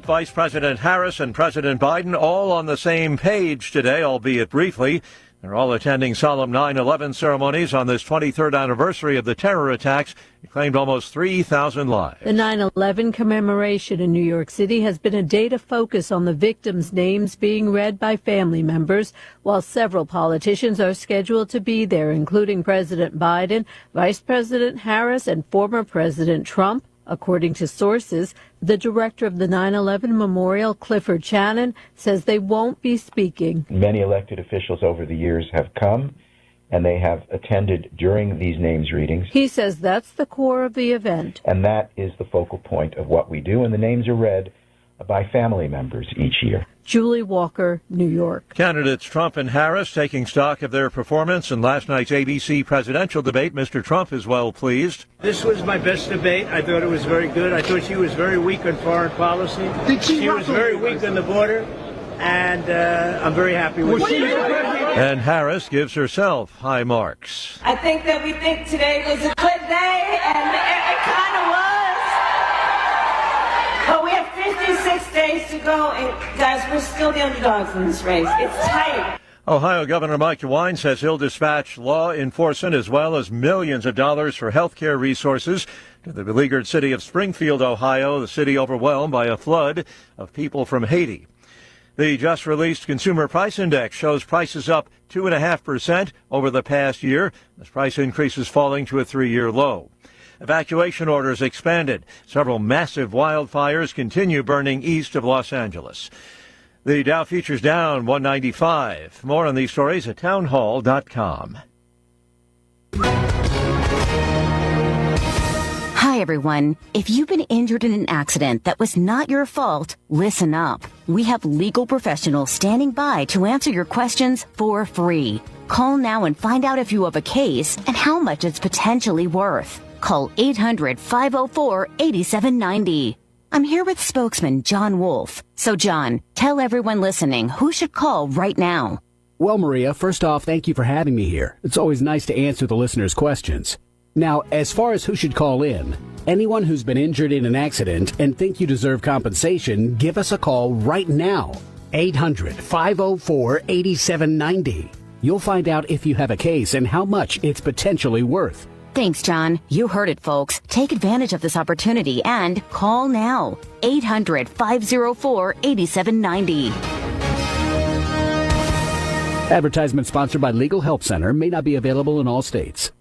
Trump, Vice President Harris, and President Biden all on the same page today, albeit briefly. They're all attending solemn 9/11 ceremonies on this 23rd anniversary of the terror attacks. It claimed almost 3,000 lives. The 9/11 commemoration in New York City has been a day to focus on the victims' names being read by family members, while several politicians are scheduled to be there, including President Biden, Vice President Harris, and former President Trump. According to sources, the director of the 9/11 Memorial, Clifford Channon, says they won't be speaking. Many elected officials over the years have come, and they have attended during these names readings. He says that's the core of the event. And that is the focal point of what we do, and the names are read by family members each year. Julie Walker, New York. Candidates Trump and Harris taking stock of their performance in last night's ABC presidential debate. Mr. Trump is well pleased. This was my best debate. I thought it was very good. I thought she was very weak on foreign policy. She was very weak on the border, and I'm very happy with her. And Harris gives herself high marks. I think that we think today was a good day, and it kind of was. But we have 56 days to go, and guys, we're still the underdogs in this race. It's tight. Ohio Governor Mike DeWine says he'll dispatch law enforcement as well as millions of dollars for health care resources to the beleaguered city of Springfield, Ohio, the city overwhelmed by a flood of people from Haiti. The just-released Consumer Price Index shows prices up 2.5% over the past year, as price increases falling to a 3-year low. Evacuation orders expanded. Several massive wildfires continue burning east of Los Angeles. The Dow futures down 195. More on these stories at townhall.com. Hi, everyone. If you've been injured in an accident that was not your fault, listen up. We have legal professionals standing by to answer your questions for free. Call now and find out if you have a case and how much it's potentially worth. Call 800-504-8790. I'm here with spokesman John Wolf. So, John, tell everyone listening who should call right now. Well, Maria, first off, thank you for having me here. It's always nice to answer the listeners' questions. Now, as far as who should call in, anyone who's been injured in an accident and think you deserve compensation, give us a call right now. 800-504-8790. You'll find out if you have a case and how much it's potentially worth. Thanks, John. You heard it, folks. Take advantage of this opportunity and call now. 800-504-8790. Advertisement sponsored by Legal Help Center. May not be available in all states.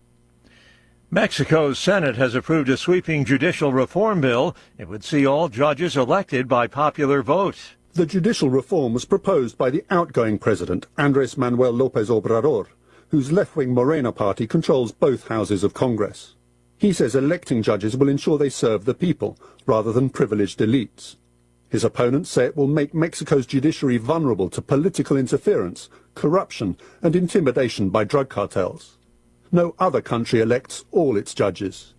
Mexico's Senate has approved a sweeping judicial reform bill. It would see all judges elected by popular vote. The judicial reform was proposed by the outgoing president, Andrés Manuel López Obrador, whose left-wing Morena party controls both houses of Congress. He says electing judges will ensure they serve the people, rather than privileged elites. His opponents say it will make Mexico's judiciary vulnerable to political interference, corruption, and intimidation by drug cartels. No other country elects all its judges.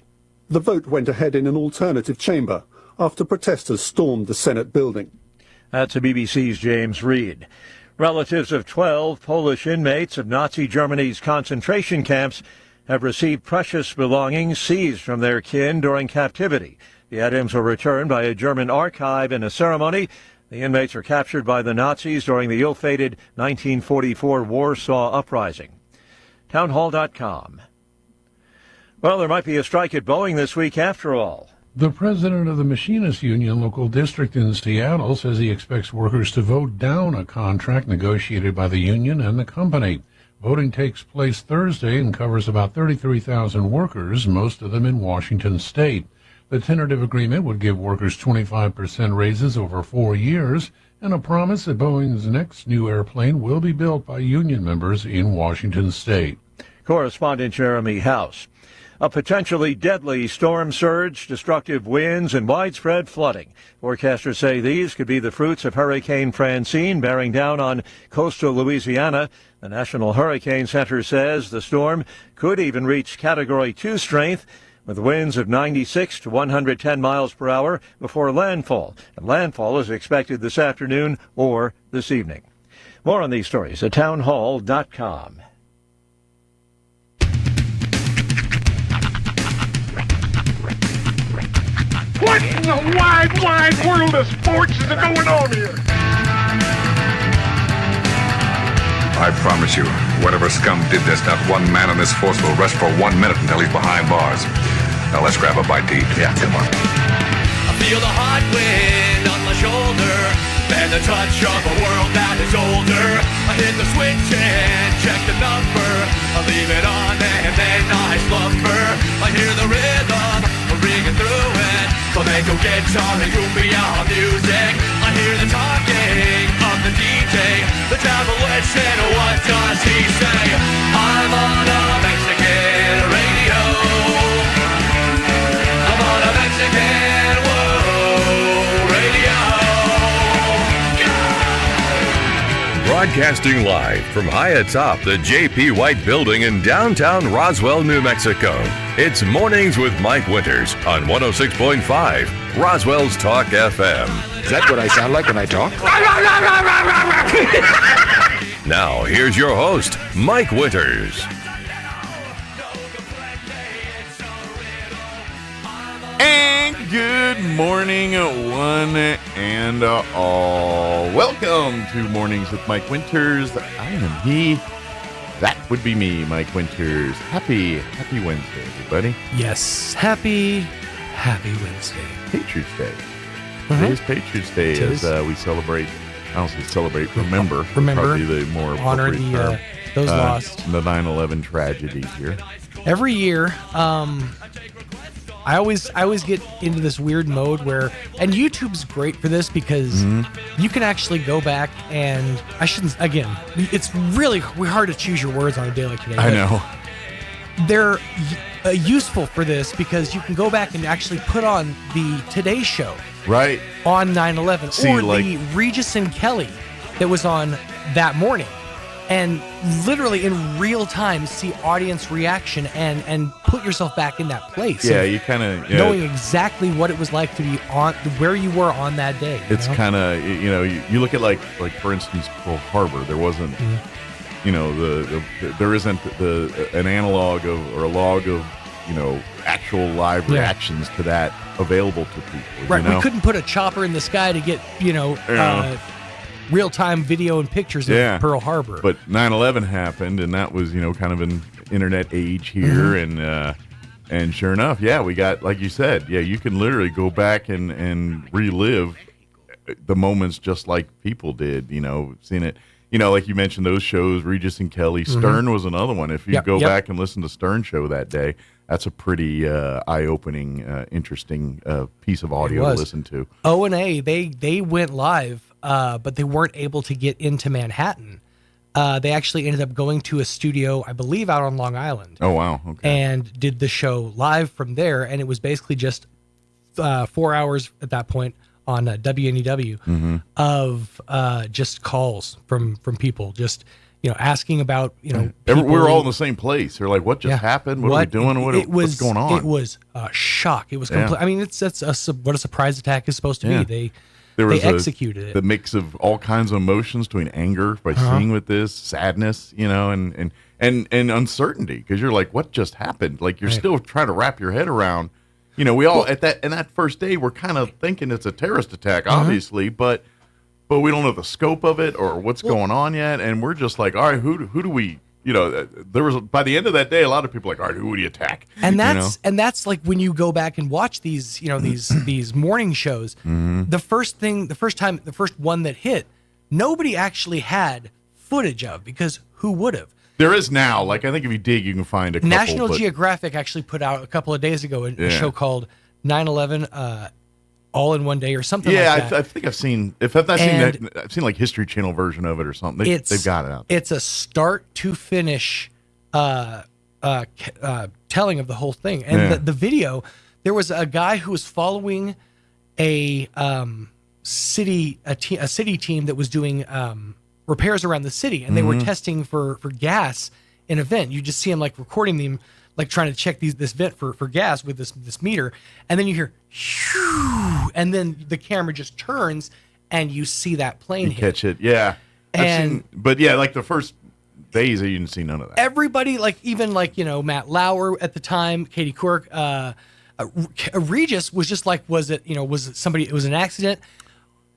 The vote went ahead in an alternative chamber after protesters stormed the Senate building. That's BBC's James Reed. Relatives of 12 Polish inmates of Nazi Germany's concentration camps have received precious belongings seized from their kin during captivity. The items were returned by a German archive in a ceremony. The inmates were captured by the Nazis during the ill-fated 1944 Warsaw Uprising. Townhall.com. Well, there might be a strike at Boeing this week after all. The president of the Machinists Union local district in Seattle says he expects workers to vote down a contract negotiated by the union and the company. Voting takes place Thursday and covers about 33,000 workers, most of them in Washington state. The tentative agreement would give workers 25% raises over 4 years and a promise that Boeing's next new airplane will be built by union members in Washington state. Correspondent Jeremy House. A potentially deadly storm surge, destructive winds, and widespread flooding. Forecasters say these could be the fruits of Hurricane Francine bearing down on coastal Louisiana. The National Hurricane Center says the storm could even reach Category 2 strength with winds of 96 to 110 miles per hour before landfall. And landfall is expected this afternoon or this evening. More on these stories at townhall.com. What? in the wide, wide world of sports is going on here? I promise you, whatever scum did this, not one man in this force will rest for 1 minute until he's behind bars. Now let's grab a bite to eat. Yeah, come on. I feel the hot wind on my shoulder and the touch of a world that is older. I hit the switch and check the number. I leave it on and then I slumber. I hear the rhythm ringing through it. Flamenco guitar and cumbia music. I hear the talking of the DJ. The devil listen, what does he say? I'm on a Mexican radio. I'm on a Mexican world radio. Broadcasting live from high atop the J.P. White Building in downtown Roswell, New Mexico. It's Mornings with Mike Winters on 106.5 Roswell's Talk FM. Is that what I sound like when I talk? Now, here's your host, Mike Winters. And good morning, one and all. Welcome to Mornings with Mike Winters. I am he. That would be me, Mike Winters. Happy Wednesday, everybody. Yes, happy Wednesday. Patriots Day. Today is Patriots Day as we celebrate. I don't say celebrate. Remember. Probably the more honor appropriate term. Those lost. The 9/11 tragedy here. Every year, I always get into this weird mode where, and YouTube's great for this because you can actually go back and it's really hard to choose your words on a day like today. I know. They're useful for this because you can go back and actually put on the Today Show. Right. On 9/11 the Regis and Kelly that was on that morning. And literally in real time see audience reaction and put yourself back in that place. Yeah, you kind of knowing exactly what it was like to be on where you were on that day. It's kind of you look at like for instance Pearl Harbor. There wasn't there isn't an analog or a log of actual live reactions to that available to people. Right, we couldn't put a chopper in the sky to get real-time video and pictures of Pearl Harbor. But 9/11 happened, and that was, kind of an internet age here, and sure enough, we got, like you said, you can literally go back and relive the moments just like people did, seeing it. Like you mentioned, those shows, Regis and Kelly. Stern was another one. If you go back and listen to Stern show that day, that's a pretty eye-opening, interesting piece of audio to listen to. O&A, they went live. But they weren't able to get into Manhattan. They actually ended up going to a studio, I believe, out on Long Island. Oh, wow. Okay. And did the show live from there. And it was basically just 4 hours at that point on WNEW of just calls from people, just asking about we were all in the same place. They're like, "What just happened? What are we doing? What's going on?" It was a shock. It was complete. I mean, that's what a surprise attack is supposed to be. They executed it. The mix of all kinds of emotions between anger by seeing with this, sadness, and uncertainty because you're like, what just happened? Like you're still trying to wrap your head around. We all in that first day we're kind of thinking it's a terrorist attack, obviously, but we don't know the scope of it or what's going on yet, and we're just like, all right, who do we? There was by the end of that day, a lot of people were like, all right, who would you attack? And that's like when you go back and watch these, these morning shows. The first one that hit, nobody actually had footage of because who would have? There is now. Like I think if you dig, you can find a couple. National Geographic actually put out a couple of days ago a show called 9/11. All in one day or something like that. Yeah, I think I've seen. If I've not seen that, I've seen like History Channel version of it or something. They've got it out. It's a start to finish telling of the whole thing. And the video, there was a guy who was following a city team that was doing repairs around the city, and they were testing for gas in a vent. You just see him like recording them, like trying to check this vent for gas with this meter, and then you hear, shoo, and then the camera just turns, and you see that plane hit. Catch it, yeah. Like the first days, you didn't see none of that. Everybody, like even like Matt Lauer at the time, Katie Couric, Regis was just like, was it somebody? It was an accident.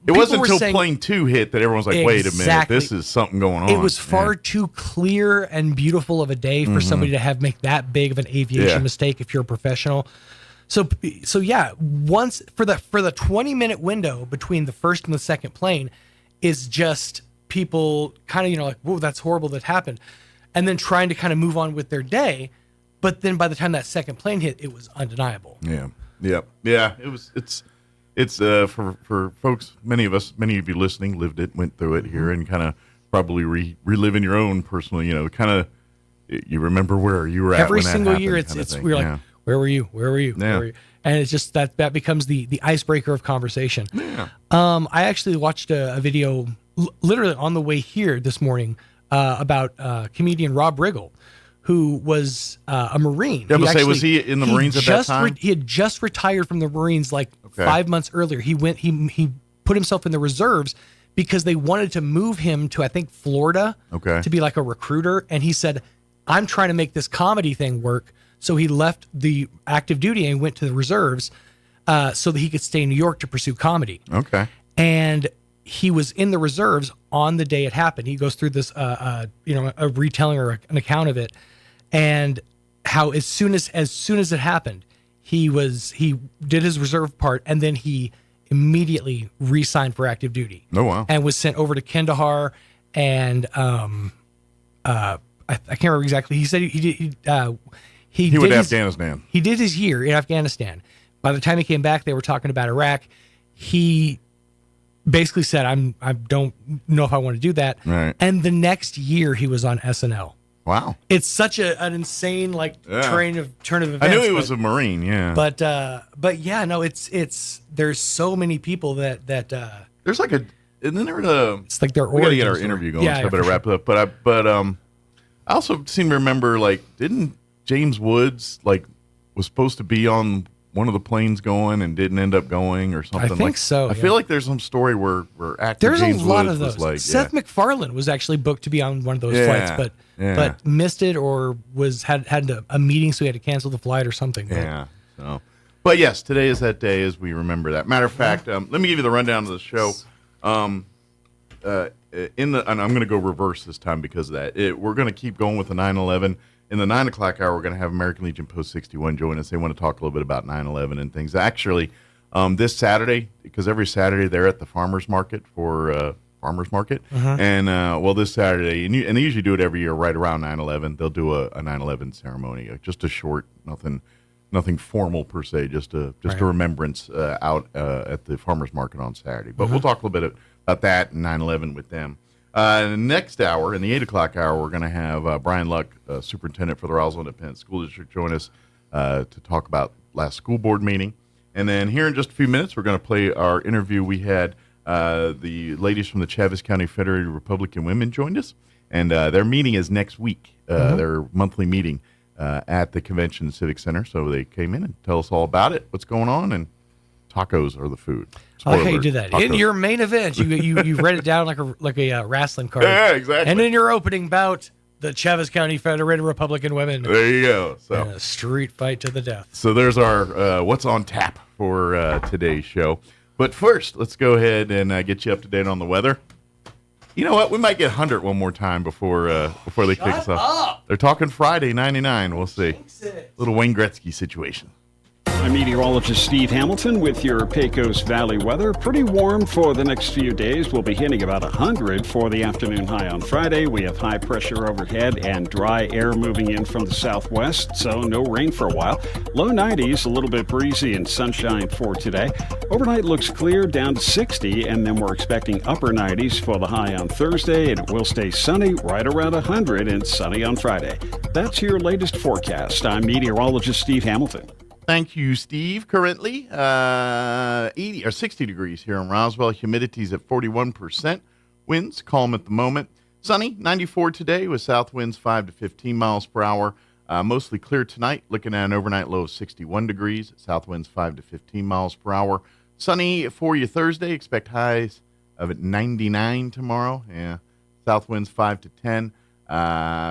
It wasn't until plane 2 hit that everyone was like, wait a minute, this is something going on. It was far too clear and beautiful of a day for somebody to make that big of an aviation mistake if you're a professional. So yeah, once for the 20-minute window between the first and the second plane is just people kind of, like, whoa, that's horrible that happened. And then trying to kind of move on with their day. But then by the time that second plane hit, it was undeniable. Yeah. It's for folks, many of you listening lived it, went through it here, and kind of probably reliving your own personal, kind of, you remember where you were at every when that single happened, year. We're like, where were you? Where were you? Yeah. Where were you? And it's just that becomes the icebreaker of conversation. Yeah. I actually watched a video literally on the way here this morning about comedian Rob Riggle, who was a Marine. Was he in the Marines at that time? He had just retired from the Marines 5 months earlier. He put himself in the reserves because they wanted to move him to, I think, Florida to be like a recruiter. And he said, I'm trying to make this comedy thing work. So he left the active duty and went to the reserves so that he could stay in New York to pursue comedy. Okay. And he was in the reserves on the day it happened. He goes through this, a retelling or an account of it. And how as soon as it happened, he did his reserve part, and then he immediately re-signed for active duty. Oh wow! And was sent over to Kandahar, and I can't remember exactly. He said he went to Afghanistan. He did his year in Afghanistan. By the time he came back, they were talking about Iraq. He basically said, I don't know if I want to do that. Right. And the next year, he was on SNL. Wow. It's such an insane turn of events. I knew he was a Marine, yeah. But yeah, no, it's there's so many people that there's like and then it's like their we got to get our interview going, so I better wrap it up. But I also seem to remember, didn't James Woods was supposed to be on one of the planes going and didn't end up going or something? I think so. I feel like there's some story where actor there's James a lot Woods of those. was Seth MacFarlane was actually booked to be on one of those flights, but missed it or had a meeting, so he had to cancel the flight or something. But yes, today is that day as we remember that. Matter of fact, let me give you the rundown of the show. And I'm going to go reverse this time because of that. We're going to keep going with the 9/11. In the 9 o'clock hour, we're going to have American Legion Post 61 join us. They want to talk a little bit about 9/11 and things. Actually, this Saturday, because every Saturday they're at the farmers market for farmers market, and this Saturday, and they usually do it every year right around 9/11. They'll do a 9/11 ceremony, just a short, nothing formal per se, just a remembrance out at the farmers market on Saturday. But we'll talk a little bit about that and 9/11 with them. Next hour, in the 8 o'clock hour, we're going to have Brian Luck, superintendent for the Roswell Independent School District, join us to talk about last school board meeting. And then here in just a few minutes, we're going to play our interview. We had the ladies from the Chaves County Federated Republican Women joined us, and their meeting is next week, their monthly meeting at the Convention Civic Center. So they came in and tell us all about it, what's going on, and tacos are the food. I like how you do that. Tacos. In your main event, you read it down like a wrestling card. Yeah, exactly. And in your opening bout, the Chaves County Federated Republican Women. There you go. So a street fight to the death. So there's our what's on tap for today's show. But first, let's go ahead and get you up to date on the weather. You know what? We might get 100 one more time before they kick us off. They're talking Friday, 99. We'll see. Little Wayne Gretzky situation. I'm meteorologist Steve Hamilton with your Pecos Valley weather. Pretty warm for the next few days. We'll be hitting about 100 for the afternoon high on Friday. We have high pressure overhead and dry air moving in from the southwest, so no rain for a while. Low 90s, a little bit breezy and sunshine for today. Overnight looks clear, down to 60, and then we're expecting upper 90s for the high on Thursday, and it will stay sunny right around 100 and sunny on Friday. That's your latest forecast. I'm meteorologist Steve Hamilton. Thank you, Steve. Currently, 80 or 60 degrees here in Roswell. Humidity's at 41%. Winds calm at the moment. Sunny, 94 today with south winds 5 to 15 miles per hour. Mostly clear tonight. Looking at an overnight low of 61 degrees. South winds 5 to 15 miles per hour. Sunny for you Thursday. Expect highs of 99 tomorrow. Yeah. South winds 5 to 10.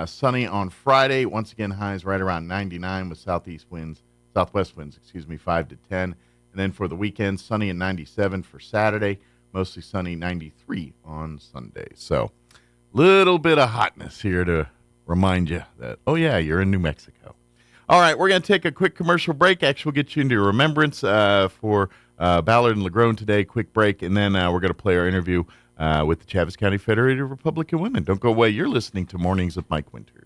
Sunny on Friday. Once again, highs right around 99 with southeast winds. southwest winds, 5 to 10. And then for the weekend, sunny and 97 for Saturday, mostly sunny, 93 on Sunday. So little bit of hotness here to remind you that, oh yeah, you're in New Mexico. All right, we're going to take a quick commercial break. Actually, we'll get you into remembrance for Ballard and LaGrone today. Quick break, and then we're going to play our interview with the Chaves County Federated Republican Women. Don't go away. You're listening to Mornings with Mike Winters.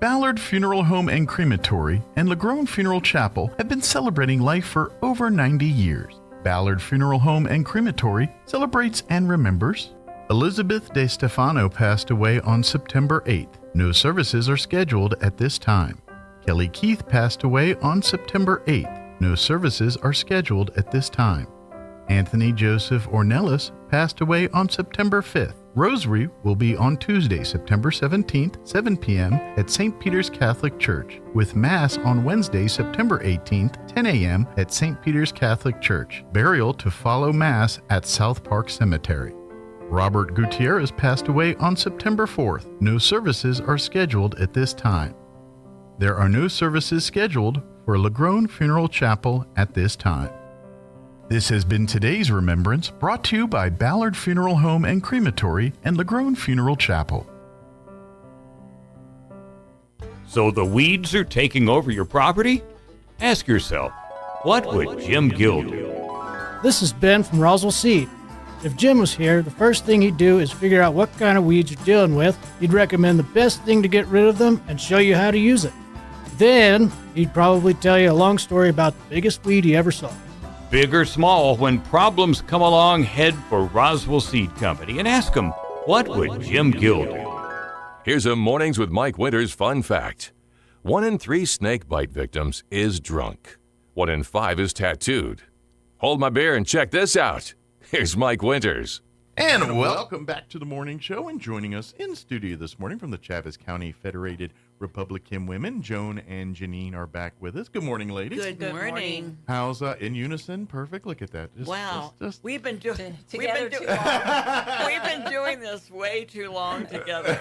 Ballard Funeral Home and Crematory and LaGrone Funeral Chapel have been celebrating life for over 90 years. Ballard Funeral Home and Crematory celebrates and remembers Elizabeth De Stefano passed away on September 8th. No services are scheduled at this time. Kelly Keith passed away on September 8th. No services are scheduled at this time. Anthony Joseph Ornelas passed away on September 5th. Rosary will be on Tuesday, September 17th, 7 p.m. at St. Peter's Catholic Church, with Mass on Wednesday, September 18th, 10 a.m. at St. Peter's Catholic Church. Burial to follow Mass at South Park Cemetery. Robert Gutierrez passed away on September 4th. No services are scheduled at this time. There are no services scheduled for LaGrone Funeral Chapel at this time. This has been today's remembrance, brought to you by Ballard Funeral Home and Crematory and LaGrone Funeral Chapel. So the weeds are taking over your property? Ask yourself, what would Jim Gill do? This is Ben from Roswell Seed. If Jim was here, the first thing he'd do is figure out what kind of weeds you're dealing with. He'd recommend the best thing to get rid of them and show you how to use it. Then, he'd probably tell you a long story about the biggest weed he ever saw. Big or small, when problems come along, head for Roswell Seed Company and ask them, what would Jim Gill do? Here's a Mornings with Mike Winters fun fact. 1 in 3 snake bite victims is drunk. 1 in 5 is tattooed. Hold my beer and check this out. Here's Mike Winters. And welcome back to the morning show. And joining us in studio this morning from the Chaves County Federated Republican Women, Joan and Janine are back with us. Good morning, ladies. Good morning. How's in unison? Perfect. Look at that. We've been doing this way too long together.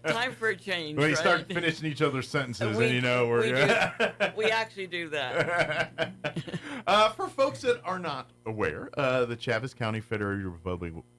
Time for a change. Well, you right? start finishing each other's sentences, and we actually do that. For folks that are not aware, the Chaves County Federated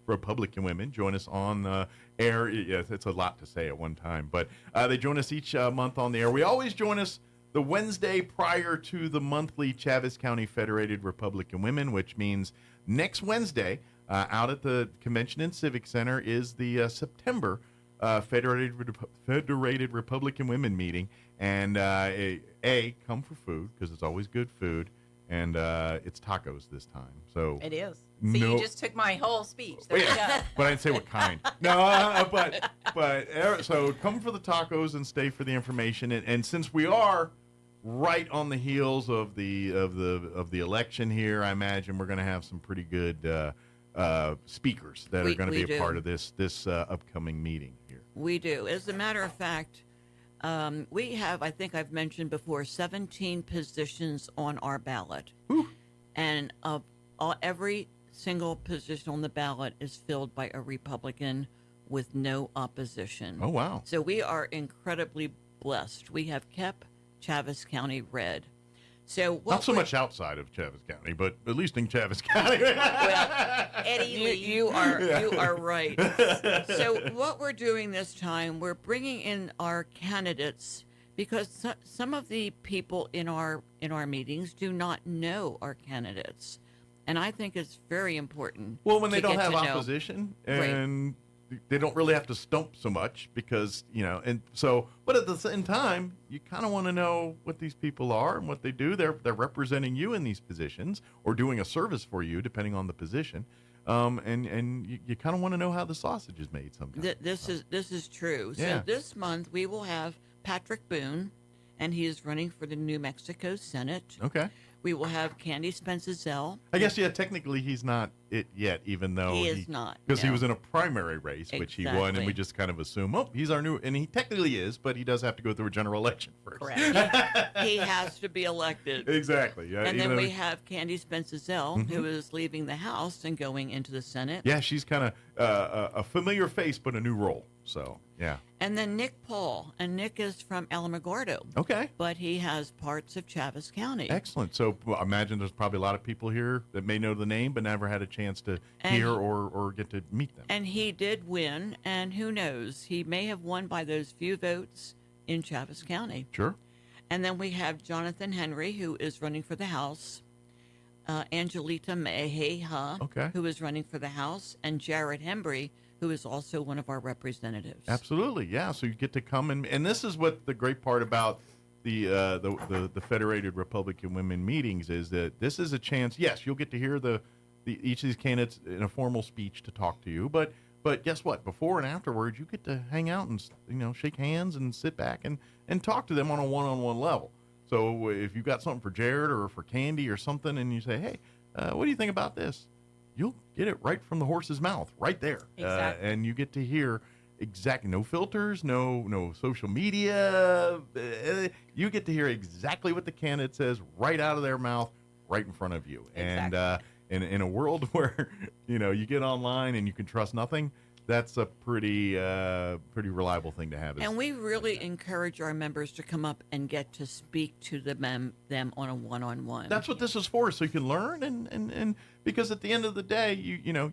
Republican Women join us on air. Yes, it's a lot to say at one time, but they join us each month on the air. We always join us the Wednesday prior to the monthly Chaves County Federated Republican Women, which means next Wednesday out at the Convention and Civic Center is the September Federated Republican Women meeting. And come for food, because it's always good food, and it's tacos this time. So it is. So you just took my whole speech. There you go. But I didn't say what kind. No, but so come for the tacos and stay for the information. And since we are right on the heels of the election here, I imagine we're going to have some pretty good speakers that are going to be a part of this upcoming meeting here. We do. As a matter of fact, we have, I think I've mentioned before, 17 positions on our ballot. Ooh. And every single position on the ballot is filled by a Republican with no opposition. Oh, wow. So we are incredibly blessed. We have kept Chaves County red. So not so much outside of Chaves County, but at least in Chaves County. Well, Eddie Lee, you are right. So what we're doing this time, we're bringing in our candidates because some of the people in our meetings do not know our candidates, and I think it's very important. Well, when they don't have opposition and they don't really have to stump so much because, and so, but at the same time, you kind of want to know what these people are and what they do. They're representing you in these positions or doing a service for you, depending on the position. And you kind of want to know how the sausage is made sometimes. This is true. So this month we will have Patrick Boone, and he is running for the New Mexico Senate. Okay. We will have Candy Spencer-Zell. I guess, technically he's not it yet, even though he is not. Because he no. was in a primary race, which he won, and we just kind of assume, oh, he's our new, and he technically is, but he does have to go through a general election first. Correct. He has to be elected. Exactly. Yeah, and then we have Candy Spence-Zell, who is leaving the House and going into the Senate. Yeah, she's kind of a familiar face, but a new role. So, yeah. And then Nick Paul, and Nick is from Alamogordo. Okay. But he has parts of Chaves County. Excellent. So I imagine there's probably a lot of people here that may know the name, but never had a chance to hear or get to meet them. And he did win, and who knows, he may have won by those few votes in Chaves County. Sure. And then we have Jonathan Henry, who is running for the House, Angelita Mejeha, who is running for the House, and Jared Hembry, who is also one of our representatives. Absolutely, yeah. So you get to come and this is what the great part about the Federated Republican Women meetings is, that this is a chance. Yes, you'll get to hear each of these candidates in a formal speech to talk to you, but guess what? Before and afterwards, you get to hang out and shake hands and sit back and talk to them on a one-on-one level. So if you've got something for Jared or for Candy or something, and you say, hey, what do you think about this? You'll get it right from the horse's mouth, right there. Exactly. And you get to hear exactly, no filters, no social media. You get to hear exactly what the candidate says right out of their mouth, right in front of you. Exactly. And in a world where you get online and you can trust nothing, that's a pretty reliable thing to have. And we really encourage our members to come up and get to speak to them on a one-on-one. That's what this is for, so you can learn and because at the end of the day,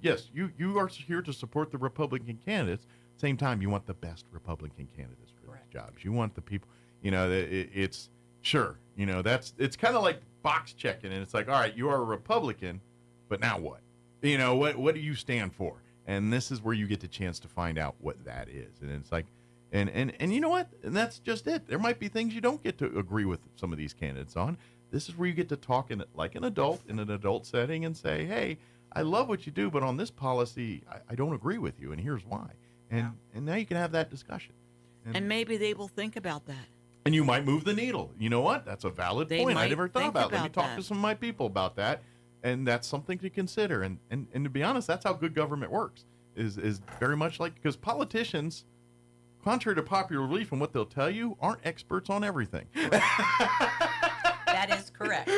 yes, you are here to support the Republican candidates. Same time, you want the best Republican candidates for these jobs. You want the people. It's sure. It's kind of like box checking, and it's like, all right, you are a Republican, but now what? What do you stand for? And this is where you get the chance to find out what that is. And it's like, and you know what? And that's just it. There might be things you don't get to agree with some of these candidates on. This is where you get to talk like an adult in an adult setting and say, hey, I love what you do, but on this policy, I don't agree with you, and here's why. And now you can have that discussion. And maybe they will think about that. And you might move the needle. You know what? That's a valid point. I never thought about it. Let me talk to some of my people about that. And that's something to consider. And to be honest, that's how good government works, is very much like, because politicians, contrary to popular belief and what they'll tell you, aren't experts on everything. That is correct.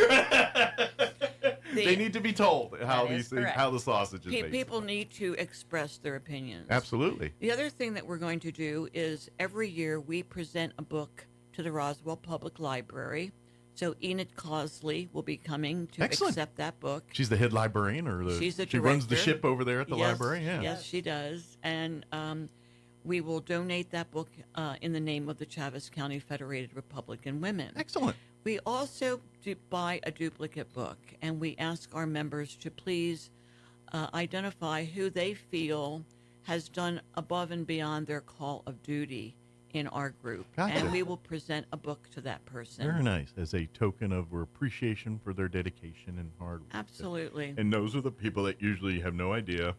They need to be told how the sausage is made. People need to express their opinions. Absolutely. The other thing that we're going to do is every year we present a book to the Roswell Public Library. So Enid Causley will be coming to accept that book. She's the head librarian, she's the she runs the ship over there at the yes, library. Yeah. Yes, she does. And we will donate that book in the name of the Chaves County Federated Republican Women. Excellent. We also buy a duplicate book, and we ask our members to please identify who they feel has done above and beyond their call of duty in our group. Gotcha. And we will present a book to that person. Very nice, as a token of appreciation for their dedication and hard work. Absolutely. And those are the people that usually have no idea.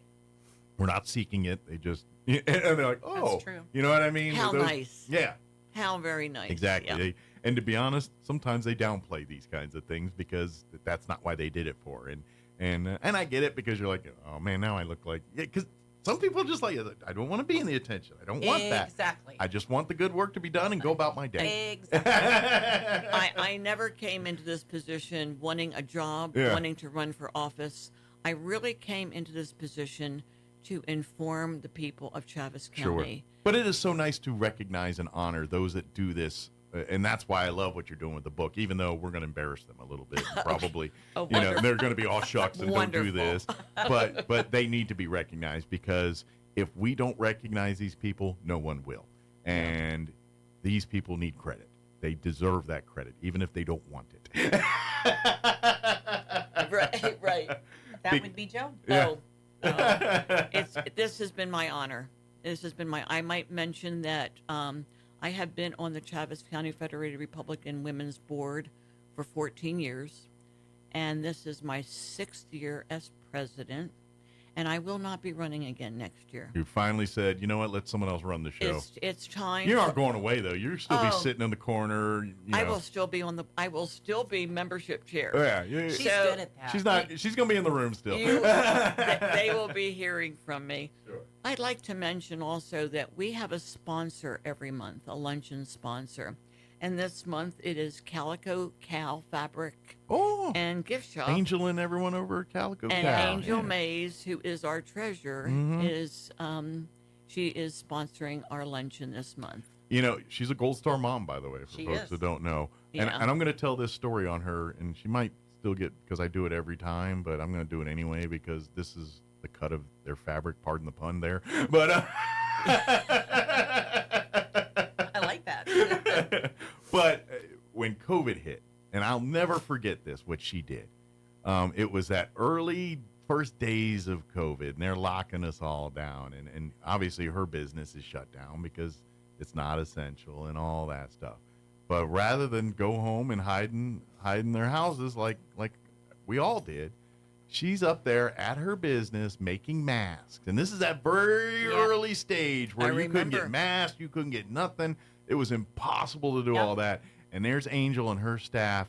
We're not seeking it. They just, and they're like, oh, that's true. You know what I mean? How nice. Yeah. How very nice. Exactly. Yeah. And to be honest, sometimes they downplay these kinds of things because that's not why they did it for. And I get it, because you're like, oh man, now I look like, because some people are just like, I don't want to be in the attention. I don't want that. Exactly. I just want the good work to be done and go about my day. Exactly. I never came into this position wanting a job, wanting to run for office. I really came into this position to inform the people of Chaves County. Sure. But it is so nice to recognize and honor those that do this. And that's why I love what you're doing with the book, even though we're going to embarrass them a little bit, probably. They're going to be all shucks and don't do this. But they need to be recognized, because if we don't recognize these people, no one will. And these people need credit. They deserve that credit, even if they don't want it. Right. That would be Joan. Yeah. This has been my honor. I might mention that I have been on the Chaves County Federated Republican Women's Board for 14 years, and this is my 6th year as president. and I will not be running again next year. You finally said, you know what? Let someone else run the show. It's time. You aren't going away though. You'll still be sitting in the corner. I will still be I will still be membership chair. Yeah. She's good at that. She's not. She's going to be in the room still. They will be hearing from me. Sure. I'd like to mention also that we have a sponsor every month, a luncheon sponsor. And this month it is Calico Cow Fabric and Gift Shop. Angel and everyone over at Calico and Cow. Angel Mays, who is our treasurer, is she is sponsoring our luncheon this month. You know, she's a Gold Star mom, by the way, for She folks is. that don't know. And Yeah. I'm going to tell this story on her, and she might still get, because I do it every time, but I'm going to do it anyway because this is the cut of their fabric. Pardon the pun there. But I like that. But when COVID hit, and I'll never forget this, what she did. It was that early first days of COVID, and they're locking us all down. And obviously her business is shut down because it's not essential and all that stuff. But rather than go home and hide in their houses like we all did, she's up there at her business making masks. And this is that very early stage where you couldn't get masks, you couldn't get nothing. It was impossible to do all that. And there's Angel and her staff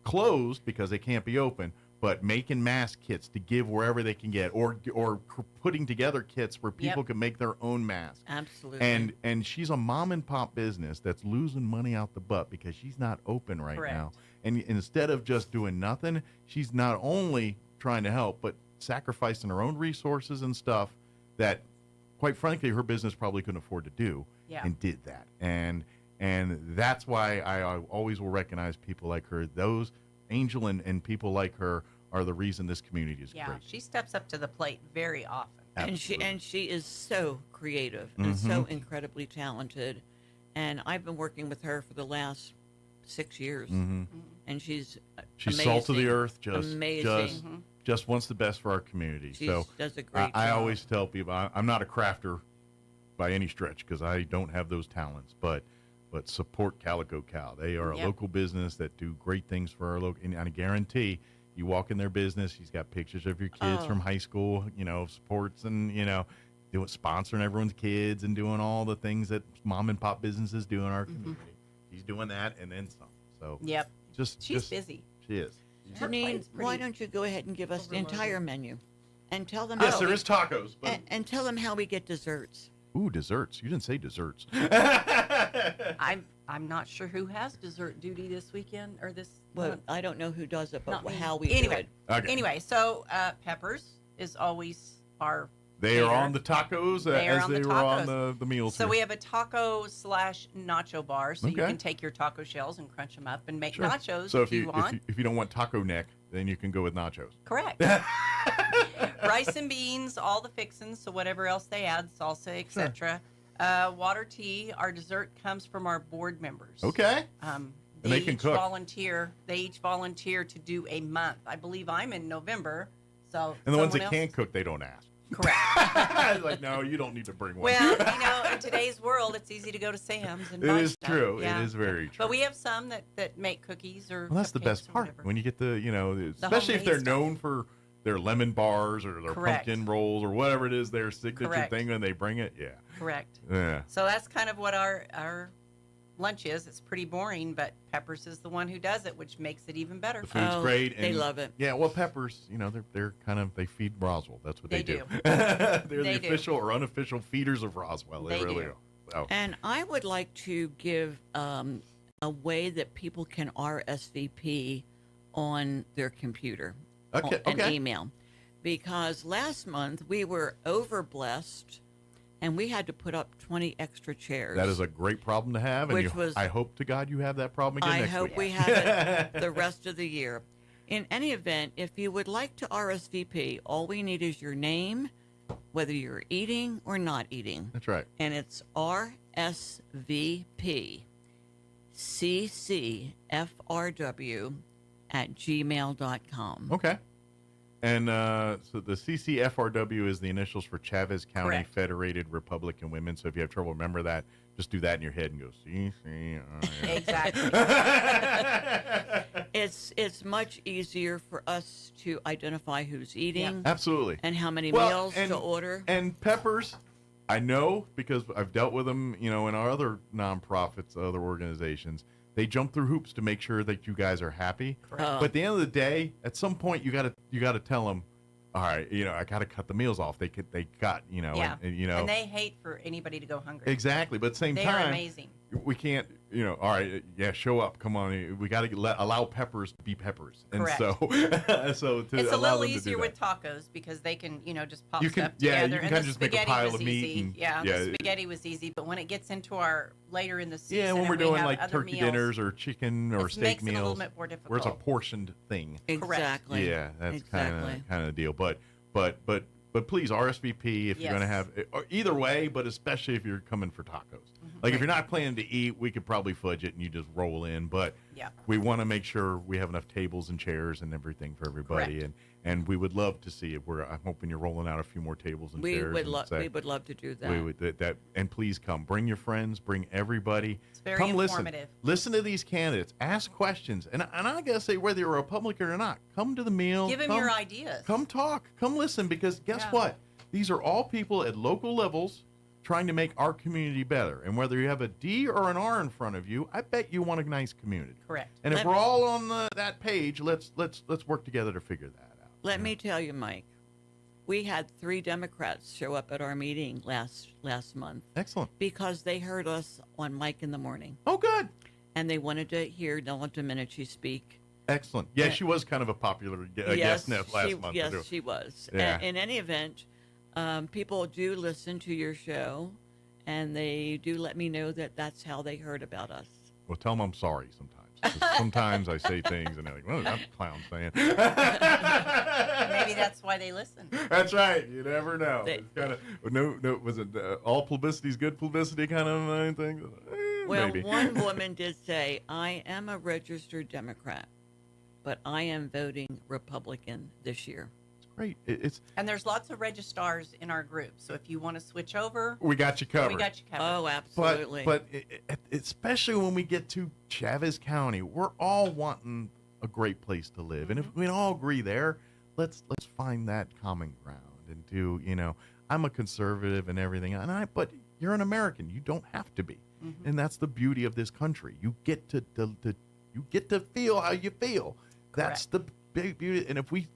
closed because they can't be open, but making mask kits to give wherever they can get, or putting together kits where people can make their own masks. Absolutely. And she's a mom and pop business that's losing money out the butt because she's not open right now. And instead of just doing nothing, she's not only trying to help, but sacrificing her own resources and stuff that, quite frankly, her business probably couldn't afford to do, and did that. And that's why I always will recognize people like her. Those Angel and people like her are the reason this community is great. She steps up to the plate very often. And she is so creative and so incredibly talented. And I've been working with her for the last 6 years. And she's amazing. Salt of the earth, just wants the best for our community. She so does a great I job. always tell people I'm not a crafter by any stretch because I don't have those talents, but support Calico Cow. They are a local business that do great things for our local. And I guarantee you walk in their business, she's got pictures of your kids from high school, sports, and doing sponsoring everyone's kids and doing all the things that mom and pop businesses do in our community. He's doing that and then some. So she's busy. She is. Janine, why don't you go ahead and give us the entire menu and tell them Yes, there is tacos. But... And tell them how we get desserts. Ooh, desserts. You didn't say desserts. I'm not sure who has dessert duty this weekend or this month. I don't know who does it, but Not me. how we anyway, do it. Okay. Anyway, so Peppers is always our They are on the tacos as they were on tacos. the meals. So here. we have a taco / nacho bar, so you Okay. can take your taco shells and crunch them up and make Sure. nachos So if you want. if you don't want taco neck, then you can go with nachos. Correct. Rice and beans, all the fixins, so whatever else they add, salsa, etc. Water, tea. Our dessert comes from our board members. Okay. They can each cook. volunteer. They each volunteer to do a month. I believe I'm in November. So And the ones someone that else can't cook, they don't ask. Correct. Like, no, you don't need to bring one. Well, in today's world, it's easy to go to Sam's and It buy is stuff. true. Yeah. It is very true. But we have some that make cookies or. Well, that's the cupcakes best or part. whatever. When you get especially if homemade they're stuff. known for their lemon bars or their Correct. pumpkin rolls or whatever it is, their signature Correct. thing when they bring it. Yeah. Correct. Yeah. So that's kind of what our lunch is. It's pretty boring, but Peppers is the one who does it, which makes it even better. The food's great. They and- love it. Yeah, well, Peppers, they're kind of, they feed Roswell. That's what they do. do. They're They the do. official or unofficial feeders of Roswell. They They really do. are. So. And I would like to give a way that people can RSVP on their computer and email. Because last month we were overblessed and we had to put up 20 extra chairs. That is a great problem to have. And I hope to God you have that problem again next week. I hope we have it the rest of the year. In any event, if you would like to RSVP, all we need is your name, whether you're eating or not eating. That's right. And it's RSVP ccfrw@gmail.com. Okay. And so the CCFRW is the initials for Chavez County Correct. Federated Republican Women. So if you have trouble, remember that. Just do that in your head and go, CC. Exactly. It's much easier for us to identify who's eating. Absolutely. And how many Well, meals to order. And peppers, I know because I've dealt with them, in our other nonprofits, other organizations. They jump through hoops to make sure that you guys are happy. Correct. But at the end of the day, at some point you gotta tell them, all right, I got to cut the meals off. They got, Yeah. and they hate for anybody to go hungry. Exactly. But at the same they time, are amazing. we can't, all right, show up. Come on. We got to allow peppers to be peppers. Correct. And so to It's a allow little them to do easier that. with tacos because they can, just pop You can- stuff yeah, you together. can and kinda the just make a spaghetti pile was of meat easy. and- yeah, yeah. the spaghetti was easy. But when it gets into our later in the season, Yeah, when and we're we doing have like other turkey meals, dinners or chicken or it steak makes it a meals, little bit more where it's a difficult. portioned thing. Exactly. Yeah, that's Exactly. kind of the deal. But please RSVP if you're going to have, or either way, but especially if you're coming for tacos. Like if you're not planning to eat, we could probably fudge it and you just roll in. But we want to make sure we have enough tables and chairs and everything for everybody. Correct. And we would love to see it. I'm hoping you're rolling out a few more tables and We chairs. would and we would love to do that. we would and please come. Bring your friends. Bring everybody. It's very come informative. Listen to these candidates. Ask questions. And I gotta say, whether you're a Republican or not, come to the meal. Give them come, your ideas. Come talk. Come listen. Because guess what? These are all people at local levels trying to make our community better. And whether you have a D or an R in front of you, I bet you want a nice community. Correct. And if we're all on that page, let's work together to figure that out. Let me tell you, Mike, we had 3 Democrats show up at our meeting last month. Excellent. Because they heard us on Mike in the Morning. Oh, good. And they wanted to hear Nella Domenici speak. Excellent. Yeah, she was kind of a popular guest last month. Yes, she was. Yeah. In any event, people do listen to your show, and they do let me know that that's how they heard about us. Well, tell them I'm sorry sometimes. 'Cause sometimes I say things and they're like, "Oh, that clown saying." Maybe that's why they listen. That's right. You never know. It's kind of no. Was it all publicity is good publicity kind of thing? Well, maybe. one woman did say, "I am a registered Democrat, but I am voting Republican this year." Great. And there's lots of registrars in our group. So if you want to switch over, we got you covered. We got you covered. Oh, absolutely. But especially when we get to Chavez County, we're all wanting a great place to live. And if we all agree there, let's find that common ground and do, I'm a conservative and everything. But you're an American. You don't have to be. Mm-hmm. And that's the beauty of this country. You get to feel how you feel. That's the big beauty. And if we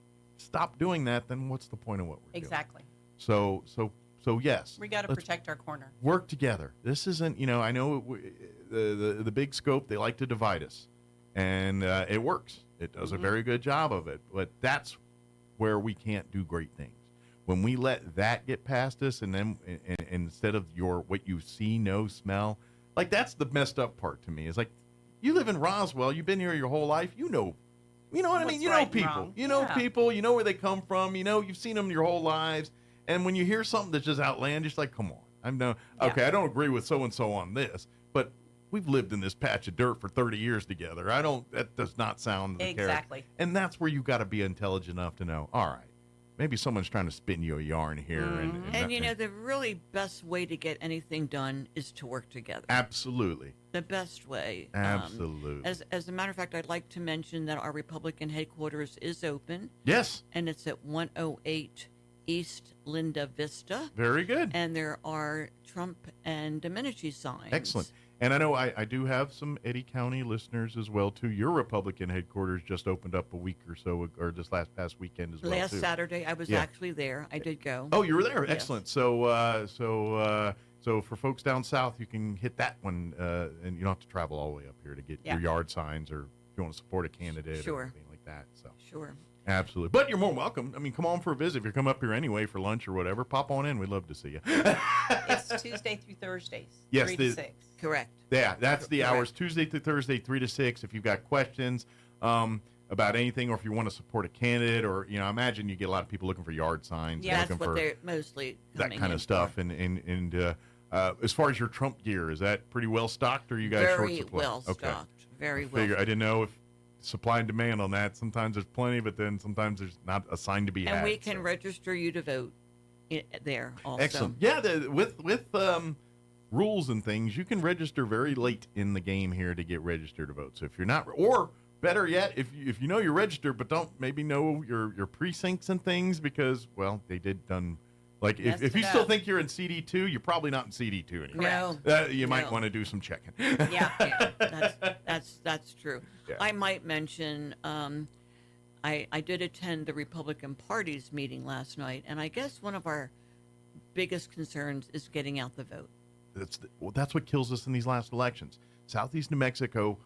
stop doing that, then what's the point of what we're exactly. doing? So yes. We got to protect our corner. Work together. This isn't, I know the big scope, they like to divide us. And it works. It does a very good job of it. But that's where we can't do great things. When we let that get past us and then and instead of what you see, know, smell, like that's the messed up part to me. Is like, you live in Roswell, you've been here your whole life, you know what I mean? You know people. You know people. You know where they come from. You've seen them your whole lives. And when you hear something that's just outlandish, like, come on. Okay, I don't agree with so-and-so on this, but we've lived in this patch of dirt for 30 years together. That does not sound the exactly. character. And that's where you got to be intelligent enough to know, all right, maybe someone's trying to spin you a yarn here. And the really best way to get anything done is to work together. Absolutely. The best way. Absolutely. As a matter of fact, I'd like to mention that our Republican headquarters is open. Yes. And it's at 108 East Linda Vista. Very good. And there are Trump and Domenici signs. Excellent. And I know I do have some Eddy County listeners as well, too. Your Republican headquarters just opened up a week or so, or just past weekend as well, Last Saturday, I was actually there. I did go. Oh, you were there? Yes. Excellent. So for folks down south, you can hit that one, and you don't have to travel all the way up here to get your yard signs, or if you want to support a candidate or anything like that. So Sure. Absolutely. But you're more welcome. I mean, come on for a visit. If you come up here anyway for lunch or whatever, pop on in. We'd love to see you. It's Tuesday through Thursdays, Yes, 3 to 6. Correct. Yeah, that's the hours, Tuesday through Thursday, 3 to 6. If you've got questions about anything, or if you want to support a candidate, or, I imagine you get a lot of people looking for yard signs. Yeah, looking that's what for they're mostly that kind of stuff. For. And as far as your Trump gear, is that pretty well stocked, or you guys short supply? Very well stocked. Very well. I didn't know if supply and demand on that. Sometimes there's plenty, but then sometimes there's not a sign to be had. And we can register you to vote there also. Excellent. Yeah, with rules and things, you can register very late in the game here to get registered to vote. So if you're not, or better yet, if you know you're registered, but don't maybe know your precincts and things, because, well, they did done. Like, if you still think you're in CD2, you're probably not in CD2 anymore. No. You might want to do some checking. Yeah, that's true. Yeah. I might mention, I did attend the Republican Party's meeting last night, and I guess one of our biggest concerns is getting out the vote. That's what kills us in these last elections. Southeast New Mexico,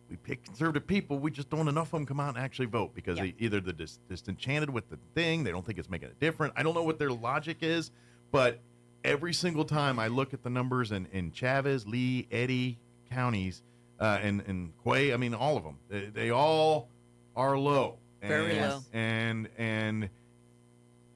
we pick conservative people. We just don't enough of them come out and actually vote because they either they're disenchanted with the thing. They don't think it's making a difference. I don't know what their logic is, but every single time I look at the numbers in Chavez, Lee, Eddy counties, and Quay, I mean, all of them, they all are low. Very low. And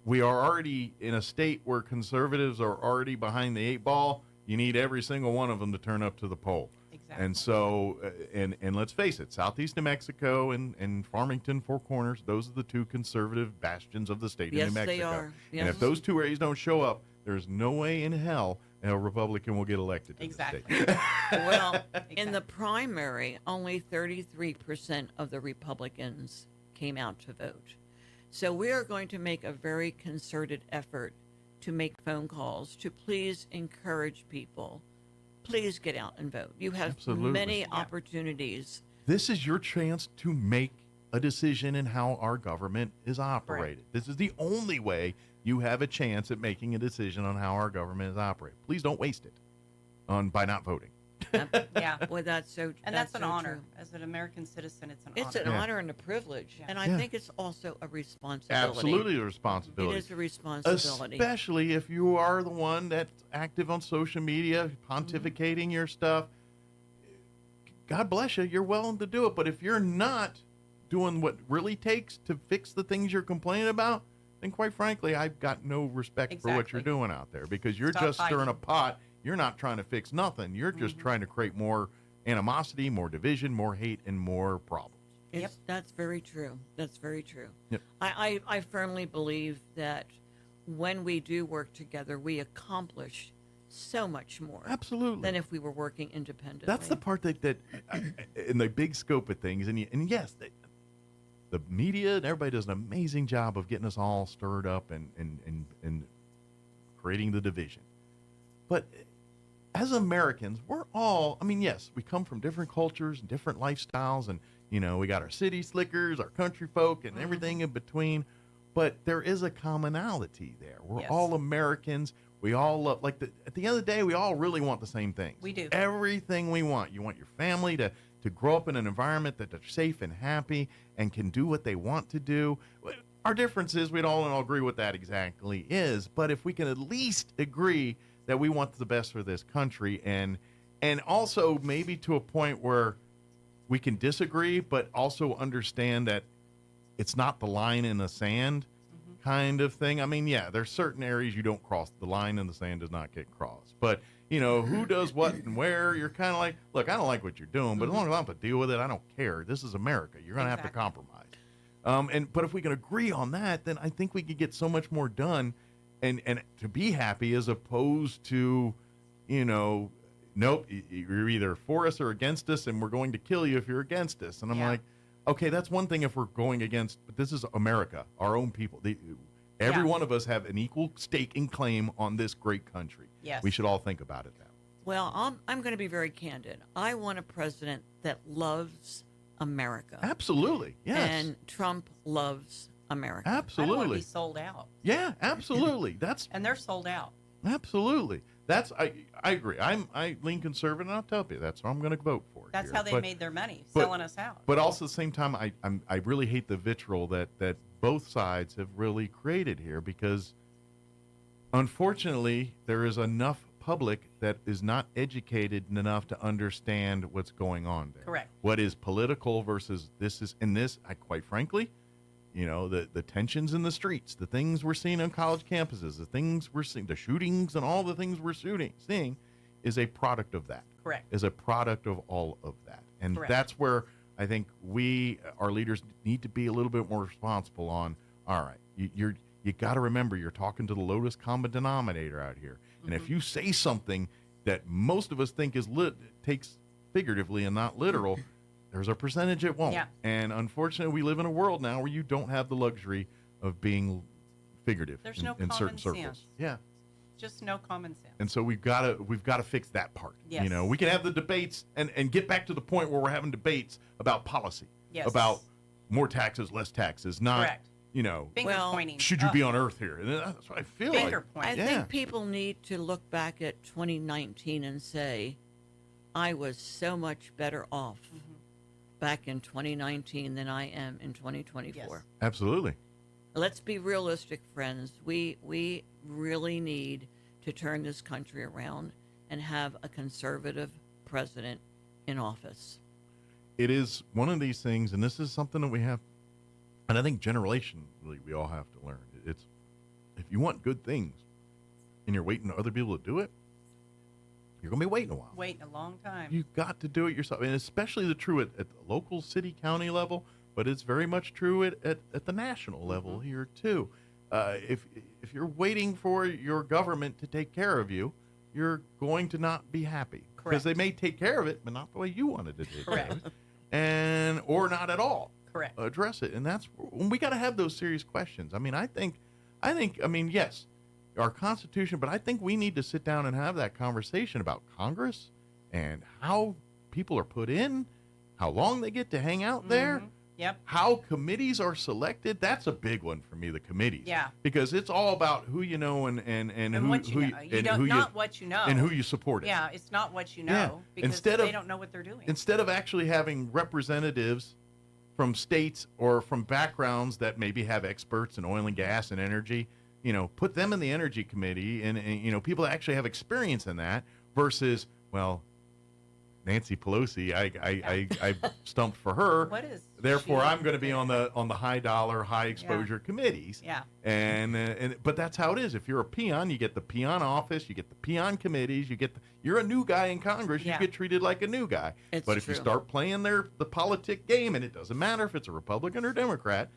we are already in a state where conservatives are already behind the 8 ball. You need every single one of them to turn up to the poll. Exactly. And so, and let's face it, Southeast New Mexico and Farmington, Four Corners, those are the two conservative bastions of the state of New Mexico. Yes, they are. Yes. And if those two areas don't show up, there's no way in hell a Republican will get elected to the state. Well, in the primary, only 33% of the Republicans came out to vote. So we are going to make a very concerted effort to make phone calls to please encourage people. Please get out and vote. You have many opportunities. This is your chance to make a decision in how our government is operated. Right. This is the only way you have a chance at making a decision on how our government is operated. Please don't waste it by not voting. Yeah. Boy, that's so true. And that's an so honor. true. As an American citizen, it's an honor. It's an honor and a privilege. And I think it's also a responsibility. Absolutely a responsibility. It is a responsibility. Especially if you are the one that's active on social media, pontificating your stuff. God bless you. You're willing to do it. But if you're not doing what really takes to fix the things you're complaining about, then quite frankly, I've got no respect for what you're doing out there, because you're just stirring a pot. You're not trying to fix nothing. You're just trying to create more animosity, more division, more hate, and more problems. That's very true. That's very true. Yep. I firmly believe that when we do work together, we accomplish so much more. Absolutely. Than if we were working independently. That's the part that in the big scope of things, and yes, the media and everybody does an amazing job of getting us all stirred up and creating the division. But as Americans, we're all, I mean, yes, we come from different cultures and different lifestyles, and, you know, we got our city slickers, our country folk, and everything in between, but there is a commonality there. We're all Americans. We all love, at the end of the day, we all really want the same things. We do. Everything we want. You want your family to grow up in an environment that they're safe and happy and can do what they want to do. Our difference is we don't all agree what that exactly is, but if we can at least agree that we want the best for this country, and also maybe to a point where we can disagree, but also understand that it's not the line in the sand kind of thing. I mean, yeah, there's certain areas you don't cross. The line in the sand does not get crossed. But, you know, who does what and where, you're kind of like, look, I don't like what you're doing, but as long as I don't have to deal with it, I don't care. This is America. You're going to have to compromise. But if we can agree on that, then I think we could get so much more done and to be happy, as opposed to, you know, nope, you're either for us or against us, and we're going to kill you if you're against us. And I'm like, okay, that's one thing if we're going against, but this is America, our own people. Every one of us have an equal stake and claim on this great country. Yes. We should all think about it that way. Well, I'm going to be very candid. I want a president that loves America. Absolutely, yes. And Trump loves America. Absolutely. I don't want to be sold out. Yeah, absolutely. And they're sold out. Absolutely. I agree. I lean conservative, and I'll tell you that's what I'm going to vote for. That's how they made their money, selling us out. But also at the same time, I really hate the vitriol that both sides have really created here, because unfortunately there is enough public that is not educated enough to understand what's going on there. Correct. What is political versus this is, and this, quite frankly, you know, the tensions in the streets, the things we're seeing on college campuses, the things we're seeing, the shootings and all the things we're seeing is a product of that. Correct. Is a product of all of that. And that's where I think our leaders need to be a little bit more responsible on, all right, you got to remember you're talking to the lowest common denominator out here. And if you say something that most of us think is takes figuratively and not literal, there's a percentage it won't. Yeah. And unfortunately, we live in a world now where you don't have the luxury of being figurative There's no in common certain circles. sense. Yeah. Just no common sense. And so we've got to fix that part. Yes. You know, we can have the debates and get back to the point where we're having debates about policy, Yes. about more taxes, less taxes, not Correct. you know, Finger pointing. should you be on Earth here? And that's what I feel Finger like. pointing. I think people need to look back at 2019 and say, I was so much better off back in 2019 than I am in 2024. Absolutely. Let's be realistic, friends. We really need to turn this country around and have a conservative president in office. It is one of these things, and this is something that we have, and I think generationally we all have to learn. It's if you want good things and you're waiting for other people to do it, you're going to be waiting a while. Waiting a long time. You've got to do it yourself, and especially true at the local city, county level, but it's very much true at the national level here too. If you're waiting for your government to take care of you, you're going to not be happy. Because they may take care of it, but not the way you wanted to take care of it, or not at all. Correct. Address it, and that's when we got to have those serious questions. I mean, I think, yes, our Constitution, but I think we need to sit down and have that conversation about Congress and how people are put in, how long they get to hang out there. Yep. How committees are selected. That's a big one for me, the committees. Yeah. Because it's all about who you know and who, what you who know. You don't, not what you know. and who you support. Yeah, it's not what you know because Instead they of- don't know what they're doing. Instead of actually having representatives from states or from backgrounds that maybe have experts in oil and gas and energy, you know, put them in the energy committee and you know, people that actually have experience in that versus, well, Nancy Pelosi, I stumped for her. What is Therefore, she I'm going to be on the high dollar, high exposure committees. Yeah. And but that's how it is. If you're a peon, you get the peon office, you get the peon committees, you're a new guy in Congress, Yeah. you get treated like a new guy. It's but if you true. start playing the politic game, and it doesn't matter if it's a Republican or Democrat,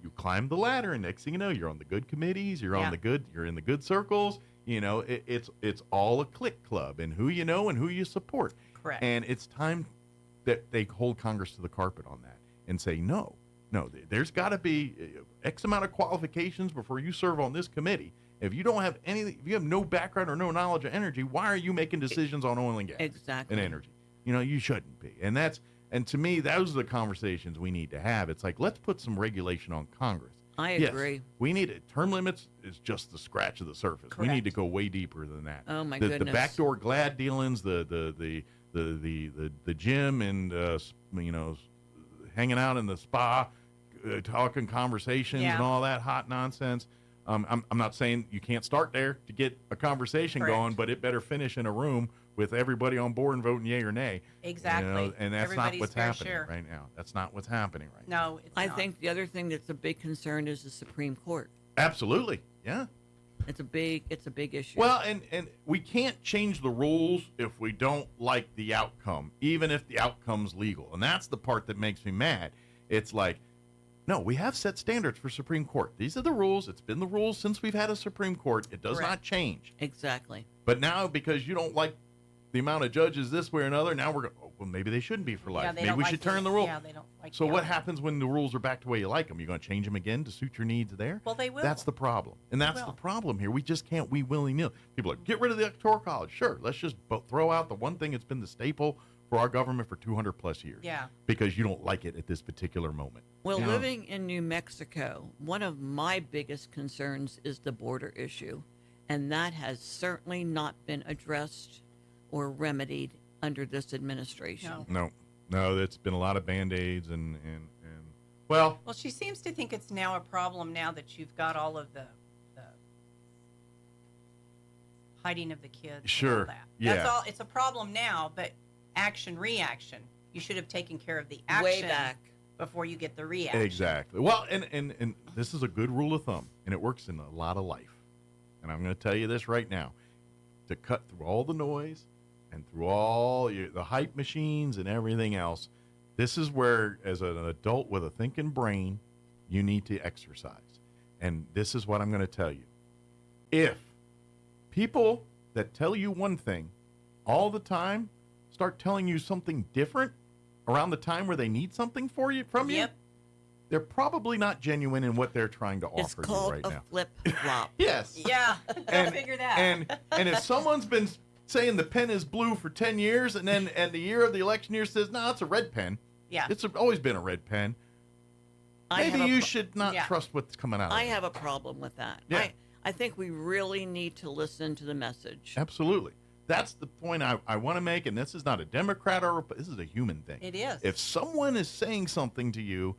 you climb the ladder, and next thing you know, you're on the good committees, you're in the good circles. You know, it's all a clique club, and who you know and who you support. Correct. And it's time that they hold Congress to the carpet on that and say, no, there's got to be X amount of qualifications before you serve on this committee. If you don't have anything, if you have no background or no knowledge of energy, why are you making decisions on oil and gas? Exactly. And energy? You know, you shouldn't be. And to me, those are the conversations we need to have. It's like, let's put some regulation on Congress. I Yes, agree. we need it. Term limits is just the scratch of the surface. We need to go way deeper than that. Oh, my the goodness. backdoor glad dealings, the gym and you know, hanging out in the spa, talking conversations and all that hot nonsense. I'm not saying you can't start there to get a conversation going, but it better finish in a room with everybody on board and voting yay or nay. Exactly. You know, and that's Everybody's not what's fair happening share. right now. That's not what's happening right now. No, it's I not. think the other thing that's a big concern is the Supreme Court. Absolutely. Yeah. It's a big issue. Well, and we can't change the rules if we don't like the outcome, even if the outcome's legal. And that's the part that makes me mad. It's like, no, we have set standards for Supreme Court. These are the rules. It's been the rules since we've had a Supreme Court. It does not change. Exactly. But now, because you don't like the amount of judges this way or another, now we're going, oh, well, maybe they shouldn't be for life. they Maybe don't we like should the- turn the rule. yeah, they don't like So the what outcome. happens when the rules are back to the way you like them? You're going to change them again to suit your needs there? Well, they will. That's the problem. And that's the problem here. We just can't, we willy-nilly. People are like, get rid of the Electoral College. Sure, let's just throw out the one thing that's been the staple for our government for 200 plus years. Yeah. Because you don't like it at this particular moment. Well, You know? living in New Mexico, one of my biggest concerns is the border issue, and that has certainly not been addressed or remedied under this administration. No, it's been a lot of Band-Aids and well, Well, she seems to think it's now a problem now that you've got all of the hiding of the kids. and Sure, all that. yeah. That's all. It's a problem now, but action, reaction. You should have taken care of the action Way back. before you get the reaction. Exactly. Well, and this is a good rule of thumb, and it works in a lot of life. And I'm going to tell you this right now. To cut through all the noise and through all the hype machines and everything else, this is where, as an adult with a thinking brain, you need to exercise. And this is what I'm going to tell you. If people that tell you one thing all the time start telling you something different, around the time where they need something from you, they're probably not genuine in what they're trying to offer you right now. It's called a flip-flop. Yes. Yeah, go figure that. And if someone's been saying the pen is blue for 10 years and the year of the election year says, no, it's a red pen. Yeah. It's always been a red pen. Maybe you should not trust what's coming out of it. I have a problem with that. Yeah. I think we really need to listen to the message. Absolutely. That's the point I want to make, and this is not a Democrat this is a human thing. It is. If someone is saying something to you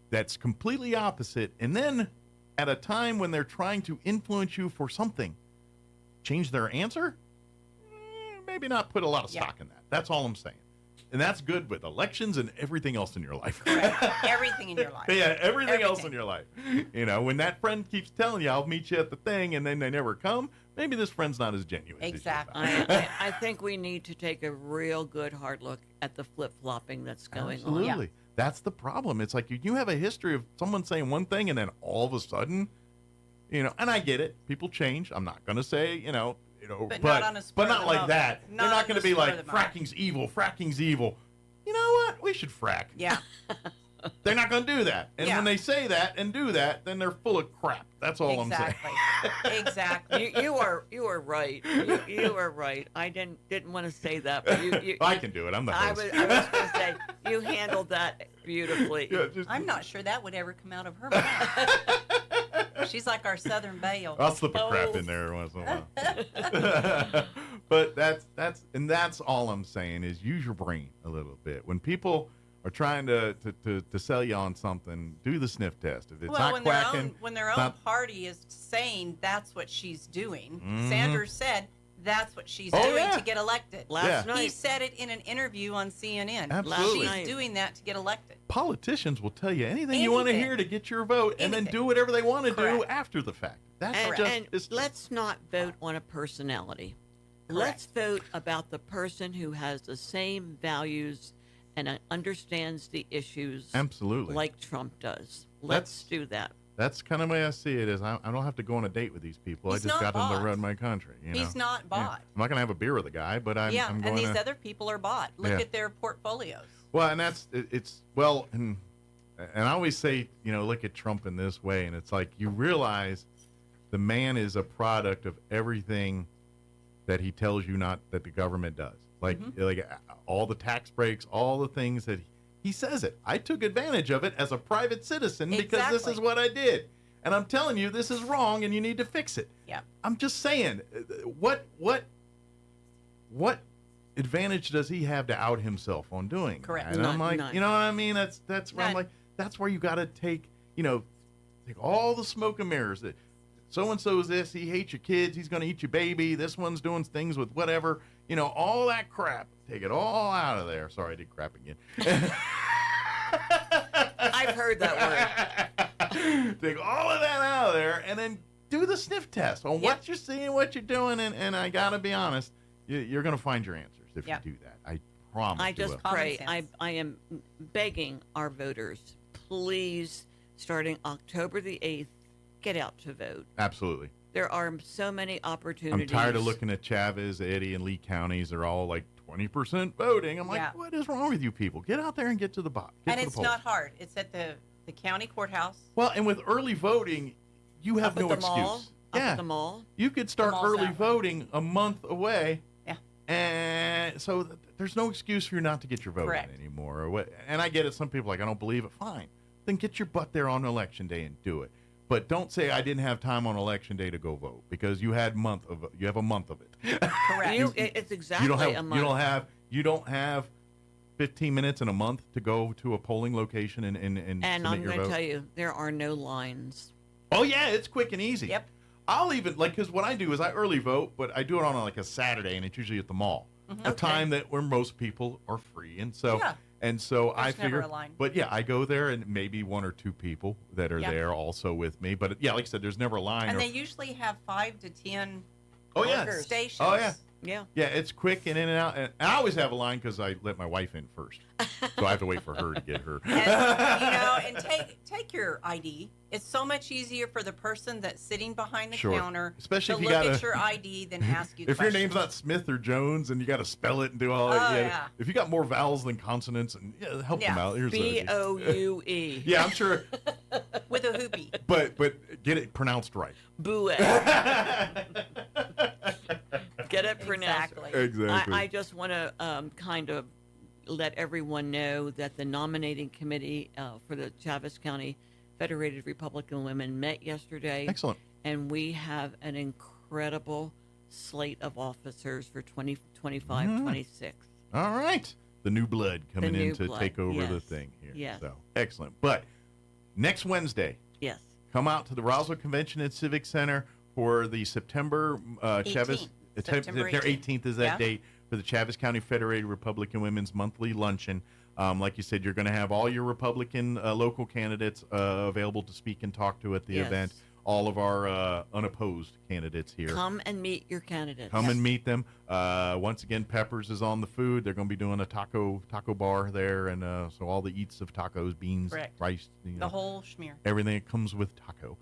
that's completely opposite, and then at a time when they're trying to influence you for something, change their answer, maybe not put a lot of stock in that. That's all I'm saying. And that's good with elections and everything else in your life. Everything in your life. Yeah, everything else in your life. When that friend keeps telling you, I'll meet you at the thing, and then they never come, maybe this friend's not as genuine. Exactly. I think we need to take a real good hard look at the flip-flopping that's going on. Absolutely. Yeah. That's the problem. It's like you have a history of someone saying one thing, and then all of a sudden, and I get it. People change. I'm not going to say, but not like that. They're not going to be like, fracking's evil, fracking's evil. You know what? We should frack. Yeah. They're not going to do that. And when they say that and do that, then they're full of crap. That's all I'm saying. Exactly. You are right. You are right. I didn't want to say that, but you I can do it. I'm the host. I was going to say you handled that beautifully. Yeah, I'm not sure that would ever come out of her mouth. She's like our Southern Belle. I'll slip a crap in there once in a while. But that's all I'm saying is use your brain a little bit. When people are trying to sell you on something, do the sniff test. If it's not quacking, when their own party is saying that's what she's doing, Sanders said that's what she's doing to get elected. Last night. He said it in an interview on CNN. Absolutely. She's doing that to get elected. Politicians will tell you anything you want to hear to get your vote and then do whatever they want to do after the fact. That's let's not vote on a personality. Correct. Let's vote about the person who has the same values and understands the issues absolutely like Trump does. Let's do that. That's kind of the way I see it. Is I don't have to go on a date with these people. He's I just got bought. them to run my country. He's not bought. I'm not going to have a beer with the guy, but I'm going and these other people are bought. Look at their portfolios. Well, and and I always say, look at Trump in this way, and it's like you realize the man is a product of everything that he tells you that the government does. Like all the tax breaks, all the things that he says it. I took advantage of it as a private citizen because this is what I did. And I'm telling you, this is wrong and you need to fix it. Yeah. I'm just saying, what advantage does he have to out himself on doing Correct. that? And I'm like, you know what I mean? That's where I'm like, that's where you got to take all the smoke and mirrors. That so-and-so's this, he hates your kids, he's going to eat your baby, this one's doing things with whatever, all that crap. Take it all out of there. Sorry, I did crap again. I've heard that word. Take all of that out of there and then do the sniff test on what you're seeing, what you're doing, and I got to be honest, you're going to find your answers if you do that. I promise. I just pray. I am begging our voters, please, starting October the 8th, get out to vote. Absolutely. There are so many opportunities. I'm tired of looking at Chavez, Eddy, and Lee counties. They're all like 20% voting. I'm like, what is wrong with you people? Get out there and get to the bot. And it's not hard. It's at the county courthouse. Well, and with early voting, you have no excuse. Up at the mall. You could start early voting a month away. Yeah. And so there's no excuse for you not to get your vote in anymore. And I get it. Some people are like, I don't believe it. Fine. Then get your butt there on election day and do it. But don't say I didn't have time on election day to go vote because you have a month of it. Correct. It's exactly a month. You don't have 15 minutes in a month to go to a polling location and submit your vote. And I'm going to tell you, there are no lines. Oh yeah, it's quick and easy. Yep. I'll even because what I do is I early vote, but I do it on like a Saturday, and it's usually at the mall, a time where most people are free, and so. Yeah. And so I figure, but I go there and maybe one or two people that are there also with me. But like I said, there's never a line. And they usually have 5 to 10 workers. Stations. Oh yeah. Yeah. Yeah, it's quick and in and out. And I always have a line because I let my wife in first. So I have to wait for her to get her. And take your ID. It's so much easier for the person that's sitting behind the counter Especially to if you look gotta, at your ID than ask you if questions. your name's not Smith or Jones and you got to spell it and do all that. Yeah. If you got more vowels than consonants, and help them out. Here's Boue. Yeah, I'm sure. With a hoopy. But get it pronounced right. Boo. Get it pronounced. Exactly. I just want to kind of let everyone know that the nominating committee for the Chaves County Federated Republican Women met yesterday. Excellent. And we have an incredible slate of officers for 2025-26. All right. The new blood coming in to take over the thing here. Yes. So excellent. But next Wednesday, yes, come out to the Roswell Convention and Civic Center for the September 18th. September 18th is that date for the Chaves County Federated Republican Women's Monthly Luncheon. Like you said, you're going to have all your Republican local candidates available to speak and talk to at the event. All of our unopposed candidates here. Come and meet your candidates. Come and meet them. Once again, Peppers is on the food. They're going to be doing a taco bar there, and so all the eats of tacos, beans, rice, the whole schmear. Everything that comes with taco.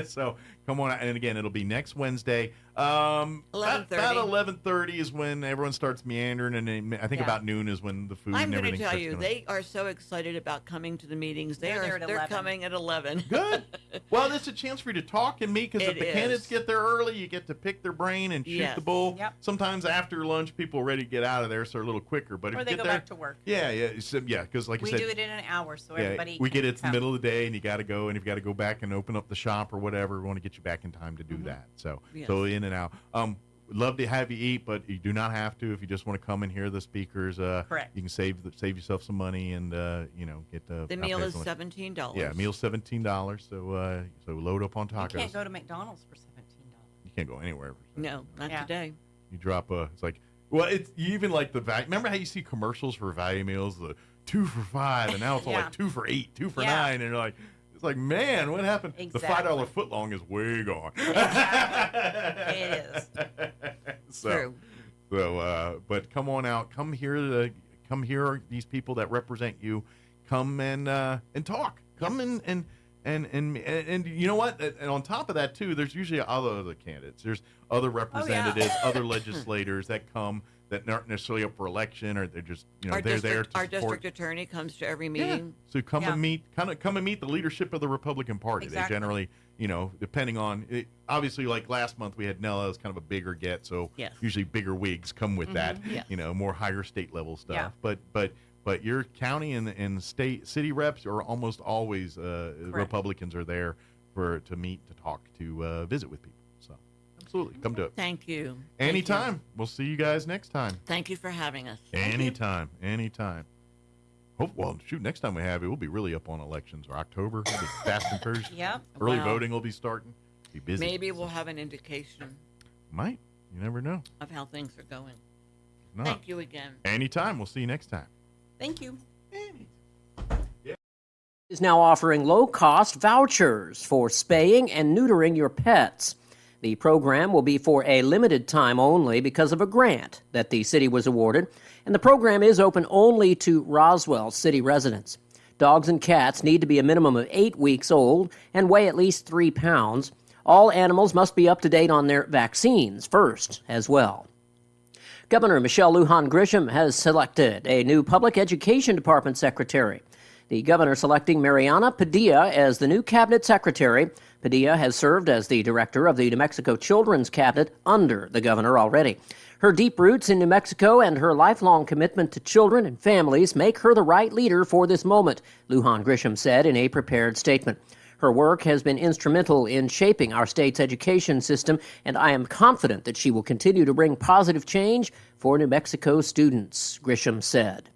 So come on, and again, it'll be next Wednesday. 11:30. About 11:30 is when everyone starts meandering, and then I think about noon is when the food. I'm and everything going to tell starts you, they are so excited about coming to the meetings. They're coming at 11. Good. Well, it's a chance for you to talk and meet, because if the candidates get there early, you get to pick their brain and shoot the bull. Yep. Sometimes after lunch, people are ready to get out of there, so they're a little quicker. But or if they you go get there, back to work. Because like you said, we do it in an hour, so everybody. We get can it's the come. middle of the day, and you got to go, and you've got to go back and open up the shop or whatever. We want to get you back in time to do that. So in and out. Love to have you eat, but you do not have to if you just want to come and hear the speakers. Correct. You can save yourself some money and get the meal is $17. Yeah, meal's $17. So load up on tacos. You can't go to McDonald's for $17. You can't go anywhere. No, not today. You drop it's like, well, it's even like the value. Remember how you see commercials for value meals, the 2 for $5, and now it's all like 2 for $8, 2 for $9, and you're like, it's like, man, what happened? Exactly. The $5 footlong is way gone. Exactly. It is. True. So, but come on out. Come hear these people that represent you. Come and talk. Come and you know what? And on top of that too, there's usually other candidates. There's other representatives, other legislators that come that aren't necessarily up for election, or they're just they're there to our support. district attorney comes to every meeting. So come and meet the leadership of the Republican Party. Exactly. They generally, depending on it, obviously, like last month we had Nella as kind of a bigger get, so usually bigger wigs come with that. Yes. More higher state level stuff. Yeah. But your county and city reps are almost always Republicans are there to meet, to talk, to visit with people. So absolutely, come do it. Thank you. Anytime. We'll see you guys next time. Thank you for having us. Anytime. Well, shoot, next time we have it, we'll be really up on elections, or October. We'll be fast and furious. Yep. Early voting will be starting. Be busy. Maybe we'll have an indication. Might. You never know. Of how things are going. No. Thank you again. Anytime. We'll see you next time. Thank you. Is now offering low-cost vouchers for spaying and neutering your pets. The program will be for a limited time only because of a grant that the city was awarded, and the program is open only to Roswell city residents. Dogs and cats need to be a minimum of 8 weeks old and weigh at least 3 pounds. All animals must be up to date on their vaccines first as well. Governor Michelle Lujan Grisham has selected a new public education department secretary. The governor selecting Mariana Padilla as the new cabinet secretary. Padilla has served as the director of the New Mexico Children's Cabinet under the governor already. Her deep roots in New Mexico and her lifelong commitment to children and families make her the right leader for this moment, Lujan Grisham said in a prepared statement. Her work has been instrumental in shaping our state's education system, and I am confident that she will continue to bring positive change for New Mexico students, Grisham said.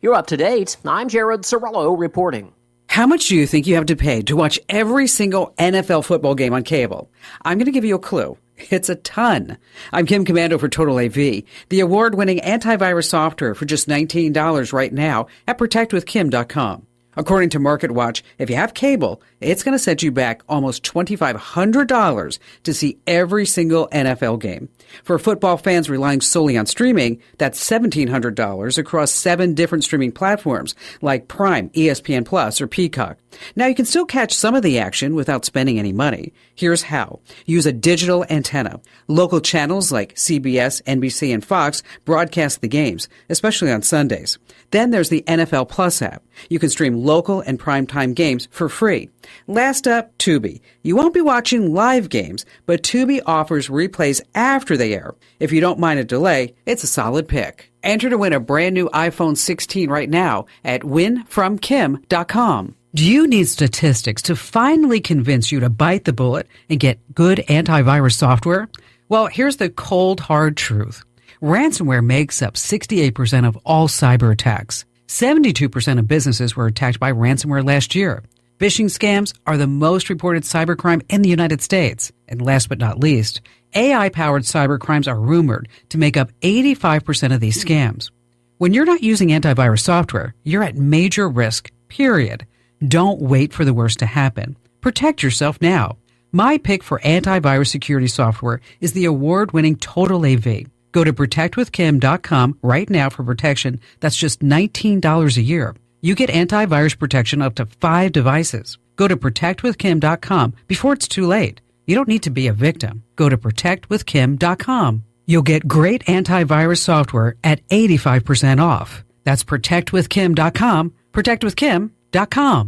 You're up to date. I'm Jared Cirillo reporting. How much do you think you have to pay to watch every single NFL football game on cable? I'm going to give you a clue. It's a ton. I'm Kim Commando for Total AV, the award-winning antivirus software for just $19 right now at protectwithkim.com. According to MarketWatch, if you have cable, it's going to set you back almost $2,500 to see every single NFL game. For football fans relying solely on streaming, that's $1,700 across 7 different streaming platforms like Prime, ESPN Plus, or Peacock. Now, you can still catch some of the action without spending any money. Here's how. Use a digital antenna. Local channels like CBS, NBC, and Fox broadcast the games, especially on Sundays. Then there's the NFL Plus app. You can stream local and primetime games for free. Last up, Tubi. You won't be watching live games, but Tubi offers replays after they air. If you don't mind a delay, it's a solid pick. Enter to win a brand new iPhone 16 right now at winfromkim.com. Do you need statistics to finally convince you to bite the bullet and get good antivirus software? Well, here's the cold, hard truth. Ransomware makes up 68% of all cyber attacks. 72% of businesses were attacked by ransomware last year. Phishing scams are the most reported cybercrime in the United States. And last but not least, AI-powered cybercrimes are rumored to make up 85% of these scams. When you're not using antivirus software, you're at major risk, period. Don't wait for the worst to happen. Protect yourself now. My pick for antivirus security software is the award-winning Total AV. Go to protectwithkim.com right now for protection that's just $19 a year. You get antivirus protection up to 5 devices. Go to protectwithkim.com before it's too late. You don't need to be a victim. Go to protectwithkim.com. You'll get great antivirus software at 85% off. That's protectwithkim.com. Protectwithkim.com.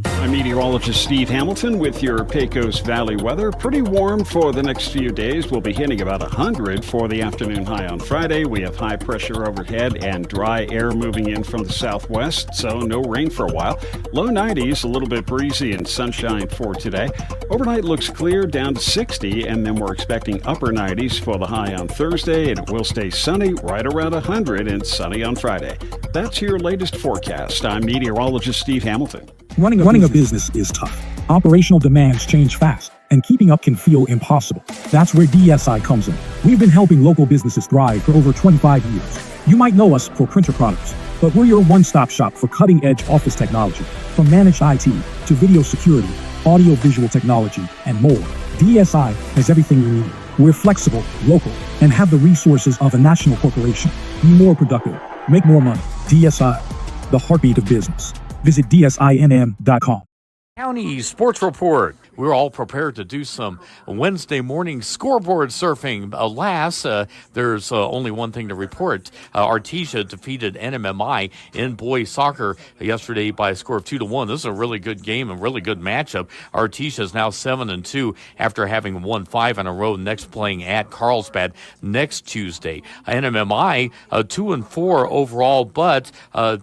I'm meteorologist Steve Hamilton with your Pecos Valley weather. Pretty warm for the next few days. We'll be hitting about 100 for the afternoon high on Friday. We have high pressure overhead and dry air moving in from the southwest, so no rain for a while. Low 90s, a little bit breezy and sunshine for today. Overnight looks clear, down to 60, and then we're expecting upper 90s for the high on Thursday, and it will stay sunny right around 100 and sunny on Friday. That's your latest forecast. I'm meteorologist Steve Hamilton. Running a business is tough. Operational demands change fast, and keeping up can feel impossible. That's where DSI comes in. We've been helping local businesses thrive for over 25 years. You might know us for printer products, but we're your one-stop shop for cutting-edge office technology. From managed IT to video security, audio-visual technology, and more, DSI has everything you need. We're flexible, local, and have the resources of a national corporation. Be more productive. Make more money. DSI, the heartbeat of business. Visit DSINM.com. County Sports Report. We're all prepared to do some Wednesday morning scoreboard surfing. Alas, there's only one thing to report. Artesia defeated NMMI in boys soccer yesterday by a score of 2-1. This is a really good game and really good matchup. Artesia is now 7-2 after having won 5 in a row. Next playing at Carlsbad next Tuesday. NMMI 2-4 overall, but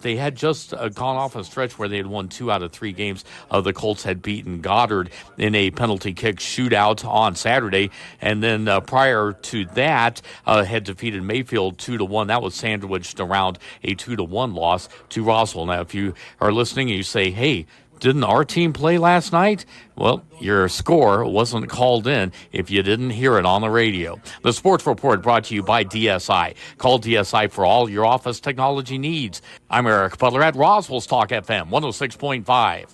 they had just gone off a stretch where they had won 2 out of 3 games. The Colts had beaten Goddard in a penalty kick shootout on Saturday, and then prior to that had defeated Mayfield 2-1. That was sandwiched around a 2-1 loss to Roswell. Now, if you are listening and you say, hey, didn't our team play last night? Well, your score wasn't called in if you didn't hear it on the radio. The Sports Report brought to you by DSI. Call DSI for all your office technology needs. I'm Eric Butler at Roswell's Talk FM 106.5.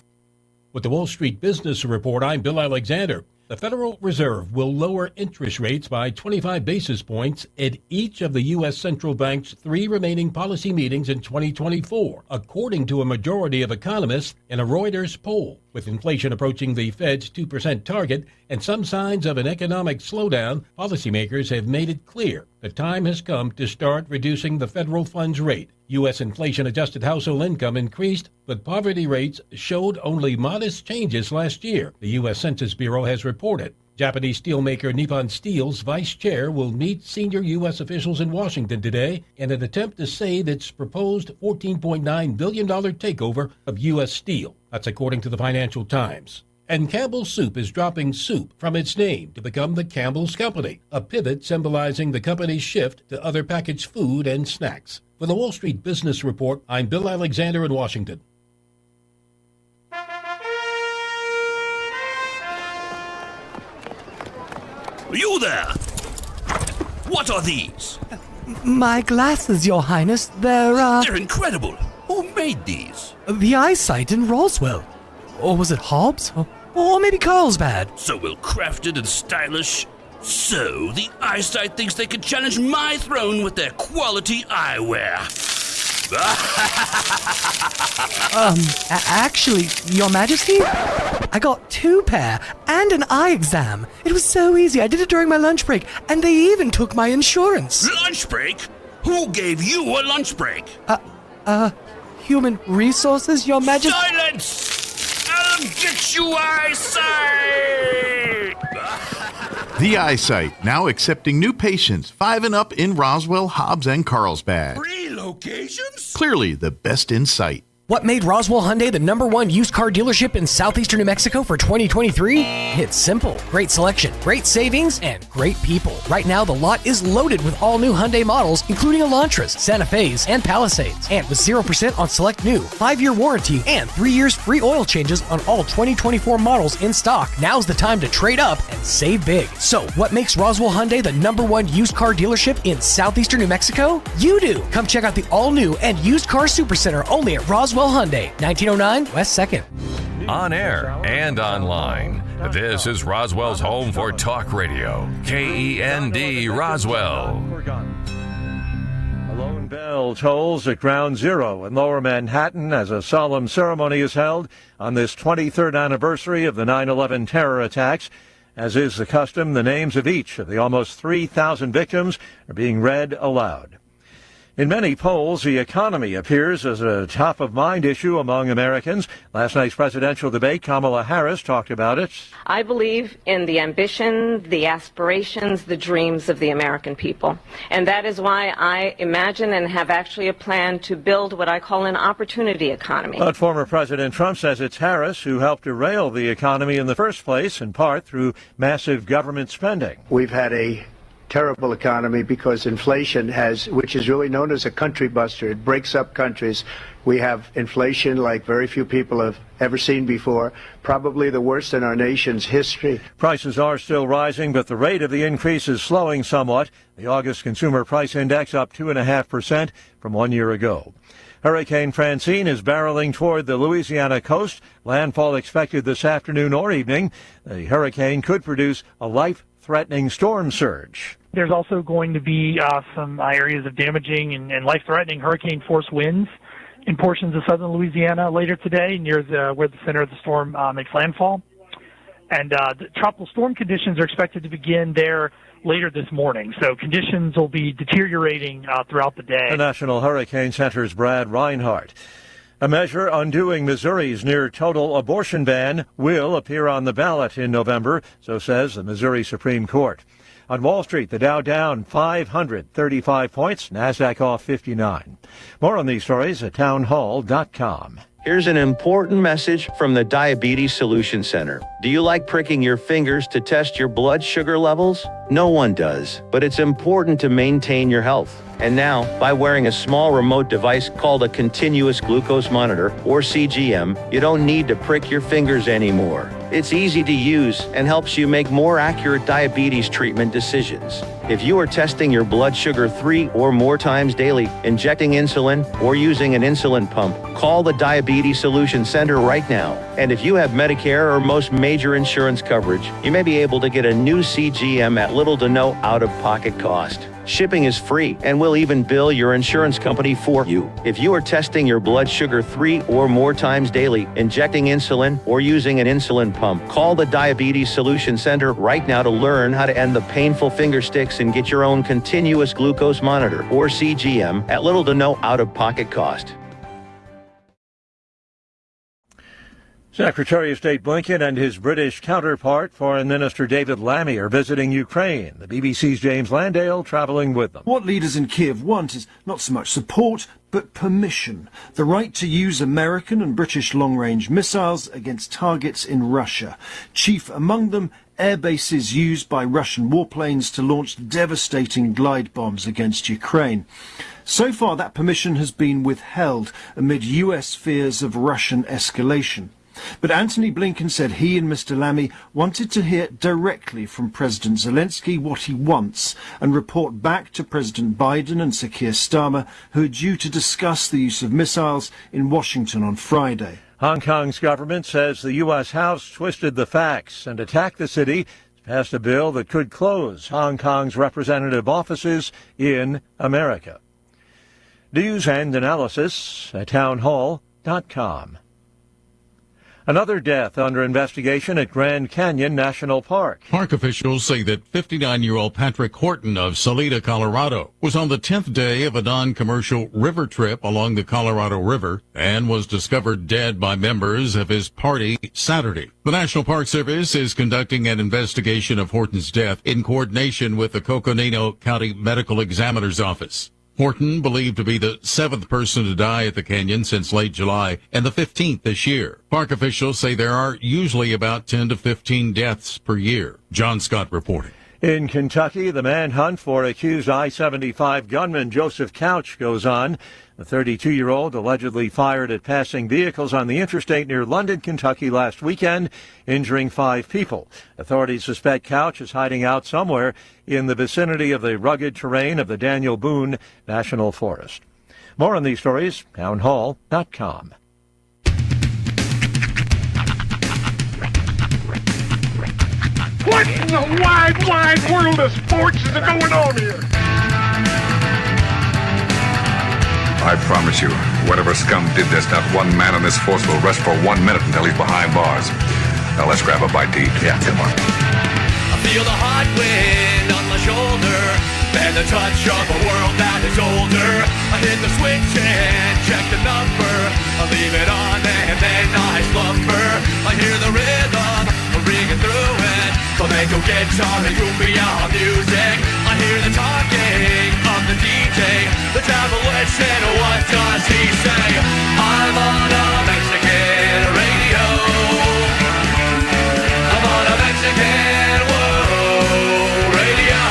With the Wall Street Business Report, I'm Bill Alexander. The Federal Reserve will lower interest rates by 25 basis points at each of the U.S. Central Bank's 3 remaining policy meetings in 2024, according to a majority of economists in a Reuters poll. With inflation approaching the Fed's 2% target and some signs of an economic slowdown, policymakers have made it clear the time has come to start reducing the federal funds rate. U.S. inflation-adjusted household income increased, but poverty rates showed only modest changes last year, the U.S. Census Bureau has reported. Japanese steelmaker Nippon Steel's vice chair will meet senior U.S. officials in Washington today in an attempt to save its proposed $14.9 billion takeover of U.S. Steel. That's according to the Financial Times. And Campbell's Soup is dropping soup from its name to become the Campbell's Company, a pivot symbolizing the company's shift to other packaged food and snacks. For the Wall Street Business Report, I'm Bill Alexander in Washington. You there! What are these? My glasses, Your Highness. They're incredible. Who made these? The eyesight in Roswell. Or was it Hobbs? Or maybe Carlsbad. So well crafted and stylish. So the eyesight thinks they can challenge my throne with their quality eyewear. Actually, Your Majesty, I got 2 pair and an eye exam. It was so easy. I did it during my lunch break, and they even took my insurance. Lunch break? Who gave you a lunch break? Human resources, Your Majesty. Silence! I'll get you eyesight! The Eyesight, now accepting new patients 5 and up in Roswell, Hobbs, and Carlsbad. 3 locations? Clearly the best in sight. What made Roswell Hyundai the #1 used car dealership in southeastern New Mexico for 2023? It's simple. Great selection, great savings, and great people. Right now, the lot is loaded with all new Hyundai models, including Elantras, Santa Fe's, and Palisades. And with 0% on select new, 5-year warranty, and 3 years free oil changes on all 2024 models in stock. Now's the time to trade up and save big. So, what makes Roswell Hyundai the #1 used car dealership in southeastern New Mexico? You do! Come check out the all-new and used car supercenter only at Roswell Hyundai, 1909 West 2nd. On air and online, this is Roswell's home for talk radio. KEND Roswell. A lone bell tolls at Ground Zero in Lower Manhattan as a solemn ceremony is held on this 23rd anniversary of the 9/11 terror attacks. As is the custom, the names of each of the almost 3,000 victims are being read aloud. In many polls, the economy appears as a top-of-mind issue among Americans. Last night's presidential debate, Kamala Harris talked about it. I believe in the ambition, the aspirations, the dreams of the American people. And that is why I imagine and have actually a plan to build what I call an opportunity economy. But former President Trump says it's Harris who helped derail the economy in the first place, in part through massive government spending. We've had a terrible economy because inflation which is really known as a country buster. It breaks up countries. We have inflation like very few people have ever seen before, probably the worst in our nation's history. Prices are still rising, but the rate of the increase is slowing somewhat. The August Consumer Price Index up 2.5% from 1 year ago. Hurricane Francine is barreling toward the Louisiana coast. Landfall expected this afternoon or evening. The hurricane could produce a life-threatening storm surge. There's also going to be some areas of damaging and life-threatening hurricane-force winds in portions of southern Louisiana later today, near where the center of the storm makes landfall. And the tropical storm conditions are expected to begin there later this morning. So conditions will be deteriorating throughout the day. The National Hurricane Center's Brad Reinhardt. A measure undoing Missouri's near-total abortion ban will appear on the ballot in November, so says the Missouri Supreme Court. On Wall Street, the Dow down 535 points, NASDAQ off 59. More on these stories at townhall.com. Here's an important message from the Diabetes Solution Center. Do you like pricking your fingers to test your blood sugar levels? No one does, but it's important to maintain your health. And now, by wearing a small remote device called a continuous glucose monitor, or CGM, you don't need to prick your fingers anymore. It's easy to use and helps you make more accurate diabetes treatment decisions. If you are testing your blood sugar 3 or more times daily, injecting insulin, or using an insulin pump, call the Diabetes Solution Center right now. And if you have Medicare or most major insurance coverage, you may be able to get a new CGM at little to no out-of-pocket cost. Shipping is free, and we'll even bill your insurance company for you. If you are testing your blood sugar 3 or more times daily, injecting insulin, or using an insulin pump, call the Diabetes Solution Center right now to learn how to end the painful finger sticks and get your own continuous glucose monitor, or CGM, at little to no out-of-pocket cost. Secretary of State Blinken and his British counterpart, Foreign Minister David Lammy, are visiting Ukraine. The BBC's James Landale traveling with them. What leaders in Kiev want is not so much support, but permission. The right to use American and British long-range missiles against targets in Russia. Chief among them, air bases used by Russian warplanes to launch devastating glide bombs against Ukraine. So far, that permission has been withheld amid US fears of Russian escalation. But Antony Blinken said he and Mr. Lamy wanted to hear directly from President Zelensky what he wants and report back to President Biden and Sir Keir Starmer, who are due to discuss the use of missiles in Washington on Friday. Hong Kong's government says the U.S. House twisted the facts and attacked the city, passed a bill that could close Hong Kong's representative offices in America. News and analysis at townhall.com. Another death under investigation at Grand Canyon National Park. Park officials say that 59-year-old Patrick Horton of Salida, Colorado, was on the 10th day of a non-commercial river trip along the Colorado River and was discovered dead by members of his party Saturday. The National Park Service is conducting an investigation of Horton's death in coordination with the Coconino County Medical Examiner's Office. Horton, believed to be the 7th person to die at the canyon since late July and the 15th this year. Park officials say there are usually about 10 to 15 deaths per year. John Scott reporting. In Kentucky, the manhunt for accused I-75 gunman Joseph Couch goes on. The 32-year-old allegedly fired at passing vehicles on the interstate near London, Kentucky last weekend, injuring 5 people. Authorities suspect Couch is hiding out somewhere in the vicinity of the rugged terrain of the Daniel Boone National Forest. More on these stories, townhall.com. What in the wide, wide world of sports is going on here? I promise you, whatever scum did this, not one man in this force will rest for 1 minute until he's behind bars. Now let's grab a bite to eat. Yeah, come on. I feel the hot wind on my shoulder and the touch of a world that is older. I hit the switch and check the number. I leave it on and then I slumber. I hear the rhythm ringing through it. Flamenco guitar and cumbia music. I hear the talking of the DJ. The travel listen, what does he say? I'm on a Mexican radio. I'm on a Mexican radio.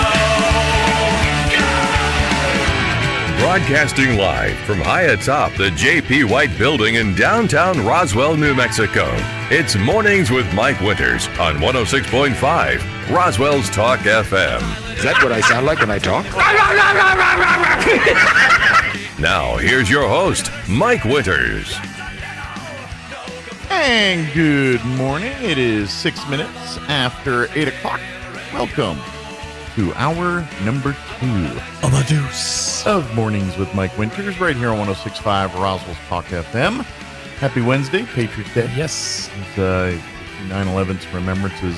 Broadcasting live from high atop the J.P. White Building in downtown Roswell, New Mexico. It's Mornings with Mike Winters on 106.5 Roswell's Talk FM. Is that what I sound like when I talk? Now, here's your host, Mike Winters. And good morning. It is 6 minutes after 8 o'clock. Welcome to hour number 2 of a deuce of Mornings with Mike Winters right here on 106.5 Roswell's Talk FM. Happy Wednesday, Patriots Day. Yes. It's 9/11's remembrances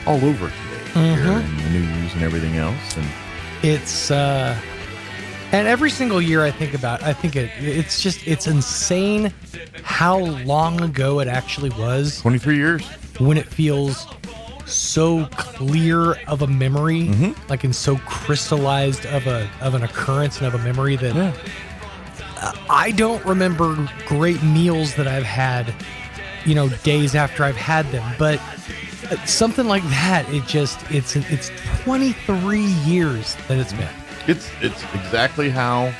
all over today here in the news and everything else. And it's and every single year I think it's insane how long ago it actually was. 23 years. When it feels so clear of a memory, like and so crystallized of an occurrence and of a memory that I don't remember great meals that I've had, days after I've had them, but something like that, it's 23 years that it's been. It's exactly how,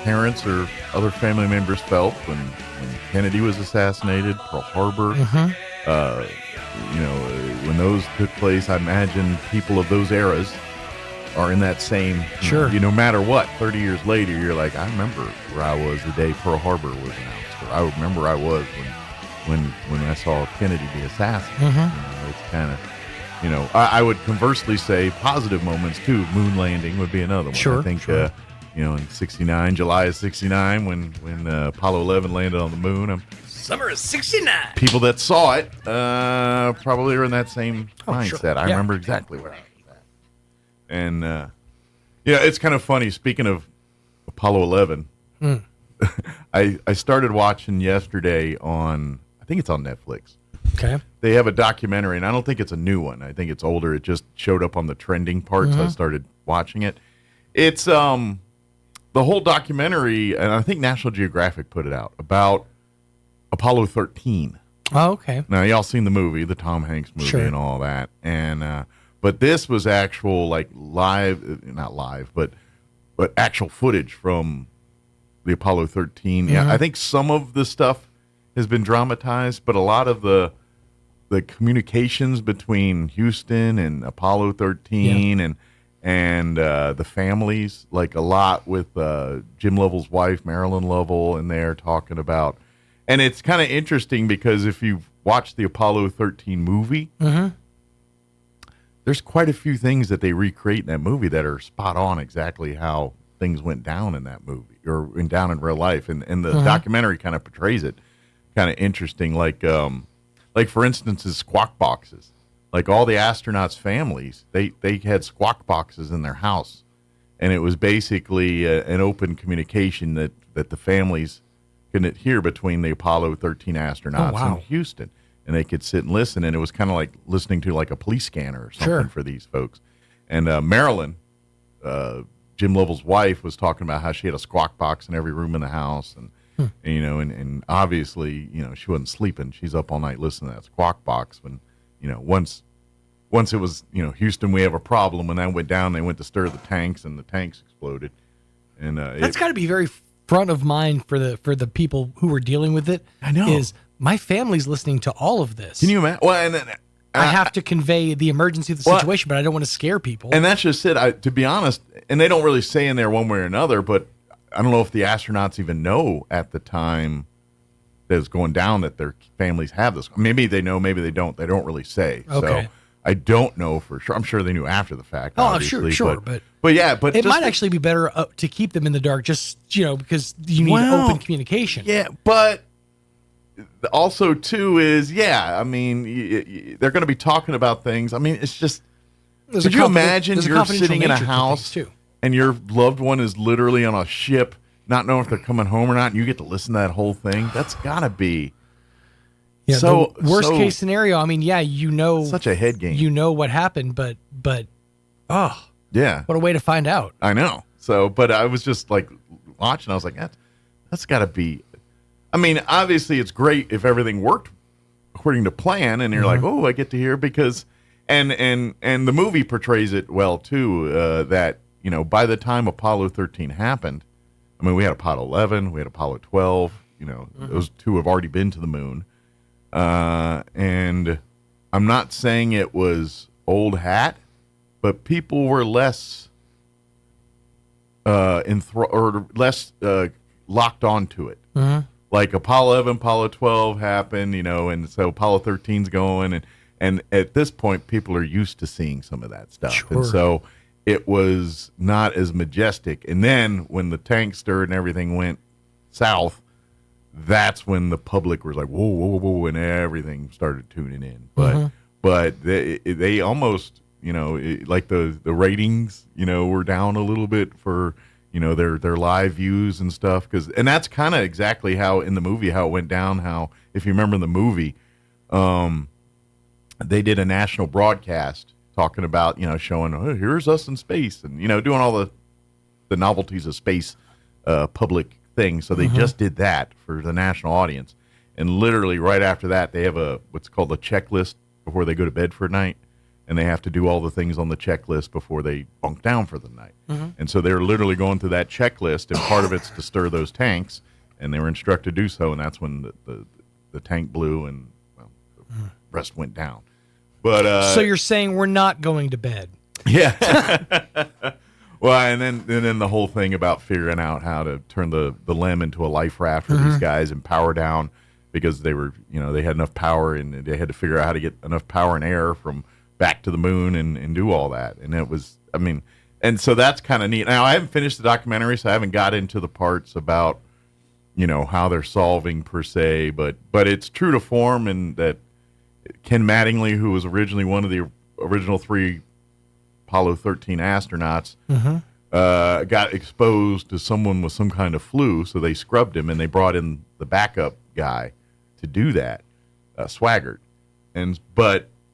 parents or other family members felt when Kennedy was assassinated, Pearl Harbor, when those took place. I imagine people of those eras are in that same, sure. No matter what, 30 years later, you're like, I remember where I was the day Pearl Harbor was announced, or I remember I was when I saw Kennedy be assassinated. It's kind of, I would conversely say positive moments too. Moon landing would be another one. Sure. I think, sure. In 69, July of 69, when Apollo 11 landed on the moon. Summer of 69. People that saw it probably are in that same mindset. Sure. I remember exactly where I was at. And, it's kind of funny. Speaking of Apollo 11, I started watching yesterday on, I think it's on Netflix. Okay. They have a documentary, and I don't think it's a new one. I think it's older. It just showed up on the trending part, so I started watching it. It's the whole documentary, and I think National Geographic put it out, about Apollo 13. Oh, okay. Now, y'all seen the movie, the Tom Hanks movie and all that. And but this was actual, like, not live, but actual footage from the Apollo 13. Yeah, I think some of the stuff has been dramatized, but a lot of the communications between Houston and Apollo 13 and the families, like a lot with Jim Lovell's wife, Marilyn Lovell, in there talking about. And it's kind of interesting because if you've watched the Apollo 13 movie, there's quite a few things that they recreate in that movie that are spot on exactly how things went down in that movie or down in real life. And the documentary kind of portrays it kind of interesting. Like for instance, is squawk boxes. Like all the astronauts' families, they had squawk boxes in their house. And it was basically an open communication that the families could hear between the Apollo 13 astronauts and Houston. And they could sit and listen. And it was kind of like listening to like a police scanner or something for these folks. And Marilyn, Jim Lovell's wife, was talking about how she had a squawk box in every room in the house. And and obviously, she wasn't sleeping. She's up all night listening to that squawk box. When, once it was, Houston, we have a problem. When that went down, they went to stir the tanks, and the tanks exploded. And that's got to be very front of mind for the people who were dealing with it. I know. Is my family's listening to all of this. Can you imagine? Well, and then, I have to convey the emergency of the situation, but I don't want to scare people. And that's just it. To be honest, and they don't really say in there one way or another, but I don't know if the astronauts even know at the time that it's going down that their families have this. Maybe they know, maybe they don't. They don't really say. Okay. So I don't know for sure. I'm sure they knew after the fact. Oh, obviously, sure. But it might actually be better to keep them in the dark, just because you need open communication. Yeah, but also too is they're going to be talking about things. I mean, it's just. Could you imagine you're sitting in a house and your loved one is literally on a ship, not knowing if they're coming home or not, and you get to listen to that whole thing? That's got to be. Yeah, the worst case scenario. I mean, such a head game. You know what happened, but yeah, what a way to find out. I know. So, but I was just like watching. I was like, that's got to be. I mean, obviously, it's great if everything worked according to plan, and you're like, oh, I get to hear because, and the movie portrays it well too. That by the time Apollo 13 happened, I mean, we had Apollo 11, we had Apollo 12. Those two have already been to the moon. And I'm not saying it was old hat, but people were less less locked onto it. Like Apollo 11, Apollo 12 happened, and so Apollo 13's going, and at this point, people are used to seeing some of that stuff, and so it was not as majestic. And then when the tank stirred and everything went south, that's when the public was like, whoa, whoa, whoa, and everything started tuning in. But they almost, like the ratings, were down a little bit for, their live views and stuff. And that's kind of exactly how in the movie, how it went down, how, if you remember in the movie, they did a national broadcast talking about, showing, oh, here's us in space and, doing all the novelties of space public thing. So they just did that for the national audience, and literally right after that they have what's called a checklist before they go to bed for a night, and they have to do all the things on the checklist before they bunk down for the night. And so they're literally going through that checklist, and part of it's to stir those tanks, and they were instructed to do so, and that's when the tank blew and the rest went down. But so you're saying we're not going to bed? Yeah. Well, and then the whole thing about figuring out how to turn the LEM into a life raft for these guys and power down, because they were, they had enough power, and they had to figure out how to get enough power and air from back to the moon and do all that. And it was, and so that's kind of neat. Now, I haven't finished the documentary, so I haven't got into the parts about, how they're solving per se, but it's true to form, and that Ken Mattingly, who was originally one of the original 3 Apollo 13 astronauts, got exposed to someone with some kind of flu, so they scrubbed him, and they brought in the backup guy to do that, Swaggart. And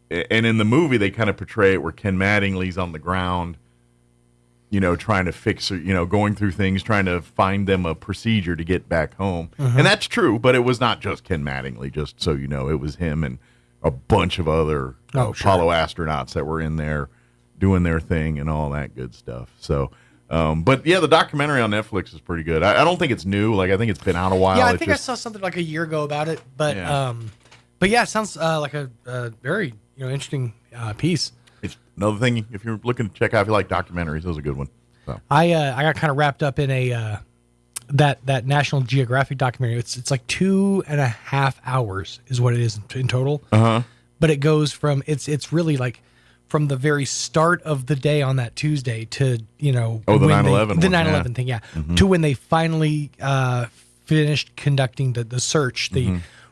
in the movie, they kind of portray it where Ken Mattingly's on the ground, trying to fix, going through things, trying to find them a procedure to get back home. And that's true, but it was not just Ken Mattingly, just so you know. It was him and a bunch of other Apollo astronauts that were in there doing their thing and all that good stuff. So But yeah, the documentary on Netflix is pretty good. I don't think it's new. Like I think it's been out a while. Yeah, I think I saw something like a year ago about it. But yeah, it sounds like a very interesting piece. It's another thing if you're looking to check out if you like documentaries, those are a good one. So. I got kind of wrapped up in a that National Geographic documentary. It's like 2.5 hours is what it is in total. But it goes from it's really like from the very start of the day on that Tuesday to the 9/11 the 9/11 thing, to when they finally finished conducting the search,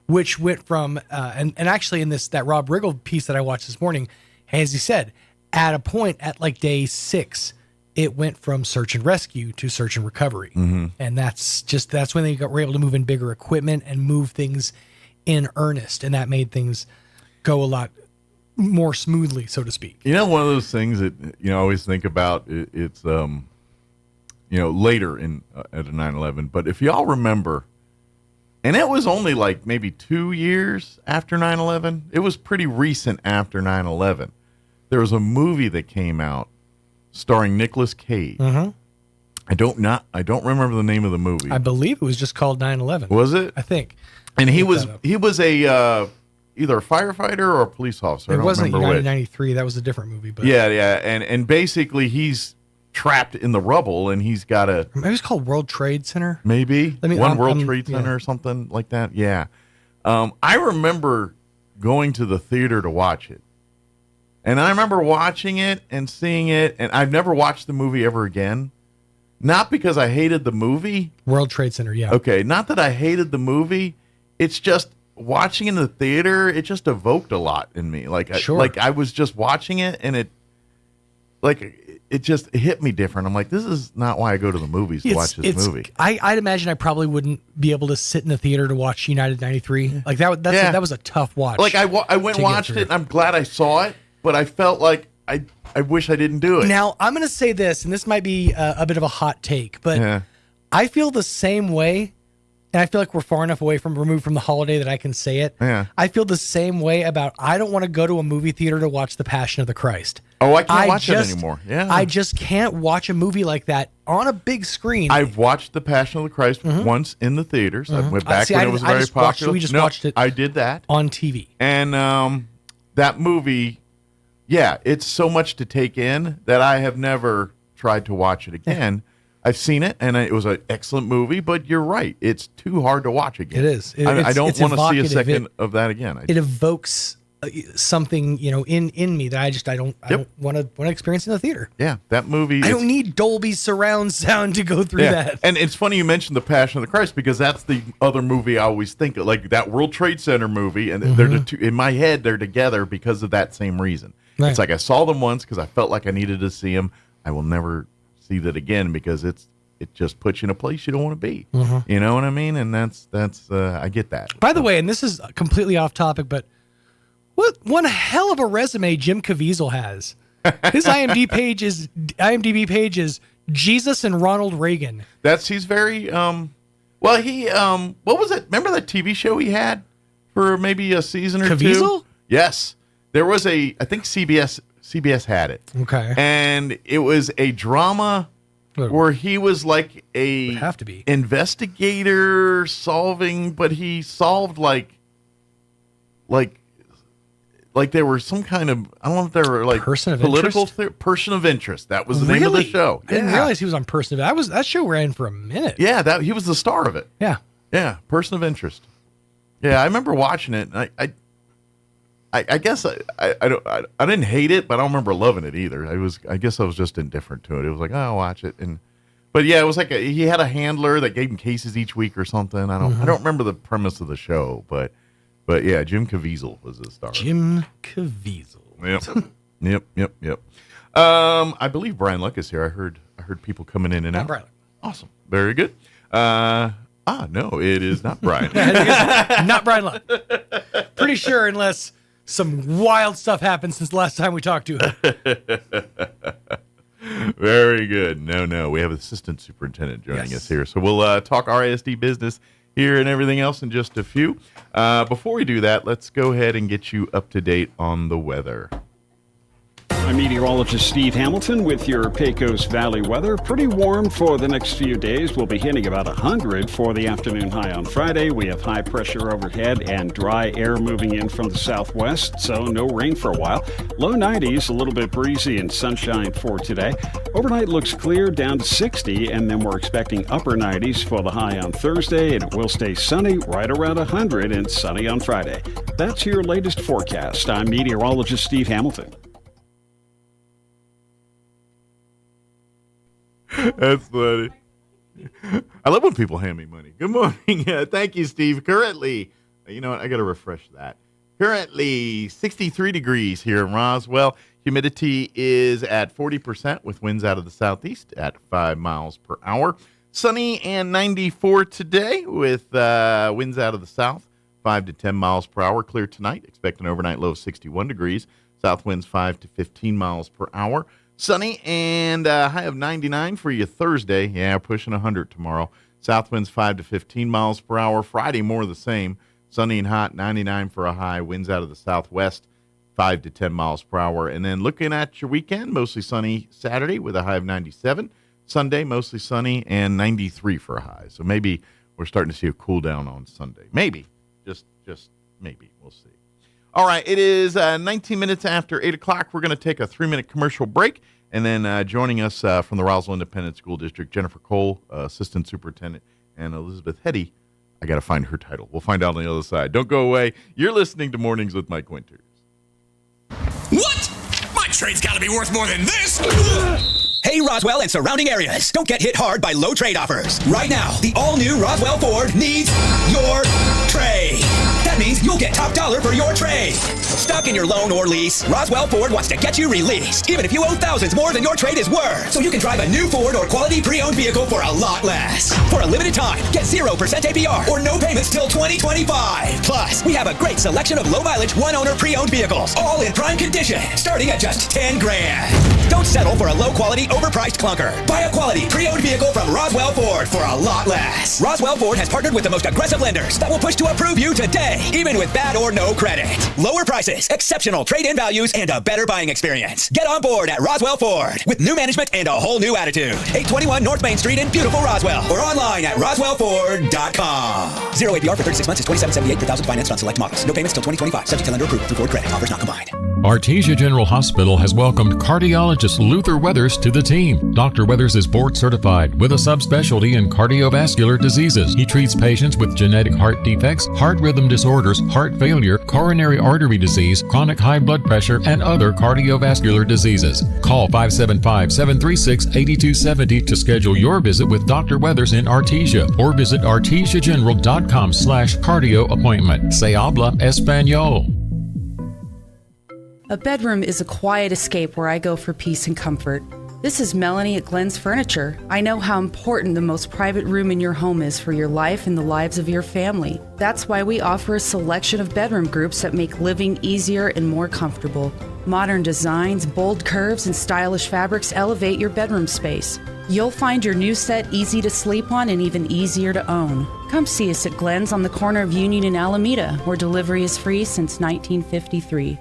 which went from and actually in that Rob Riggle piece that I watched this morning, as he said, at a point at like day 6, it went from search and rescue to search and recovery, and that's when they were able to move in bigger equipment and move things in earnest, and that made things go a lot more smoothly, so to speak. One of those things that I always think about. It's later in at a 9/11, but if y'all remember, and it was only like maybe 2 years after 9/11. It was pretty recent after 9/11. There was a movie that came out starring Nicolas Cage. I don't remember the name of the movie. I believe it was just called 9/11. Was it? I think. And he was a either a firefighter or a police officer. It wasn't remember United 93. That was a different movie. But yeah, and basically he's trapped in the rubble, and he's got a. Maybe it's called World Trade Center. Maybe World Trade Center or something like that. Yeah, I remember going to the theater to watch it, and I remember watching it and seeing it, and I've never watched the movie ever again. Not because I hated the movie. World Trade Center, yeah. Okay, not that I hated the movie. It's just watching in the theater. It just evoked a lot in me. Like I was just watching it, and it just hit me different. I'm like, this is not why I go to the movies to watch this movie. I'd imagine I probably wouldn't be able to sit in the theater to watch United 93. Like that was a tough watch. Like I went and watched it, and I'm glad I saw it, but I felt like I wish I didn't do it. Now, I'm going to say this, and this might be a bit of a hot take, but I feel the same way, and I feel like we're far enough removed from the holiday that I can say it. Yeah. I feel the same way about I don't want to go to a movie theater to watch The Passion of the Christ. Oh, I can't watch it anymore. Yeah. I just can't watch a movie like that on a big screen. I've watched The Passion of the Christ once in the theaters. I went back when it was very popular. We just watched it. I did that on TV. And that movie, yeah, it's so much to take in that I have never tried to watch it again. I've seen it, and it was an excellent movie, but you're right. It's too hard to watch again. It is. I don't want to see a second of that again. It evokes something, in me that I don't want to experience in the theater. Yeah, that movie. I don't need Dolby surround sound to go through that. And it's funny you mentioned The Passion of the Christ, because that's the other movie I always think of, like that World Trade Center movie, and they're the two, in my head they're together because of that same reason. Right. It's like I saw them once because I felt like I needed to see them. I will never see that again because it just puts you in a place you don't want to be. You know what I mean? And that's I get that. By the way, and this is completely off topic, but what one hell of a resume Jim Caviezel has. His IMDb page is Jesus and Ronald Reagan. He's very what was it? Remember that TV show he had for maybe a season or Caviezel? two? Yes. There was I think CBS had it. Okay. And it was a drama where he was like have to be investigator solving, but he solved like there were some kind of, I don't know if there were like person of person of interest. That was the name of the show. I didn't realize he was on Person of Interest. That show ran for a minute. Yeah, he was the star of it. Yeah, Person of Interest. Yeah, I remember watching it. And I guess I didn't hate it, but I don't remember loving it either. I guess I was just indifferent to it. It was like, oh, I'll watch it, but yeah, it was like he had a handler that gave him cases each week or something. I don't remember the premise of the show, but yeah, Jim Caviezel was the star. Jim Caviezel. Yep. I believe Brian Luck is here. I heard people coming in and out. Brian. Awesome, very good. No, it is not Brian. Not Brian Luck. Pretty sure, unless some wild stuff happened since the last time we talked to him. Very good. No. We have Assistant Superintendent joining us here. So we'll talk RISD business here and everything else in just a few. Before we do that, let's go ahead and get you up to date on the weather. I'm meteorologist Steve Hamilton with your Pecos Valley weather. Pretty warm for the next few days. We'll be hitting about 100 for the afternoon high on Friday. We have high pressure overhead and dry air moving in from the southwest, so no rain for a while. Low 90s, a little bit breezy and sunshine for today. Overnight looks clear, down to 60, and then we're expecting upper 90s for the high on Thursday, and it will stay sunny right around 100 and sunny on Friday. That's your latest forecast. I'm meteorologist Steve Hamilton. That's funny. I love when people hand me money. Good morning. Thank you, Steve. Currently, you know what? I got to refresh that. Currently, 63 degrees here in Roswell. Humidity is at 40% with winds out of the southeast at 5 miles per hour. Sunny and 94 today with winds out of the south, 5 to 10 miles per hour. Clear tonight. Expect an overnight low of 61 degrees. South winds 5 to 15 miles per hour. Sunny and high of 99 for you Thursday. Yeah, pushing 100 tomorrow. South winds 5 to 15 miles per hour. Friday, more of the same. Sunny and hot, 99 for a high. Winds out of the southwest, 5 to 10 miles per hour. And then looking at your weekend, mostly sunny Saturday with a high of 97. Sunday, mostly sunny and 93 for a high. So maybe we're starting to see a cool down on Sunday. Maybe. Just maybe. We'll see. All right, it is 19 minutes after 8 o'clock. We're going to take a 3-minute commercial break. And then joining us from the Roswell Independent School District, Jennifer Cole, Assistant Superintendent, and Elizabeth Hetty. I got to find her title. We'll find out on the other side. Don't go away. You're listening to Mornings with Mike Winters. What? My trade's got to be worth more than this! Hey, Roswell and surrounding areas, don't get hit hard by low trade offers. Right now, the all-new Roswell Ford needs your trade. That means you'll get top dollar for your trade. Stuck in your loan or lease, Roswell Ford wants to get you released, even if you owe thousands more than your trade is worth. So you can drive a new Ford or quality pre-owned vehicle for a lot less. For a limited time, get 0% APR or no payments till 2025. Plus, we have a great selection of low-mileage, one-owner pre-owned vehicles, all in prime condition, starting at just $10,000. Don't settle for a low-quality, overpriced clunker. Buy a quality pre-owned vehicle from Roswell Ford for a lot less. Roswell Ford has partnered with the most aggressive lenders that will push to approve you today, even with bad or no credit. Lower prices, exceptional trade-in values, and a better buying experience. Get on board at Roswell Ford with new management and a whole new attitude. 821 North Main Street in beautiful Roswell or online at roswellford.com. 0 APR for 36 months is $27.78 per thousand financed on select models. No payments till 2025. Subject to lender approval through Ford credit. Offers not combined. Artesia General Hospital has welcomed cardiologist Luther Weathers to the team. Dr. Weathers is board certified with a subspecialty in cardiovascular diseases. He treats patients with genetic heart defects, heart rhythm disorders, heart failure, coronary artery disease, chronic high blood pressure, and other cardiovascular diseases. Call 575-736-8270 to schedule your visit with Dr. Weathers in Artesia or visit artesiageneral.com/cardio appointment. Se habla español. A bedroom is a quiet escape where I go for peace and comfort. This is Melanie at Glenn's Furniture. I know how important the most private room in your home is for your life and the lives of your family. That's why we offer a selection of bedroom groups that make living easier and more comfortable. Modern designs, bold curves, and stylish fabrics elevate your bedroom space. You'll find your new set easy to sleep on and even easier to own. Come see us at Glenn's on the corner of Union and Alameda, where delivery is free since 1953.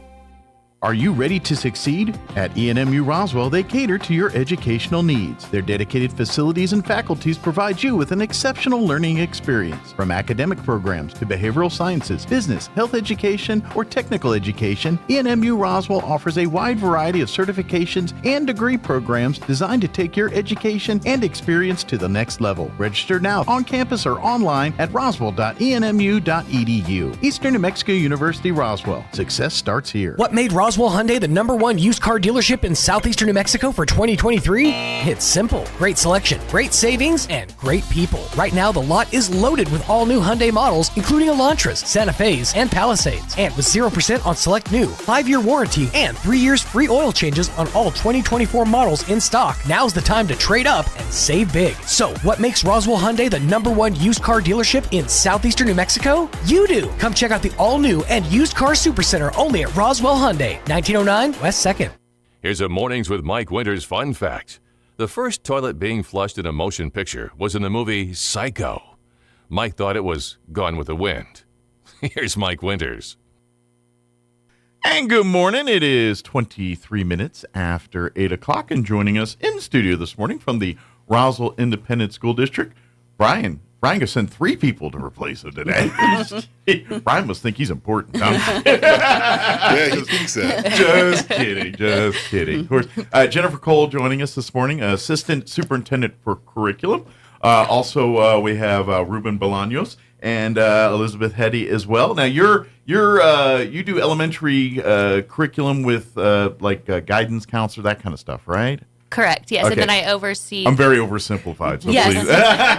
Are you ready to succeed? At ENMU Roswell, they cater to your educational needs. Their dedicated facilities and faculties provide you with an exceptional learning experience. From academic programs to behavioral sciences, business, health education, or technical education, ENMU Roswell offers a wide variety of certifications and degree programs designed to take your education and experience to the next level. Register now on campus or online at roswell.enmu.edu. Eastern New Mexico University Roswell. Success starts here. What made Roswell Hyundai the #1 used car dealership in southeastern New Mexico for 2023? It's simple. Great selection, great savings, and great people. Right now, the lot is loaded with all new Hyundai models, including Elantras, Santa Fe's, and Palisades. And with 0% on select new, 5-year warranty, and 3 years free oil changes on all 2024 models in stock. Now's the time to trade up and save big. So, what makes Roswell Hyundai the #1 used car dealership in southeastern New Mexico? You do! Come check out the all-new and used car supercenter only at Roswell Hyundai. 1909 West 2nd. Here's a Mornings with Mike Winters fun fact. The first toilet being flushed in a motion picture was in the movie Psycho. Mike thought it was Gone with the Wind. Here's Mike Winters. And good morning. It is 23 minutes after 8 o'clock, and joining us in studio this morning from the Roswell Independent School District, Brian. Brian could send 3 people to replace him today. Brian must think he's important. Yeah, he thinks that. Just kidding. Of course, Jennifer Cole joining us this morning, Assistant Superintendent for Curriculum. Also, we have Ruben Bolaños and Elizabeth Hetty as well. Now, you do elementary curriculum with guidance counselor, that kind of stuff, right? Correct. Yes, Okay. and then I oversee. I'm very oversimplified, so yes, please.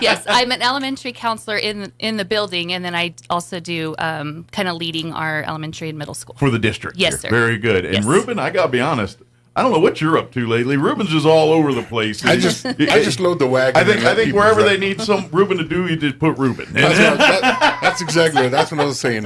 yes. I'm an elementary counselor in the building, and then I also do kind of leading our elementary and middle school For the district. Yes, here. sir. Very good. And Yes. Ruben, I gotta be honest, I don't know what you're up to lately. Ruben's just all over the place. I just load the wagon. I think wherever they need some Ruben to do, you just put Ruben. That's exactly what I was saying.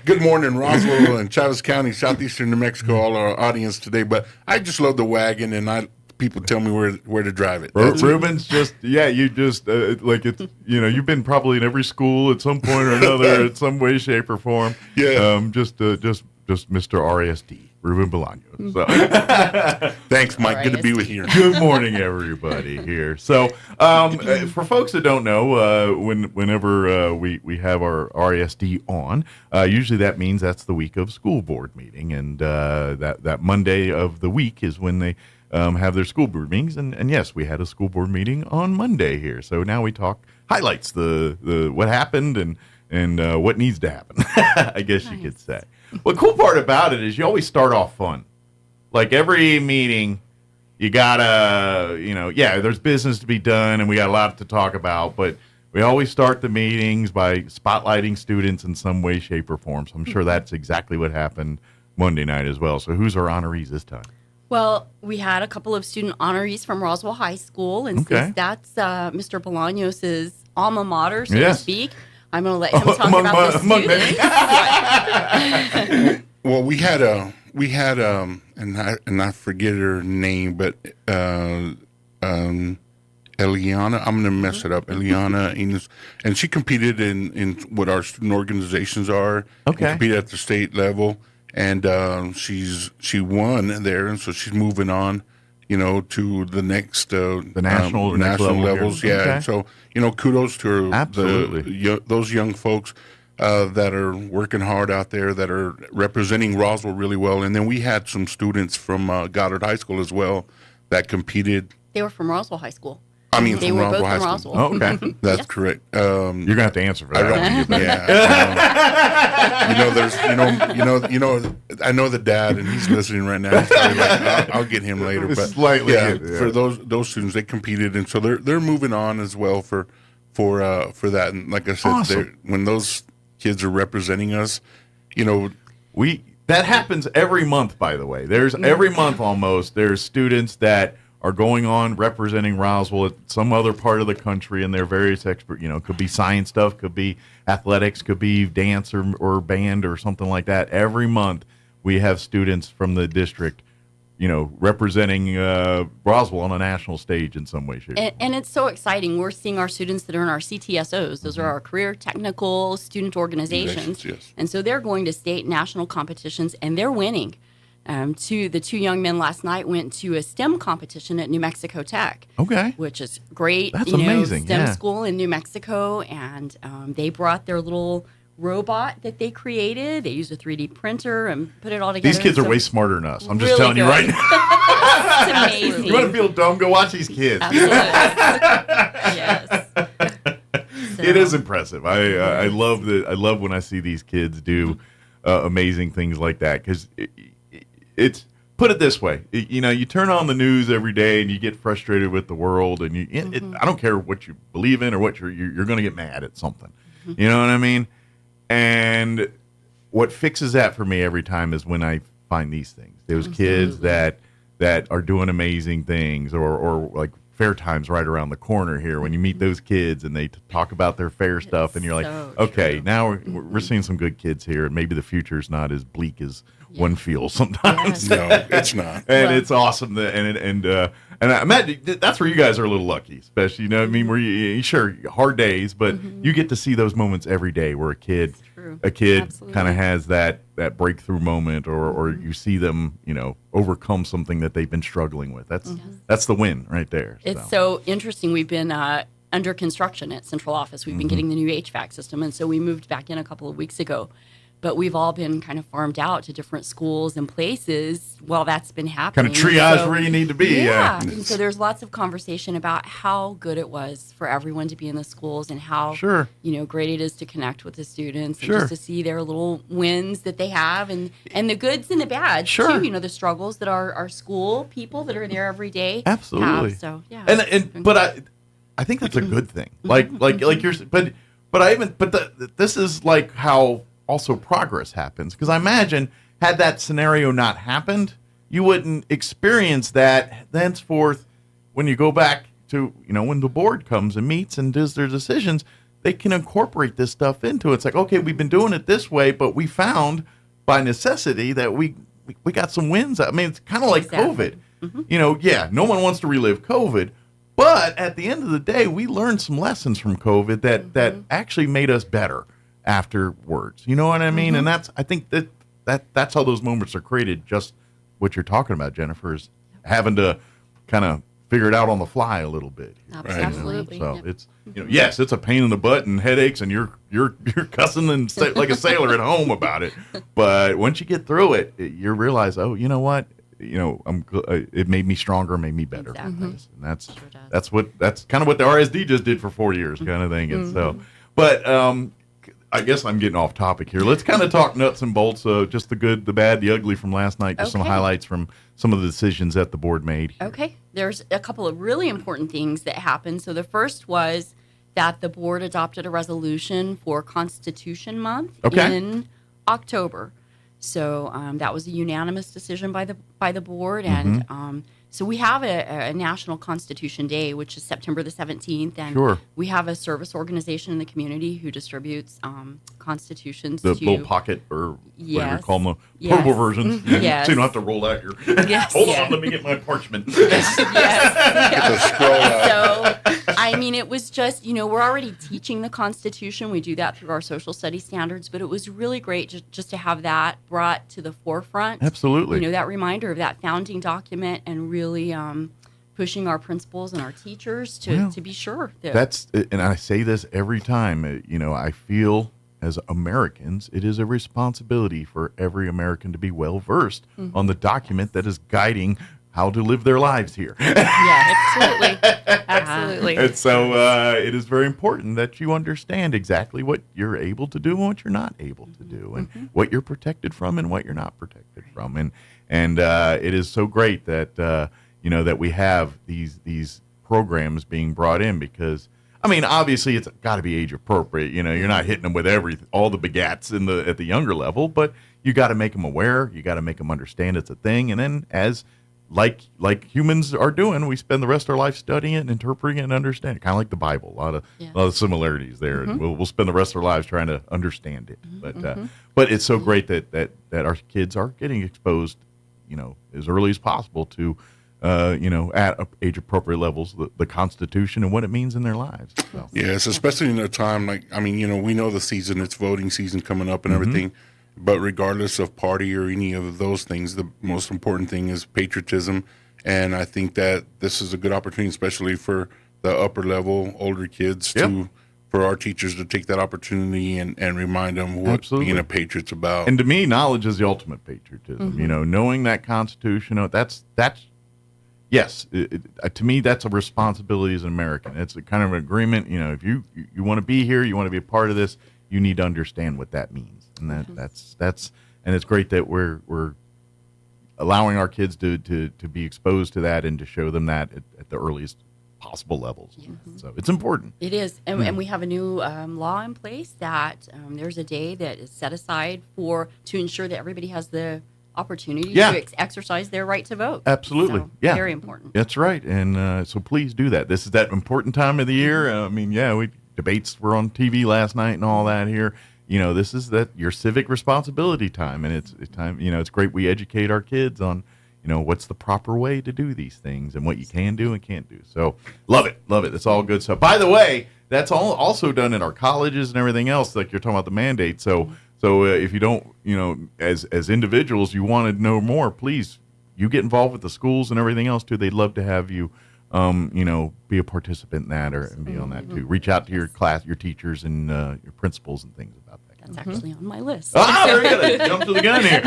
Good morning, Roswell and Chavez County, southeastern New Mexico, all our audience today. But I just load the wagon, and people tell me where to drive it. Ruben's just, you just, like it's, you've been probably in every school at some point or another, in some way, shape, or form. Yeah. Just Mr. RASD, Ruben Bolaños. So. Thanks, Mike. Good to be with you. Good morning, everybody here. So, for folks that don't know, whenever we have our RASD on, usually that means that's the week of school board meeting, and that Monday of the week is when they have their school board meetings, and yes, we had a school board meeting on Monday here. So now we talk highlights, the what happened and what needs to happen. I guess you could say. Well, the cool part about it is you always start off fun. Like every meeting, you gotta, there's business to be done, and we got a lot to talk about, but we always start the meetings by spotlighting students in some way, shape, or form. So I'm sure that's exactly what happened Monday night as well. So who's our honorees this time? Well, we had a couple of student honorees from Roswell High School, and since that's Mr. Bolaños' alma mater, so to speak, I'm going to let him talk about the students. Well, we had and I forget her name, but Eliana, I'm going to mess it up, Eliana Enos, and she competed in what our student organizations are. Okay. And competed at the state level. And she won there, and so she's moving on, to the next the national levels. Here. Yeah, Okay. and so kudos to her, absolutely those young folks that are working hard out there, that are representing Roswell really well. And then we had some students from Goddard High School as well that competed. They were from Roswell High School. I mean, they from were Roswell both High from School. Roswell. Oh, okay. That's correct. You're gonna have to answer for that. I know the dad, and he's listening right now. He's probably like, I'll get him later. But Slightly, yeah. For those students, they competed, and so they're moving on as well for that. And like I said, Awesome. When those kids are representing us, that happens every month. By the way, there's every month almost. There's students that are going on representing Roswell at some other part of the country, and they're various expert. Could be science stuff, could be athletics, could be dance or band or something like that. Every month we have students from the district, representing Roswell on a national stage in some way, shape. And it's so exciting. We're seeing our students that are in our CTSOs. Those are our career technical student organizations. Yes. And so they're going to state national competitions, and they're winning. The two young men last night went to a STEM competition at New Mexico Tech. Okay. Which is great. That's amazing. STEM yeah. school in New Mexico, and they brought their little robot that they created. They used a 3D printer and put it all together. These kids are way smarter than us. I'm just telling you right now. It's amazing. You want to feel dumb? Go watch these kids. Absolutely. Yes. It is impressive. I love when I see these kids do amazing things like that, because it's, put it this way, you turn on the news every day and you get frustrated with the world, and I don't care what you believe in or what you're going to get mad at something. You know what I mean? And what fixes that for me every time is when I find these things. Those kids that are doing amazing things, or like fair time's right around the corner here. When you meet those kids and they talk about their fair stuff, and you're like, okay, now we're seeing some good kids here, and maybe the future's not as bleak as one feels sometimes. No, it's not. And it's awesome and I imagine that's where you guys are a little lucky, especially, where you sure hard days, but you get to see those moments every day where a kid true. a kid Absolutely. kind of has that breakthrough moment, or you see them, overcome something that they've been struggling with. That's the win right there. It's so interesting. We've been under construction at central office. We've been getting the new HVAC system, and so we moved back in a couple of weeks ago. But we've all been kind of farmed out to different schools and places while that's been happening. Kind of triage where you need to be. Yeah. And so there's lots of conversation about how good it was for everyone to be in the schools and how great it is to connect with the students and just to see their little wins that they have and the goods and the bads too. The struggles that our school people that are there every day Absolutely. have. So yeah. But I think that's a good thing. Like you're this is like how also progress happens, because I imagine had that scenario not happened, you wouldn't experience that thenceforth when you go back to, when the board comes and meets and does their decisions, they can incorporate this stuff into it. It's like, okay, we've been doing it this way, but we found by necessity that we got some wins. I mean, it's kind of like COVID. No one wants to relive COVID, but at the end of the day, we learned some lessons from COVID that actually made us better afterwards. You know what I mean? And I think that's how those moments are created. Just what you're talking about, Jennifer, is having to kind of figure it out on the fly a little bit. Absolutely. So it's yes, it's a pain in the butt and headaches, and you're cussing and like a sailor at home about it. But once you get through it, you realize, oh, you know what? It made me stronger, made me better. Exactly. And that's kind of what the RSD just did for 4 years, kind of thing. And so, but I guess I'm getting off topic here. Let's kind of talk nuts and bolts, just the good, the bad, the ugly from last night, just some highlights from some of the decisions that the board made. Okay. There's a couple of really important things that happened. So the first was that the board adopted a resolution for Constitution Month in October. So that was a unanimous decision by the board, and so we have a National Constitution Day, which is September the 17th, and we have a service organization in the community who distributes constitutions. The little pocket, or whatever you call them, the portable versions. Yes. So you don't have to roll out your. Hold on, let me get my parchment. So, I mean, it was just, we're already teaching the Constitution. We do that through our social studies standards, but it was really great just to have that brought to the forefront. Absolutely. That reminder of that founding document, and really pushing our principals and our teachers to be sure. And I say this every time, I feel as Americans, it is a responsibility for every American to be well-versed on the document that is guiding how to live their lives here. Yeah, absolutely. And so it is very important that you understand exactly what you're able to do and what you're not able to do, and what you're protected from and what you're not protected from. And it is so great that that we have these programs being brought in, because I mean, obviously it's got to be age appropriate. You're not hitting them with all the begats at the younger level, but you got to make them aware. You got to make them understand it's a thing, and then as like humans are doing, we spend the rest of our life studying it and interpreting it and understanding it. Kind of like the Bible, a lot of similarities there. And we'll spend the rest of our lives trying to understand it. But it's so great that our kids are getting exposed, as early as possible to, at age appropriate levels, the Constitution and what it means in their lives. So. Yes, especially in a time we know the season, it's voting season coming up and everything. But regardless of party or any of those things, the most important thing is patriotism. And I think that this is a good opportunity, especially for the upper level, older kids, for our teachers to take that opportunity and remind them what being a patriot's about. And to me, knowledge is the ultimate patriotism. Knowing that Constitution, that's yes, to me, that's a responsibility as an American. It's a kind of an agreement. If you want to be here, you want to be a part of this, you need to understand what that means. And that's and it's great that we're allowing our kids to be exposed to that and to show them that at the earliest possible levels. So it's important. It is, and we have a new law in place that there's a day that is set aside to ensure that everybody has the opportunity to exercise their right to vote. Absolutely. So, very important. That's right. And so please do that. This is that important time of the year. Debates were on TV last night and all that here. This is your civic responsibility time, and it's time. It's great we educate our kids on, what's the proper way to do these things and what you can do and can't do. So love it. It's all good stuff. By the way, that's all also done in our colleges and everything else, like you're talking about the mandate. So if you don't, as individuals, you want to know more, please, you get involved with the schools and everything else too. They'd love to have you, be a participant in that and be on that too. Reach out to your class, your teachers, and your principals and things about that. That's actually on my list. Very good. Jump to the gun here.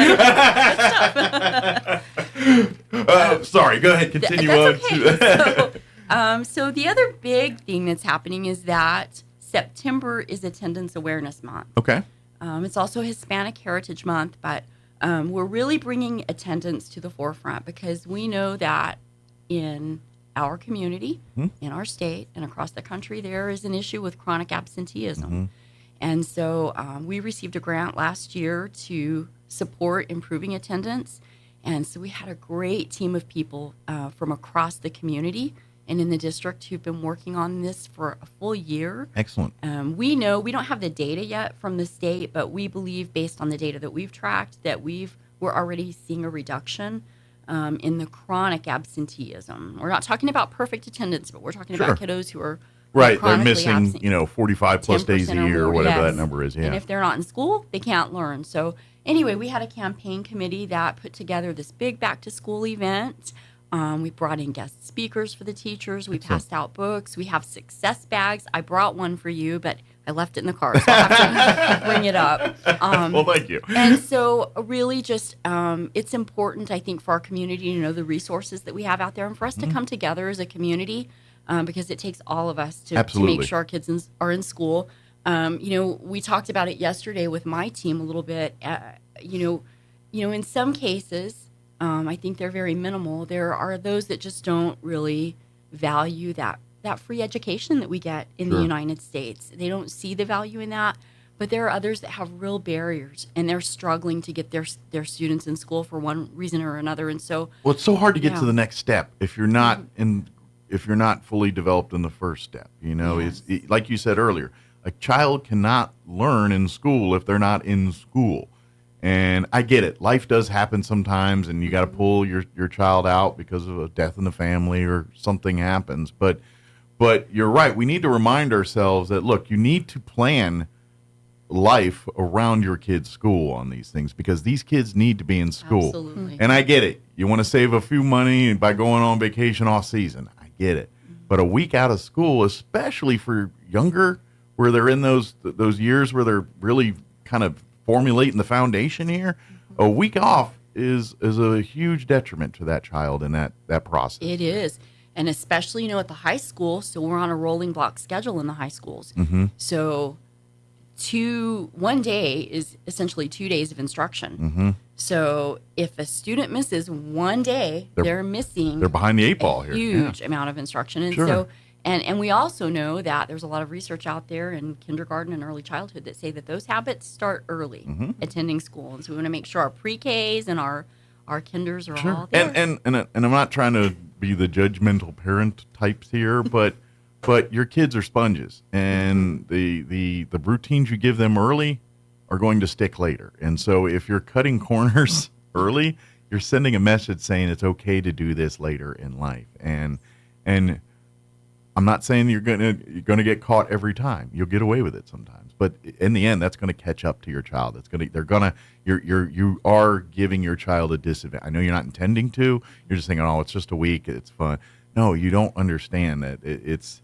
Sorry, go ahead. Continue on. Okay. So the other big thing that's happening is that September is Attendance Awareness Month. Okay. It's also Hispanic Heritage Month, but we're really bringing attendance to the forefront because we know that in our community, in our state, and across the country, there is an issue with chronic absenteeism. And so we received a grant last year to support improving attendance. And so we had a great team of people from across the community and in the district who've been working on this for a full year. Excellent. We know we don't have the data yet from the state, but we believe based on the data that we've tracked that we're already seeing a reduction in the chronic absenteeism. We're not talking about perfect attendance, but we're talking about kiddos who are right. They're missing, 45 plus days a year or whatever that number is. Yeah. And if they're not in school, they can't learn. So anyway, we had a campaign committee that put together this big back to school event. We brought in guest speakers for the teachers. We passed out books. We have success bags. I brought one for you, but I left it in the car, so I'll have to bring it up. Well, thank you. And so really just it's important, I think, for our community to know the resources that we have out there and for us to come together as a community because it takes all of us to make sure our kids are in school. We talked about it yesterday with my team a little bit. In some cases, I think they're very minimal. There are those that just don't really value that free education that we get in the United States. They don't see the value in that. But there are others that have real barriers, and they're struggling to get their students in school for one reason or another. And so, it's so hard to get to the next step if you're not if you're not fully developed in the first step. It's like you said earlier, a child cannot learn in school if they're not in school. And I get it. Life does happen sometimes, and you got to pull your child out because of a death in the family or something happens. But you're right. We need to remind ourselves that, look, you need to plan life around your kid's school on these things because these kids need to be in school. Absolutely. And I get it. You want to save a few money by going on vacation off season. I get it. But a week out of school, especially for younger, where they're in those years where they're really kind of formulating the foundation here, a week off is a huge detriment to that child in that process. It is. And especially, at the high school, so we're on a rolling block schedule in the high schools. So 1 day is essentially 2 days of instruction. So if a student misses 1 day, they're missing. They're behind the 8 ball here. Huge amount of instruction. And so, and we also know that there's a lot of research out there in kindergarten and early childhood that say that those habits start early, attending school. And so we want to make sure our pre-Ks and our kinders are all there. And I'm not trying to be the judgmental parent types here, but your kids are sponges, and the routines you give them early are going to stick later. And so if you're cutting corners early, you're sending a message saying it's okay to do this later in life. And I'm not saying you're gonna get caught every time. You'll get away with it sometimes, but in the end, that's going to catch up to your child. You are giving your child a disadvantage. I know you're not intending to. You're just thinking, it's just a week, it's fun. No, you don't understand that it's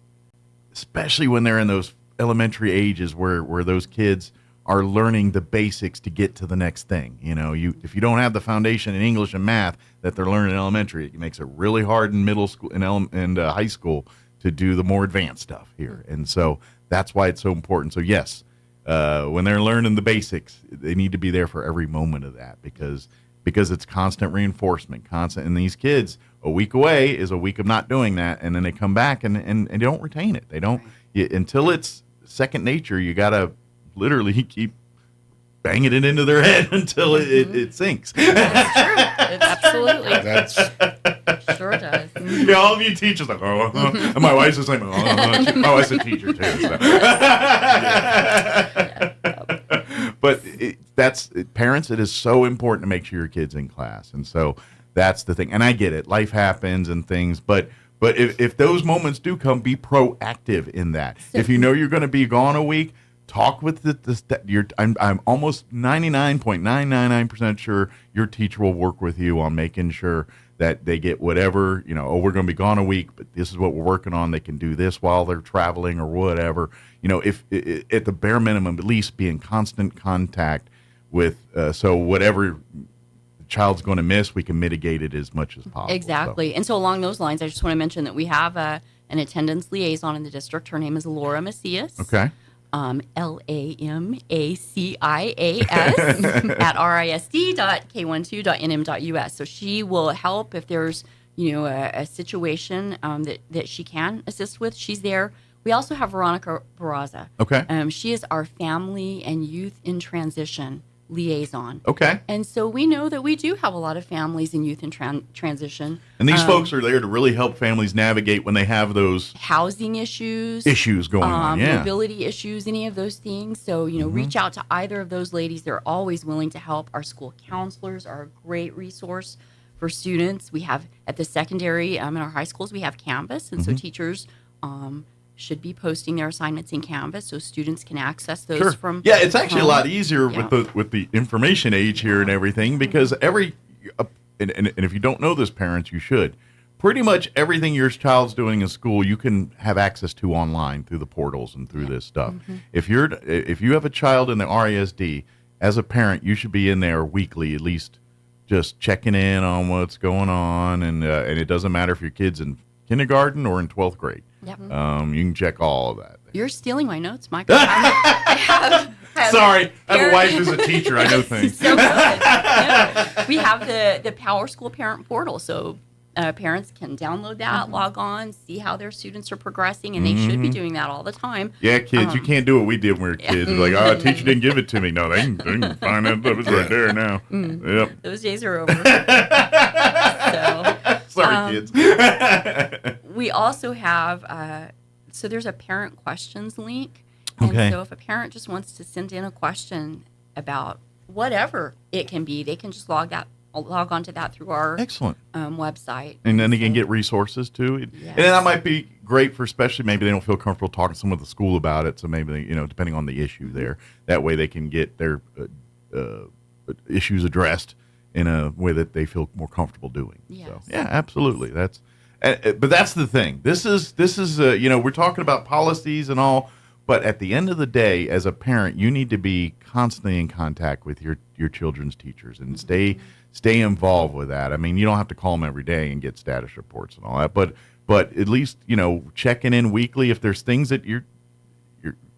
especially when they're in those elementary ages where those kids are learning the basics to get to the next thing. If you don't have the foundation in English and math that they're learning in elementary, it makes it really hard in middle school and high school to do the more advanced stuff here. And so that's why it's so important. So yes, when they're learning the basics, they need to be there for every moment of that because it's constant reinforcement, and these kids, a week away is a week of not doing that, and then they come back and they don't retain it. They don't until it's second nature. You got to literally keep banging it into their head until it sinks. That's true. Absolutely. That's sure does. All of you teachers like, and my wife's just like, my wife's a teacher too. So. But parents, it is so important to make sure your kid's in class, and so That's the thing. And I get it. Life happens and things, but if those moments do come, be proactive in that. If you know you're going to be gone a week, talk with I'm almost 99.999% sure your teacher will work with you on making sure that they get whatever, we're going to be gone a week, but this is what we're working on. They can do this while they're traveling or whatever. If at the bare minimum, at least be in constant contact with, so whatever the child's going to miss, we can mitigate it as much as possible. Exactly. And so along those lines, I just want to mention that we have an attendance liaison in the district. Her name is Laura Macias. Okay. LAMACIAS at risd.k12.nm.us. So she will help if there's, a situation that she can assist with. She's there. We also have Veronica Barraza. Okay. She is our family and youth in transition liaison. Okay. And so we know that we do have a lot of families and youth in transition. And these folks are there to really help families navigate when they have those housing issues going on, mobility issues, any of those things. So, reach out to either of those ladies. They're always willing to help. Our school counselors are a great resource for students. We have at the secondary, in our high schools, we have Canvas. And so teachers should be posting their assignments in Canvas so students can access those from it's actually home. a lot easier with the information age here and everything, because and if you don't know this, parents, you should. Pretty much everything your child's doing in school, you can have access to online through the portals and through this stuff. If you have a child in the RISD, as a parent, you should be in there weekly, at least just checking in on what's going on, and it doesn't matter if your kid's in kindergarten or in 12th grade. Yep. You can check all of that. You're stealing my notes, Michael. I have Sorry, I have a wife who's a teacher. I know things. So good. Yeah. We have the Power School Parent Portal, so parents can download that, log on, see how their students are progressing, and they should be doing that all the time. Yeah, kids, you can't do what we did when we were kids. Like, teacher didn't give it to me. No, they can find that stuff. It's right there now. Yep. Those days are over. Sorry, kids. We also have, so there's a parent questions link. And so if a parent just wants to send in a question about whatever it can be, they can just log onto that through our website. And then they can get resources too. Yes. And that might be great for, especially maybe they don't feel comfortable talking to someone at the school about it. So maybe they, depending on the issue there, that way they can get their issues addressed in a way that they feel more comfortable doing. Yes. So, yeah, absolutely. But that's the thing. This is we're talking about policies and all, but at the end of the day, as a parent, you need to be constantly in contact with your children's teachers and stay involved with that. I mean, you don't have to call them every day and get status reports and all that, but at least checking in weekly if there's things that you're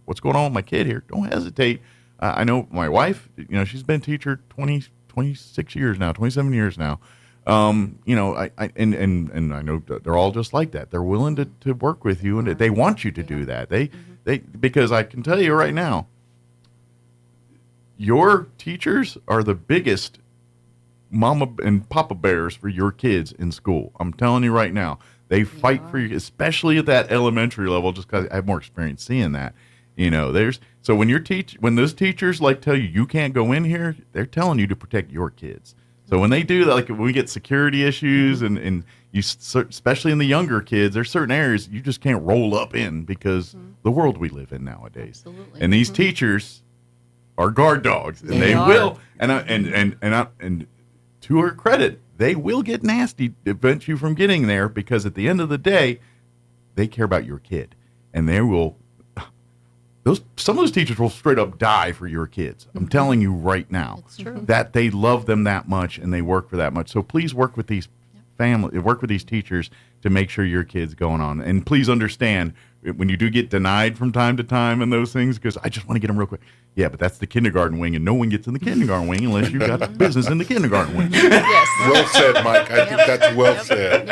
what's going on with my kid here. Don't hesitate. I know my wife. She's been a teacher 26 years now, 27 years now. I know they're all just like that. They're willing to work with you, and they want you to do that. They because I can tell you right now, your teachers are the biggest mama and papa bears for your kids in school. I'm telling you right now, they fight for you, especially at that elementary level, just because I have more experience seeing that. So when those teachers tell you can't go in here, they're telling you to protect your kids. So when they do that, like when we get security issues and you, especially in the younger kids, there's certain areas you just can't roll up in because the world we live in nowadays. Absolutely. And these teachers are guard dogs, and they will. And to her credit, they will get nasty to prevent you from getting there, because at the end of the day, they care about your kid, and they will. Some of those teachers will straight up die for your kids. I'm telling you right now. It's true. That they love them that much and they work for that much. So please work with these work with these teachers to make sure your kid's going on. And please understand when you do get denied from time to time and those things, because I just want to get them real quick. Yeah, but that's the kindergarten wing, and no one gets in the kindergarten wing unless you've got business in the kindergarten wing. Yes. Well said, Mike. I think that's well said.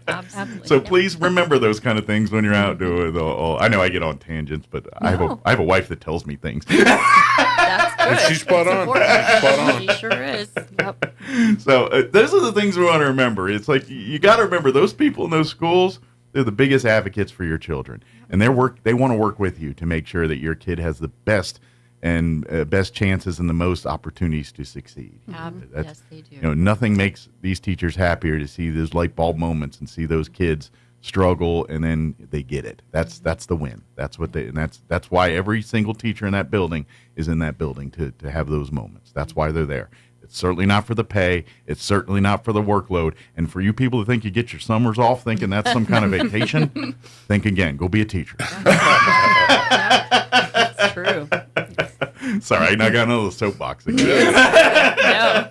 Absolutely. So please remember those kind of things when you're out doing all. I know I get on tangents, but I have a wife that tells me things. That's good. And she's spot on. Spot on. She sure is. Yep. So those are the things we want to remember. It's like you got to remember those people in those schools. They're the biggest advocates for your children, and they want to work with you to make sure that your kid has the best best chances and the most opportunities to succeed. Yes, they do. You know, nothing makes these teachers happier to see those light bulb moments and see those kids struggle and then they get it. That's the win. That's what that's why every single teacher in that building is in that building to have those moments. That's why they're there. It's certainly not for the pay. It's certainly not for the workload. And for you people who think you get your summers off thinking that's some kind of vacation, think again. Go be a teacher. That's true. Sorry, I got another soapbox again. No.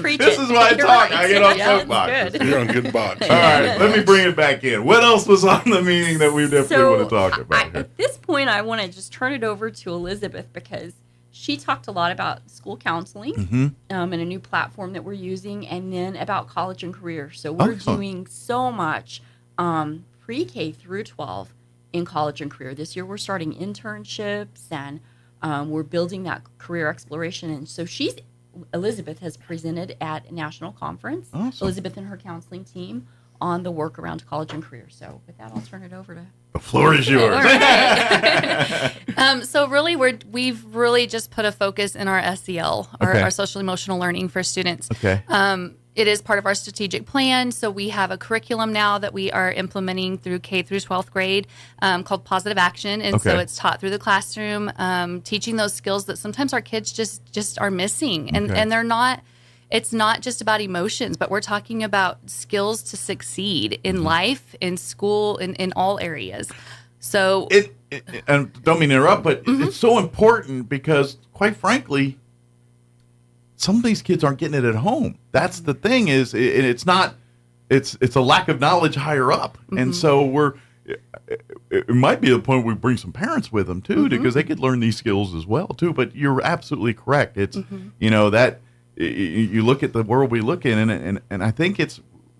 Preach This is why I talk. I get on soapboxes. You're on good box. All right, let me bring it back in. What else was on the meeting that we definitely want to talk about here? At this point, I want to just turn it over to Elizabeth because she talked a lot about school counseling and a new platform that we're using, and then about college and career. So we're doing so much pre-K through 12 in college and career. This year we're starting internships and we're building that career exploration. And so Elizabeth has presented at a national conference, Elizabeth and her counseling team, on the work around college and career. So with that, I'll turn it over to the floor is yours. So really, we've really just put a focus in our SEL, our social emotional learning for students. Okay. It is part of our strategic plan. So we have a curriculum now that we are implementing through K through 12th grade called Positive Action. And so it's taught through the classroom, teaching those skills that sometimes our kids just are missing. And they're not, it's not just about emotions, but we're talking about skills to succeed in life, in school, in all areas. So and don't mean to interrupt, but it's so important because, quite frankly, some of these kids aren't getting it at home. That's the thing is, it's not, it's a lack of knowledge higher up. And so it might be the point we bring some parents with them too, because they could learn these skills as well too. But you're absolutely correct. It's, that you look at the world we look in and I think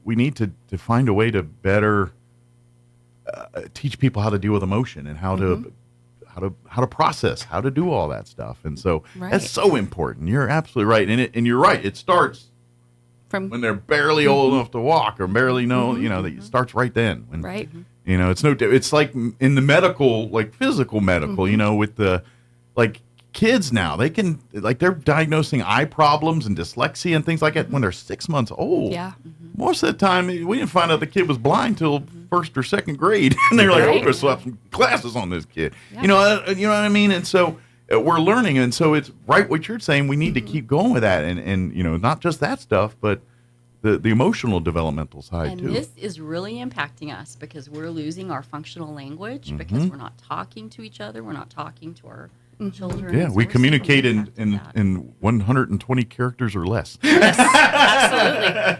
we need to find a way to better teach people how to deal with emotion and how to process, how to do all that stuff. And so that's so important. You're absolutely right. And you're right. It starts from when they're barely old enough to walk or barely know, it starts right then. When, it's like in the medical, like physical medical, with the, like kids now, they can, like they're diagnosing eye problems and dyslexia and things like that when they're 6 months old. Yeah. Most of the time, we didn't find out the kid was blind till first or second grade, and they're like, "Oh, we're slap some glasses on this kid." Yeah. You know what I mean? And so we're learning, and so it's right what you're saying. We need to keep going with that, and not just that stuff, but the emotional developmental side too. And this is really impacting us because we're losing our functional language because we're not talking to each other. We're not talking to our children. Yeah, we communicate in 120 characters or less. Yes,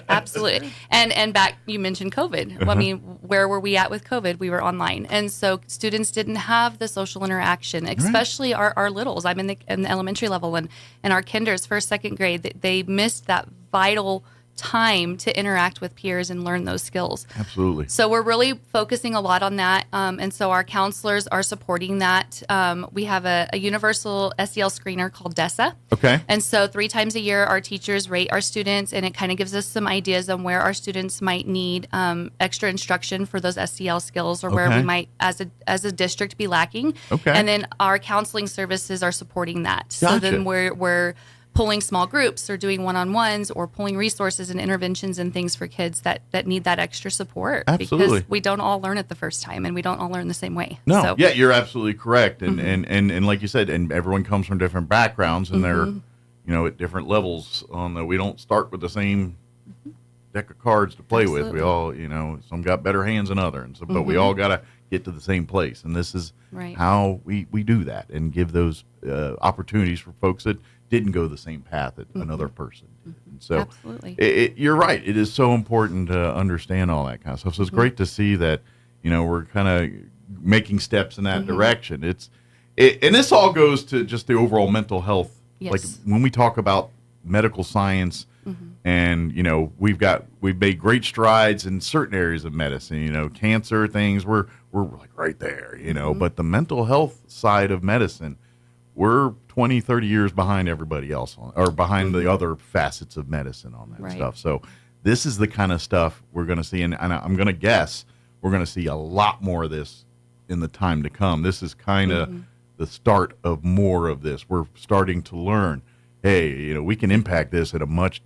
absolutely. And back, you mentioned COVID. I mean, where were we at with COVID? We were online, and so students didn't have the social interaction, especially our littles. I'm in the elementary level, and our kinders, first, second grade, they missed that vital time to interact with peers and learn those skills. Absolutely. So we're really focusing a lot on that. And so our counselors are supporting that. We have a universal SEL screener called DESA. Okay. And so 3 times a year, our teachers rate our students, and it kind of gives us some ideas on where our students might need extra instruction for those SEL skills or where we might, as a district, be lacking. Okay. And then our counseling services are supporting that. Gotcha. So then we're pulling small groups or doing one-on-ones or pulling resources and interventions and things for kids that need that extra support. Absolutely. Because we don't all learn it the first time and we don't all learn the same way. No, So, yeah, you're absolutely correct. And like you said, and everyone comes from different backgrounds and they're, at different levels we don't start with the same deck of cards to play with. We all, some got better hands than others, and so, but we all got to get to the same place. And this is how we do that and give those opportunities for folks that didn't go the same path that another person did. And so you're right. It is so important to understand all that kind of stuff. So it's great to see that, we're kind of making steps in that direction. And this all goes to just the overall mental health. Yes. Like when we talk about medical science and, we've made great strides in certain areas of medicine, cancer things, we're like right there, but the mental health side of medicine, we're 20, 30 years behind everybody else or behind the other facets of medicine on that stuff. So this is the kind of stuff we're going to see. And I'm going to guess we're going to see a lot more of this in the time to come. This is kind of the start of more of this. We're starting to learn, hey, we can impact this at a much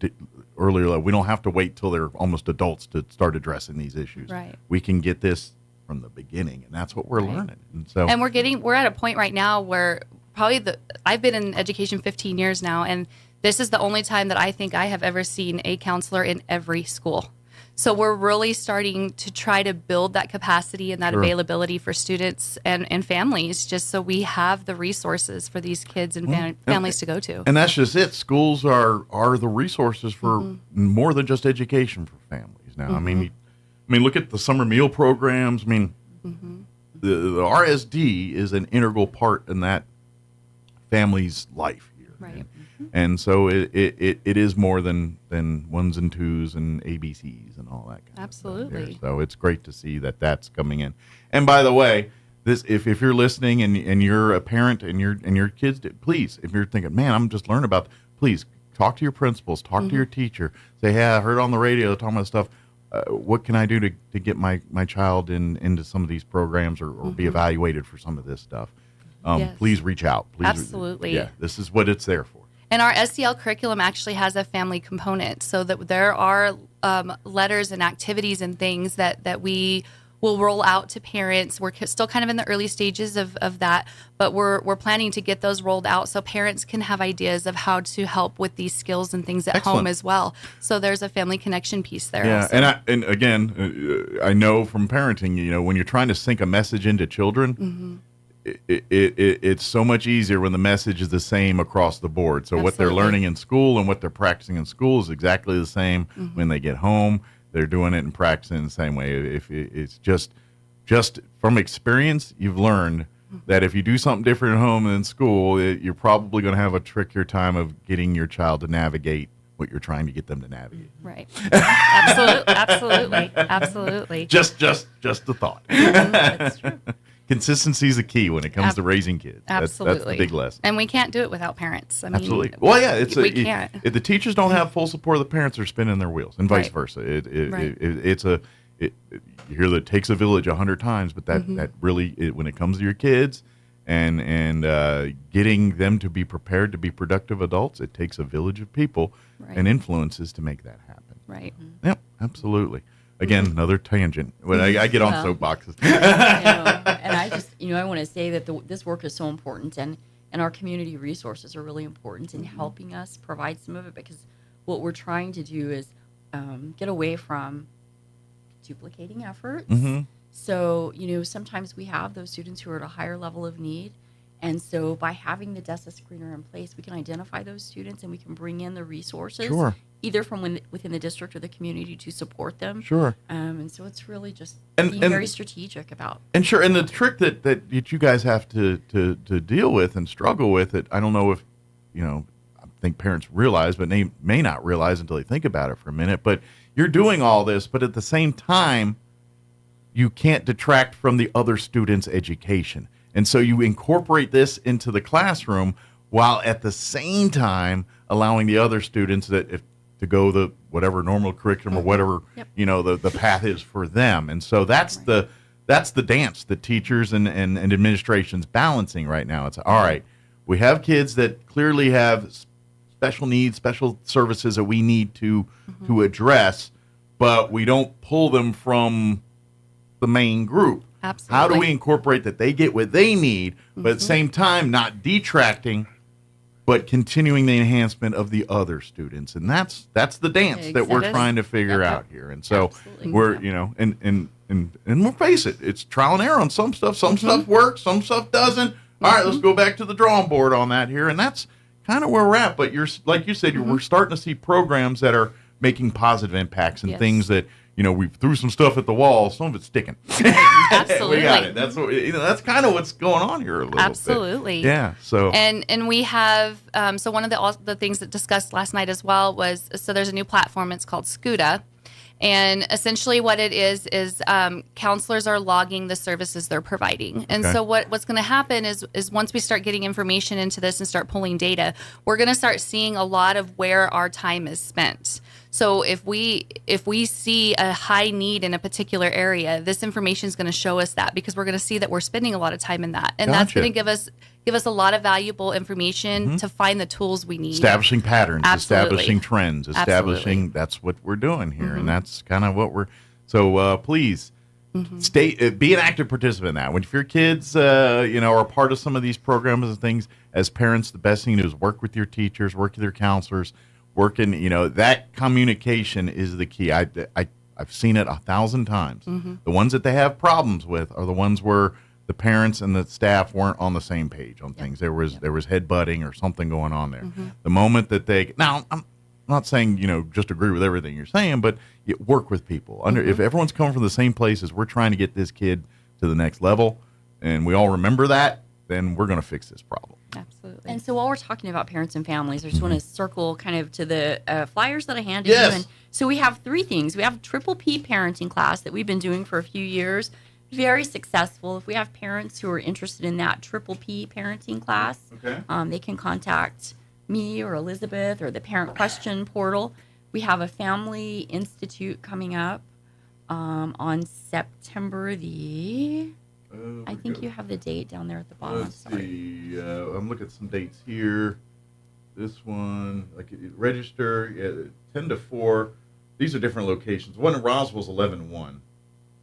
earlier level. We don't have to wait till they're almost adults to start addressing these issues. Right. We can get this from the beginning, and that's what we're learning. And we're at a point right now where I've been in education 15 years now, and this is the only time that I think I have ever seen a counselor in every school. So we're really starting to try to build that capacity and that availability for students and families, just so we have the resources for these kids and families to go to. And that's just it. Schools are the resources for more than just education for families now. I mean, look at the summer meal programs. I mean, the RSD is an integral part in that family's life here. Right. And so it is more than ones and twos and ABCs and all that kind Absolutely. of stuff here. So it's great to see that that's coming in. And by the way, this if you're listening and you're a parent and your kids, please, if you're thinking, man, I'm just learning about, please talk to your principals, talk to your teacher. Say, hey, I heard on the radio talking about stuff. What can I do to get my child into some of these programs or be evaluated for some of this stuff? Yes. Please reach out. Please, Absolutely. Yeah, this is what it's there for. And our SEL curriculum actually has a family component, so that there are letters and activities and things that we will roll out to parents. We're still kind of in the early stages of that, but we're planning to get those rolled out so parents can have ideas of how to help with these skills and things at home as well. So there's a family connection piece there. Yeah, also. and again, I know from parenting, when you're trying to sink a message into children, it's so much easier when the message is the same across the board. So what they're learning in school and what they're practicing in school is exactly the same when they get home. They're doing it and practicing the same way. If it's just from experience, you've learned that if you do something different at home than in school, you're probably going to have a trickier time of getting your child to navigate what you're trying to get them to navigate. Right. Absolutely. Just a thought. That's true. Consistency is the key when it comes to raising kids. Absolutely. That's the big lesson. And we can't do it without parents. I mean, absolutely. Well, yeah, we can't. If the teachers don't have full support, the parents are spinning their wheels, and vice versa. You hear that it takes a village 100 times, but that really, when it comes to your kids and getting them to be prepared to be productive adults, it takes a village of people and influences to make that happen. Right. Yep, absolutely. Again, another tangent. When I get on soapboxes. And I just, I want to say that this work is so important, and our community resources are really important in helping us provide some of it, because what we're trying to do is get away from duplicating efforts. So, sometimes we have those students who are at a higher level of need. And so by having the DESA screener in place, we can identify those students and we can bring in the resources, either from within the district or the community, to support them. And so it's really just being very strategic about. And the trick that you guys have to deal with and struggle with it, I don't know if, I think parents realize, but they may not realize until they think about it for a minute, but you're doing all this, but at the same time, you can't detract from the other students' education. And so you incorporate this into the classroom while at the same time allowing the other students to go the whatever normal curriculum or whatever the path is for them. And so that's the dance that teachers and administration's balancing right now. It's all right. We have kids that clearly have special needs, special services that we need to address, but we don't pull them from the main group. Absolutely. How do we incorporate that they get what they need, but at the same time not detracting, but continuing the enhancement of the other students? And that's the dance that we're trying to figure out here. And so we're and we'll face it, it's trial and error on some stuff. Some stuff works, some stuff doesn't. All right, let's go back to the drawing board on that here, and that's kind of where we're at. But you're like you said, we're starting to see programs that are making positive impacts and things that. We threw some stuff at the wall. Some of it's sticking. Absolutely. We got it. That's what that's kind of what's going on here a little Absolutely. bit. Yeah. So and we have so one of the things that discussed last night as well was, so there's a new platform. It's called SCUDA. And essentially what it is counselors are logging the services they're providing. And so what's going to happen is once we start getting information into this and start pulling data, we're going to start seeing a lot of where our time is spent. So if we see a high need in a particular area, this information is going to show us that, because we're going to see that we're spending a lot of time in that, and that's going to give us a lot of valuable information to find the tools we need. Establishing patterns, Absolutely. establishing trends, establishing. That's what we're doing here, and that's kind of what we're. So please. Be an active participant in that. If your kids, are part of some of these programs and things, as parents, the best thing to do is work with your teachers, work with your counselors, that communication is the key. I've seen it 1,000 times. The ones that they have problems with are the ones where the parents and the staff weren't on the same page on things. There was headbutting or something going on there. The moment that I'm not saying, just agree with everything you're saying, but you work with people. If everyone's coming from the same places, we're trying to get this kid to the next level, and we all remember that, then we're going to fix this problem. Absolutely. And so while we're talking about parents and families, I just want to circle kind of to the flyers that I handed you. And so we have 3 things. We have Triple P parenting class that we've been doing for a few years. Very successful. If we have parents who are interested in that Triple P parenting class, they can contact me or Elizabeth or the Parent Question portal. We have a Family Institute coming up on September I think you have the date down there at the bottom. Let's see. I'm looking at some dates here. This one, register 10 to 4. These are different locations. One in Roswell is 11-1.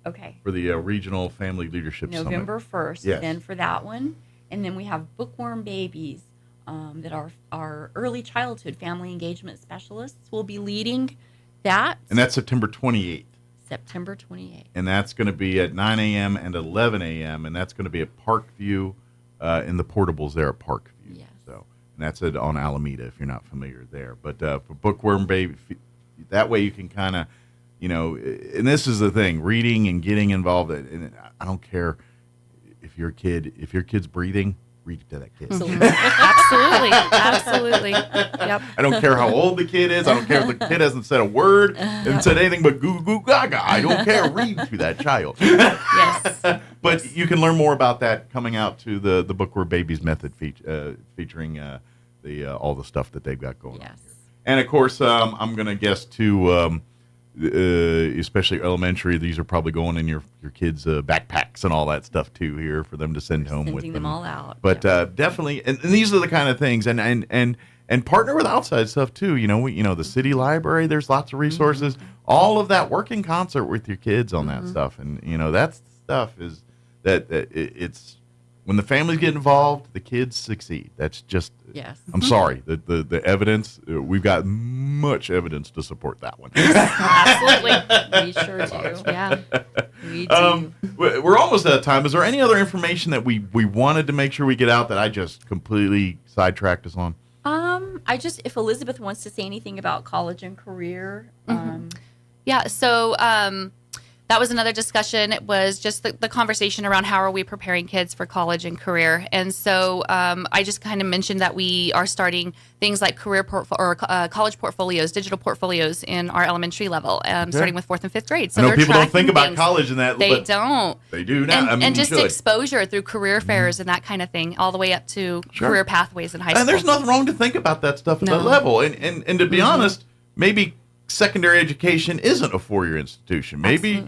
Okay. For the Regional Family Leadership Summit. November 1st, then for that one. And then we have Bookworm Babies. That our early childhood family engagement specialists will be leading that. And that's September 28th. September 28th. And that's going to be at 9 a.m. and 11 a.m. And that's going to be at Parkview in the portables there at Parkview. Yes. So, and that's on Alameda if you're not familiar there. But for Bookworm Baby, that way you can kind of, and this is the thing, reading and getting involved. And I don't care if your kid's breathing. Read it to that kid. Absolutely. Yep. I don't care how old the kid is. I don't care if the kid hasn't said a word and said anything but goo goo gaga. I don't care. Read to that child. Yes. But you can learn more about that coming out to the Bookworm Babies method featuring all the stuff that they've got going on here. And of course, I'm going to guess too. Especially elementary, these are probably going in your kids' backpacks and all that stuff too here for them to send home with them. Sending them all out. But definitely, and these are the kind of things, and partner with outside stuff too. The city library. There's lots of resources. All of that, work in concert with your kids on that stuff, and that stuff is that it's. When the families get involved, the kids succeed. That's just. Yes. I'm sorry. The evidence. We've got much evidence to support that one. Absolutely. We sure do. Yeah. We do. We're almost out of time. Is there any other information that we wanted to make sure we get out that I just completely sidetracked us on? If Elizabeth wants to say anything about college and career. Yeah. So. That was another discussion. It was just the conversation around how are we preparing kids for college and career. And so I just kind of mentioned that we are starting things like college portfolios, digital portfolios in our elementary level, starting with 4th and 5th grade. So I know people don't think about college in that. They don't. They do now. And just exposure through career fairs and that kind of thing, all the way up to career pathways in high school. And there's nothing wrong to think about that stuff at that level. And to be honest, maybe secondary education isn't a 4-year institution. Maybe,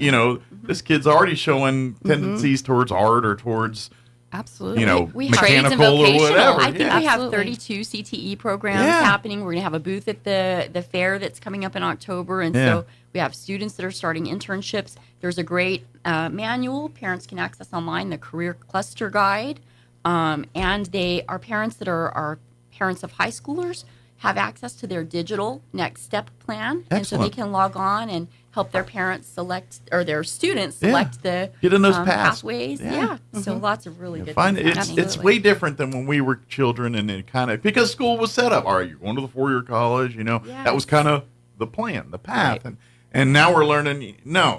this kid's already showing tendencies towards art or towards, we mechanical or whatever. I think we have 32 CTE programs happening. We're going to have a booth at the fair that's coming up in October. And so we have students that are starting internships. There's a great manual parents can access online, the Career Cluster Guide. And our parents that are parents of high schoolers have access to their digital next step plan. Excellent. And so they can log on and help their parents select, or their students select the get in those pathways. Yeah. So lots of really good things. It's way different than when we were children, and it kind of, because school was set up. All right, you're going to the 4-year college, that was kind of the plan, the path. Right. And now we're learning,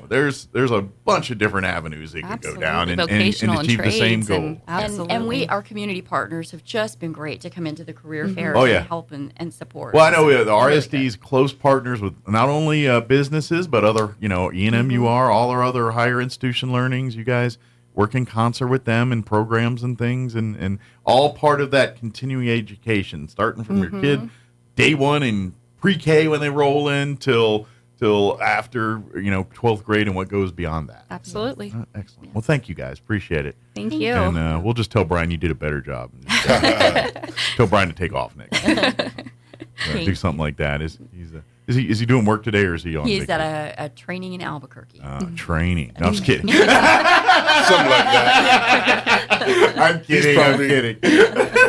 there's a bunch of different avenues they can go down and achieve the same goal. And our community partners have just been great to come into the career fairs and help and support. Well, I know the RSD's close partners with not only businesses, but other, ENMUR, all our other higher institution learnings. You guys work in concert with them and programs and things, and all part of that continuing education, starting from your kid day one in pre-K when they roll in till after 12th grade and what goes beyond that. Absolutely. Excellent. Well, thank you guys. Appreciate it. Thank you. And we'll just tell Brian you did a better job. Tell Brian to take off next. Do something like that. Is he doing work today, or is he on? He's vacation? at a training in Albuquerque. Training. No, I'm just kidding. Something like that. I'm kidding.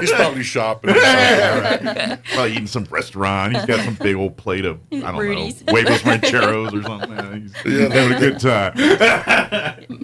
He's probably shopping. Probably eating some restaurant. He's got some big old plate of, I don't Rudy's. know, huevos rancheros or something. He's having a good time.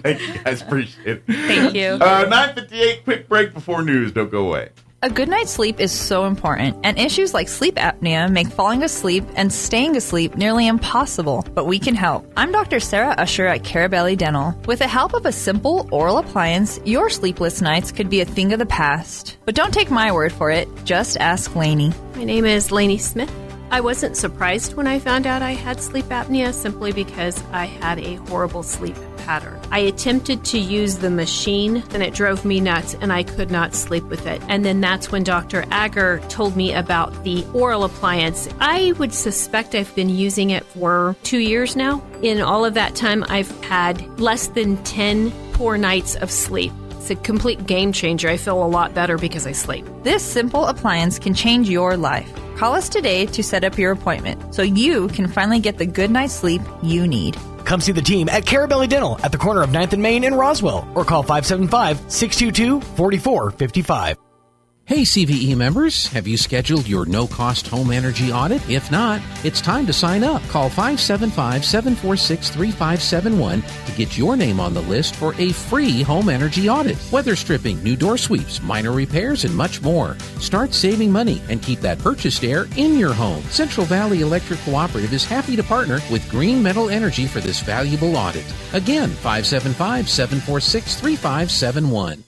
Thank you guys. Appreciate it. Thank you. 9:58, quick break before news. Don't go away. A good night's sleep is so important, and issues like sleep apnea make falling asleep and staying asleep nearly impossible, but we can help. I'm Dr. Sarah Usher at Carabelli Dental. With the help of a simple oral appliance, your sleepless nights could be a thing of the past. But don't take my word for it, just ask Lainey. My name is Lainey Smith. I wasn't surprised when I found out I had sleep apnea simply because I had a horrible sleep pattern. I attempted to use the machine and it drove me nuts and I could not sleep with it. And then that's when Dr. Agger told me about the oral appliance. I would suspect I've been using it for 2 years now. In all of that time, I've had less than 10 poor nights of sleep. It's a complete game changer. I feel a lot better because I sleep. This simple appliance can change your life. Call us today to set up your appointment so you can finally get the good night's sleep you need. Come see the team at Carabelli Dental at the corner of 9th and Main in Roswell, or call 575-622-4455. Hey CVE members, have you scheduled your no-cost home energy audit? If not, it's time to sign up. Call 575-746-3571 to get your name on the list for a free home energy audit. Weather stripping, new door sweeps, minor repairs, and much more. Start saving money and keep that purchased air in your home. Central Valley Electric Cooperative is happy to partner with Green Metal Energy for this valuable audit. Again, 575-746-3571.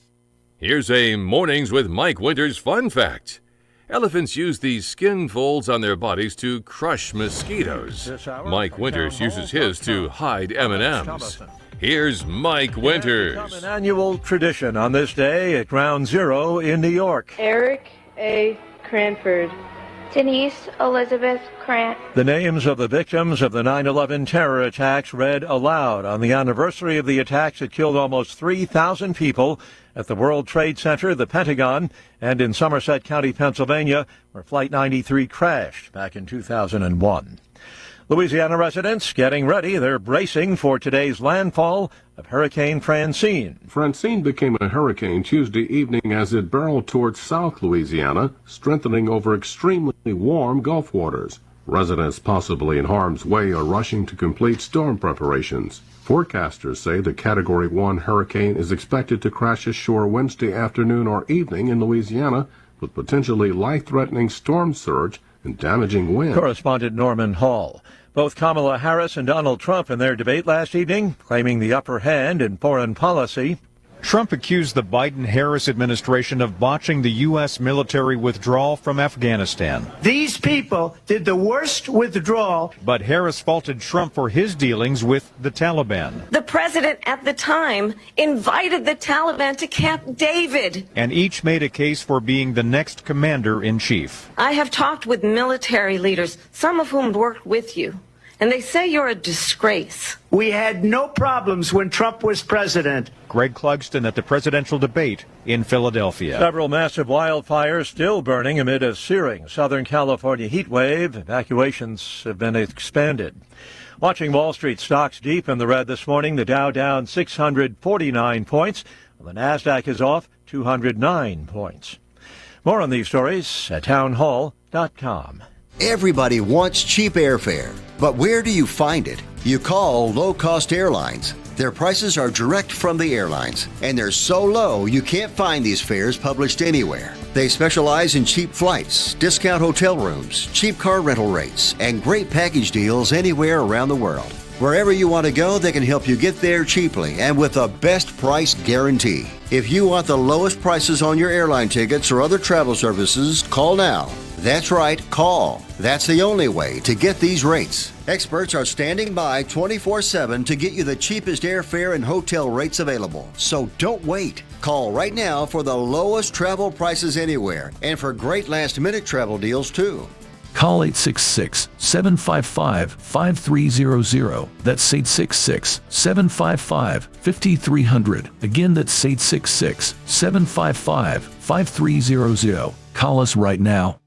Here's a Mornings with Mike Winters fun fact. Elephants use these skin folds on their bodies to crush mosquitoes. Mike Winters uses his to hide M&Ms. Here's Mike Winters. An annual tradition on this day at Ground Zero in New York. Eric A. Cranford. Denise Elizabeth Krant. The names of the victims of the 9/11 terror attacks read aloud on the anniversary of the attacks that killed almost 3,000 people at the World Trade Center, the Pentagon, and in Somerset County, Pennsylvania, where Flight 93 crashed back in 2001. Louisiana residents getting ready. They're bracing for today's landfall of Hurricane Francine. Francine became a hurricane Tuesday evening as it barreled towards South Louisiana, strengthening over extremely warm Gulf waters. Residents possibly in harm's way are rushing to complete storm preparations. Forecasters say the Category 1 hurricane is expected to crash ashore Wednesday afternoon or evening in Louisiana with potentially life-threatening storm surge and damaging wind. Correspondent Norman Hall. Both Kamala Harris and Donald Trump in their debate last evening claiming the upper hand in foreign policy. Trump accused the Biden-Harris administration of botching the U.S. military withdrawal from Afghanistan. These people did the worst withdrawal. But Harris faulted Trump for his dealings with the Taliban. The president at the time invited the Taliban to Camp David. And each made a case for being the next commander-in-chief. I have talked with military leaders, some of whom worked with you, and they say you're a disgrace. We had no problems when Trump was president. Greg Clugston at the presidential debate in Philadelphia. Several massive wildfires still burning amid a searing Southern California heat wave. Evacuations have been expanded. Watching Wall Street, stocks deep in the red this morning. The Dow down 649 points. The Nasdaq is off 209 points. More on these stories at townhall.com. Everybody wants cheap airfare, but where do you find it? You call low-cost airlines. Their prices are direct from the airlines, and they're so low you can't find these fares published anywhere. They specialize in cheap flights, discount hotel rooms, cheap car rental rates, and great package deals anywhere around the world. Wherever you want to go, they can help you get there cheaply and with a best price guarantee. If you want the lowest prices on your airline tickets or other travel services, call now. That's right, call. That's the only way to get these rates. Experts are standing by 24/7 to get you the cheapest airfare and hotel rates available. So don't wait. Call right now for the lowest travel prices anywhere and for great last-minute travel deals too. Call 866-755-5300. That's 866-755-5300. Again, that's 866-755-5300. Call us right now.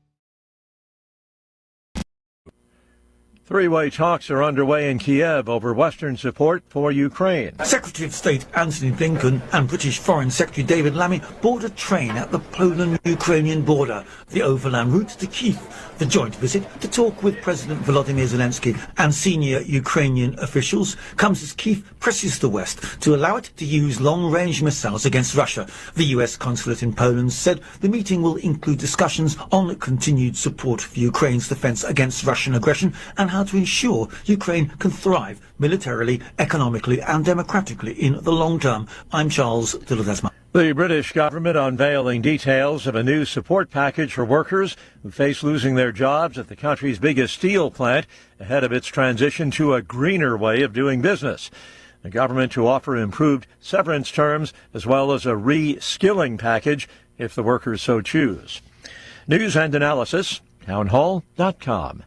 Three-way talks are underway in Kiev over Western support for Ukraine. Secretary of State Antony Blinken and British Foreign Secretary David Lammy board a train at the Poland-Ukrainian border. The overland route to Kyiv. The joint visit to talk with President Volodymyr Zelensky and senior Ukrainian officials comes as Kyiv presses the West to allow it to use long-range missiles against Russia. The US consulate in Poland said the meeting will include discussions on continued support for Ukraine's defense against Russian aggression and how to ensure Ukraine can thrive militarily, economically and democratically in the long term. I'm Charles de Ledesma. The British government unveiling details of a new support package for workers who face losing their jobs at the country's biggest steel plant ahead of its transition to a greener way of doing business. The government to offer improved severance terms as well as a re-skilling package if the workers so choose. News and analysis, townhall.com.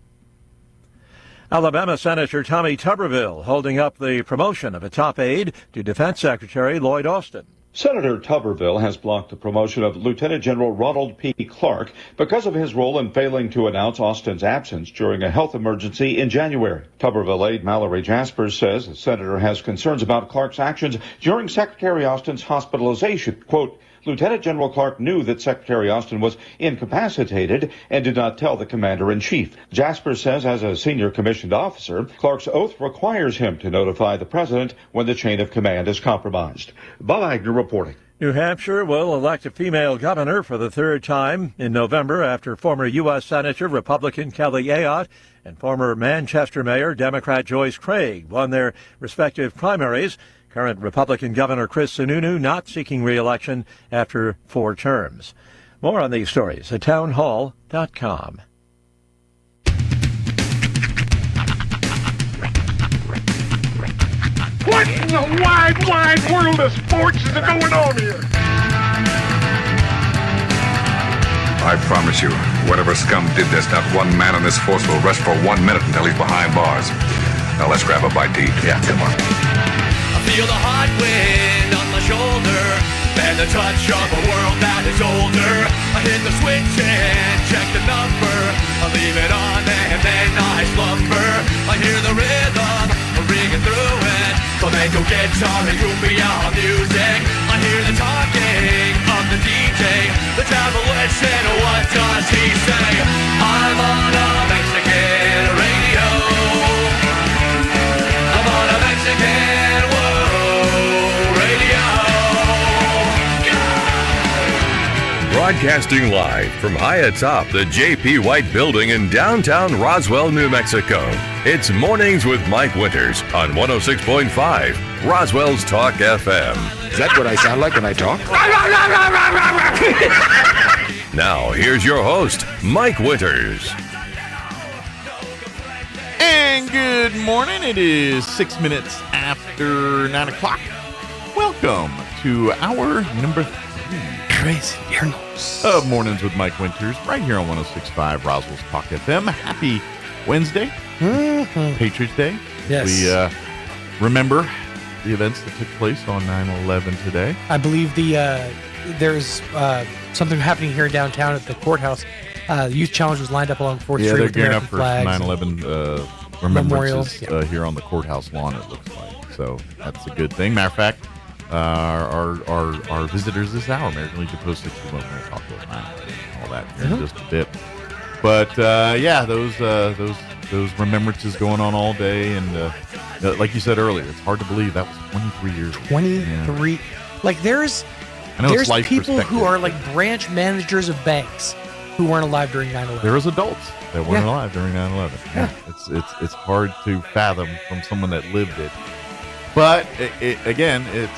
Alabama Senator Tommy Tuberville holding up the promotion of a top aide to Defense Secretary Lloyd Austin. Senator Tuberville has blocked the promotion of Lieutenant General Ronald P. Clark because of his role in failing to announce Austin's absence during a health emergency in January. Tuberville aide Mallory Jaspers says the senator has concerns about Clark's actions during Secretary Austin's hospitalization. Quote, Lieutenant General Clark knew that Secretary Austin was incapacitated and did not tell the commander-in-chief. Jasper says as a senior commissioned officer, Clark's oath requires him to notify the president when the chain of command is compromised. Bob Agnew reporting. New Hampshire will elect a female governor for the third time in November after former U.S. Senator Republican Kelly Ayotte and former Manchester Mayor Democrat Joyce Craig won their respective primaries. Current Republican Governor Chris Sununu not seeking re-election after 4 terms. More on these stories at townhall.com. What in the wide, wide world of sports is going on here? I promise you, whatever scum did this, not one man on this force will rest for 1 minute until he's behind bars. Now let's grab a bite to eat. Yeah, come on. Feel the hot wind on my shoulder and the touch of a world that is older. I hit the switch and check the number. I leave it on and then I slumber. I hear the rhythm ringing through it. Flamenco guitar and cumbia music. I hear the talking of the DJ. The devil listen, what does he say? I'm on a Mexican radio. I'm on a Mexican Broadcasting live from high atop the J.P. White Building in downtown Roswell, New Mexico. It's Mornings with Mike Winters on 106.5 Roswell's Talk FM. Is that what I sound like when I talk? Now, here's your host, Mike Winters. And good morning. It is 6 minutes after 9 o'clock. Welcome to hour number 3. Crazy journals of Mornings with Mike Winters, right here on 106.5 Roswell's Talk FM. Happy Wednesday, Patriots Day. Yes. We remember the events that took place on 9/11 today. I believe there's something happening here downtown at the courthouse. The Youth Challenge was lined up along 4th Street they're with gearing American up for flags. 9/11 remembrances here on the courthouse lawn, it looks like. So that's a good thing. Matter of fact, our visitors this hour, American Legion Post 61. We're going to talk about 9/11 and all that here in just a bit. But those remembrances going on all day, and like you said earlier, it's hard to believe that was 23 years ago. 23. Like there's people who are like branch managers of banks who weren't alive during 9/11. There was adults that weren't alive during 9/11. Yeah. It's hard to fathom from someone that lived it. But again, it's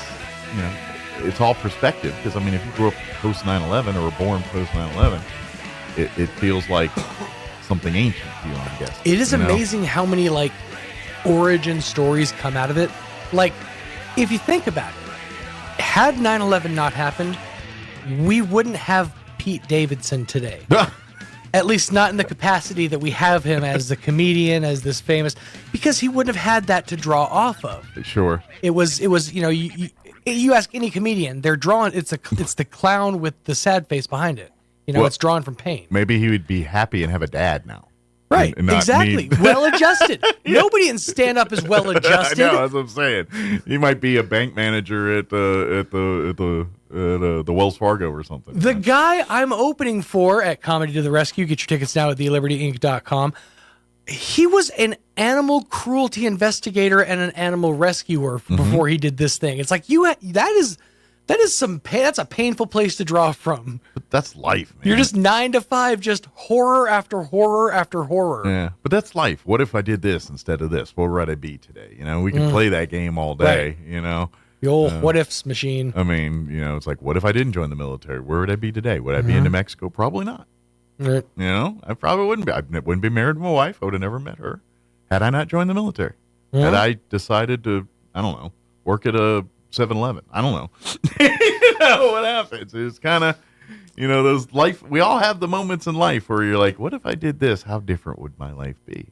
all perspective, because I mean, if you grew up post 9/11 or were born post 9/11, it feels like something ancient to you, I guess. It is amazing how many like origin stories come out of it. Like, if you think about it, had 9/11 not happened, we wouldn't have Pete Davidson today. At least not in the capacity that we have him as the comedian, as this famous, because he wouldn't have had that to draw off of. Sure. It was you ask any comedian, they're drawn. It's the clown with the sad face behind it. Well, it's drawn from pain. Maybe he would be happy and have a dad now. Right, and not exactly. Well adjusted. Nobody in stand up is well adjusted. I know, that's what I'm saying. He might be a bank manager at the Wells Fargo or something. The guy I'm opening for at Comedy to the Rescue, get your tickets now at thelibertyinc.com. He was an animal cruelty investigator and an animal rescuer before he did this thing. It's like that is some pain. That's a painful place to draw from. But that's life, man. You're just 9 to 5, just horror after horror after horror. Yeah, but that's life. What if I did this instead of this? Where would I be today? We could play that game all day. Right. The old what ifs machine. I mean, it's like, what if I didn't join the military? Where would I be today? Would I be in New Mexico? Probably not. Right. I probably wouldn't be. I wouldn't be married to my wife. I would have never met her had I not joined the military. Had I decided to, I don't know, work at a 7-Eleven. I don't know. What happens? It's kind of, those life. We all have the moments in life where you're like, what if I did this? How different would my life be?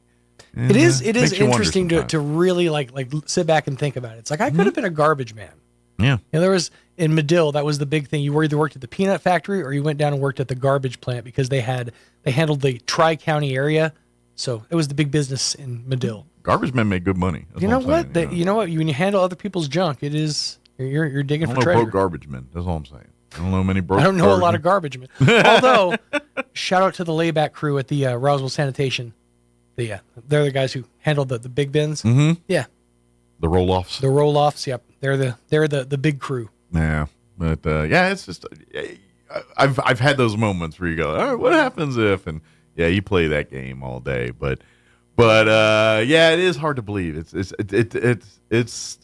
And it is interesting to really like sit back and think about it. It's like I could have been a garbage man. Yeah. There was in Medill, that was the big thing. You either worked at the peanut factory or you went down and worked at the garbage plant because they handled the Tri-County area. So it was the big business in Medill. Garbage men make good money. You know what? When you handle other people's junk, it is you're digging for treasure. I don't know broke garbage men. That's all I'm saying. I don't know many broke. I don't know a lot of garbage men. Although, shout out to the layback crew at the Roswell Sanitation. They're the guys who handled the big bins. Mm-hmm. Yeah. The roll-offs. The roll-offs. Yep. They're the big crew. Yeah, but it's just I've had those moments where you go, all right, what happens if? And you play that game all day, but it is hard to believe. It's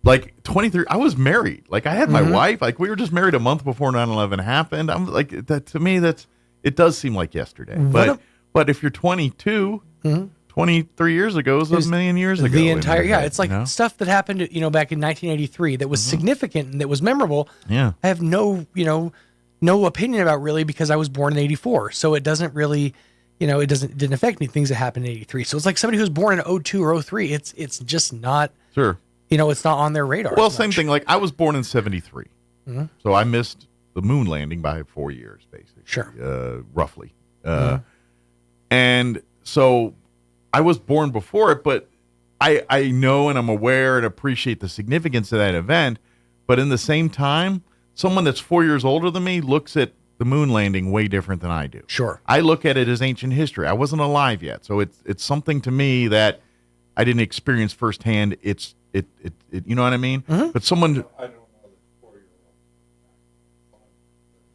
like 23. I was married. Like I had my wife. Like we were just married a month before 9/11 happened. I'm like that to me. It does seem like yesterday. But if you're 22, 23 years ago is a million years ago. The entire it's like stuff that happened back in 1983 that was significant and that was memorable. Yeah, I have no opinion about really because I was born in 84, so it doesn't really. It didn't affect me, things that happened in 83. So it's like somebody who's born in 02 or 03. It's just not, sure. It's not on their radar. Well, same thing. Like I was born in 73. So I missed the moon landing by 4 years, basically. Sure. Roughly. And so I was born before it, but I know and I'm aware and appreciate the significance of that event. But in the same time, someone that's 4 years older than me looks at the moon landing way different than I do. Sure. I look at it as ancient history. I wasn't alive yet. So it's something to me that I didn't experience firsthand. It you know what I mean? But someone I don't know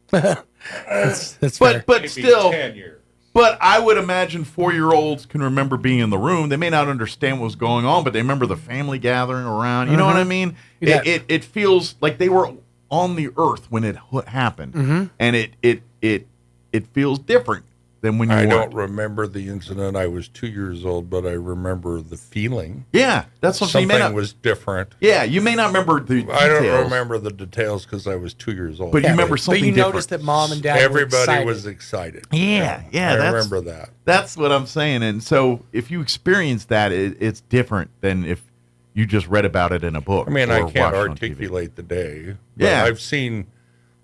the 4-year-old. that's fair. But Maybe still 10 years. But I would imagine 4-year-olds can remember being in the room. They may not understand what was going on, but they remember the family gathering around. You know what I mean? Yeah. It feels like they were on the earth when it happened, and it feels different than when you weren't. I don't remember the incident. I was 2 years old, but I remember the feeling. Yeah, that's what something was different. Yeah, you may not remember the details. I don't remember the details because I was 2 years old. But you remember something different. But you noticed that mom and dad everybody was excited. Yeah. I remember that. That's what I'm saying. And so if you experience that, it's different than if you just read about it in a book. I mean, I can't articulate the day. But I've seen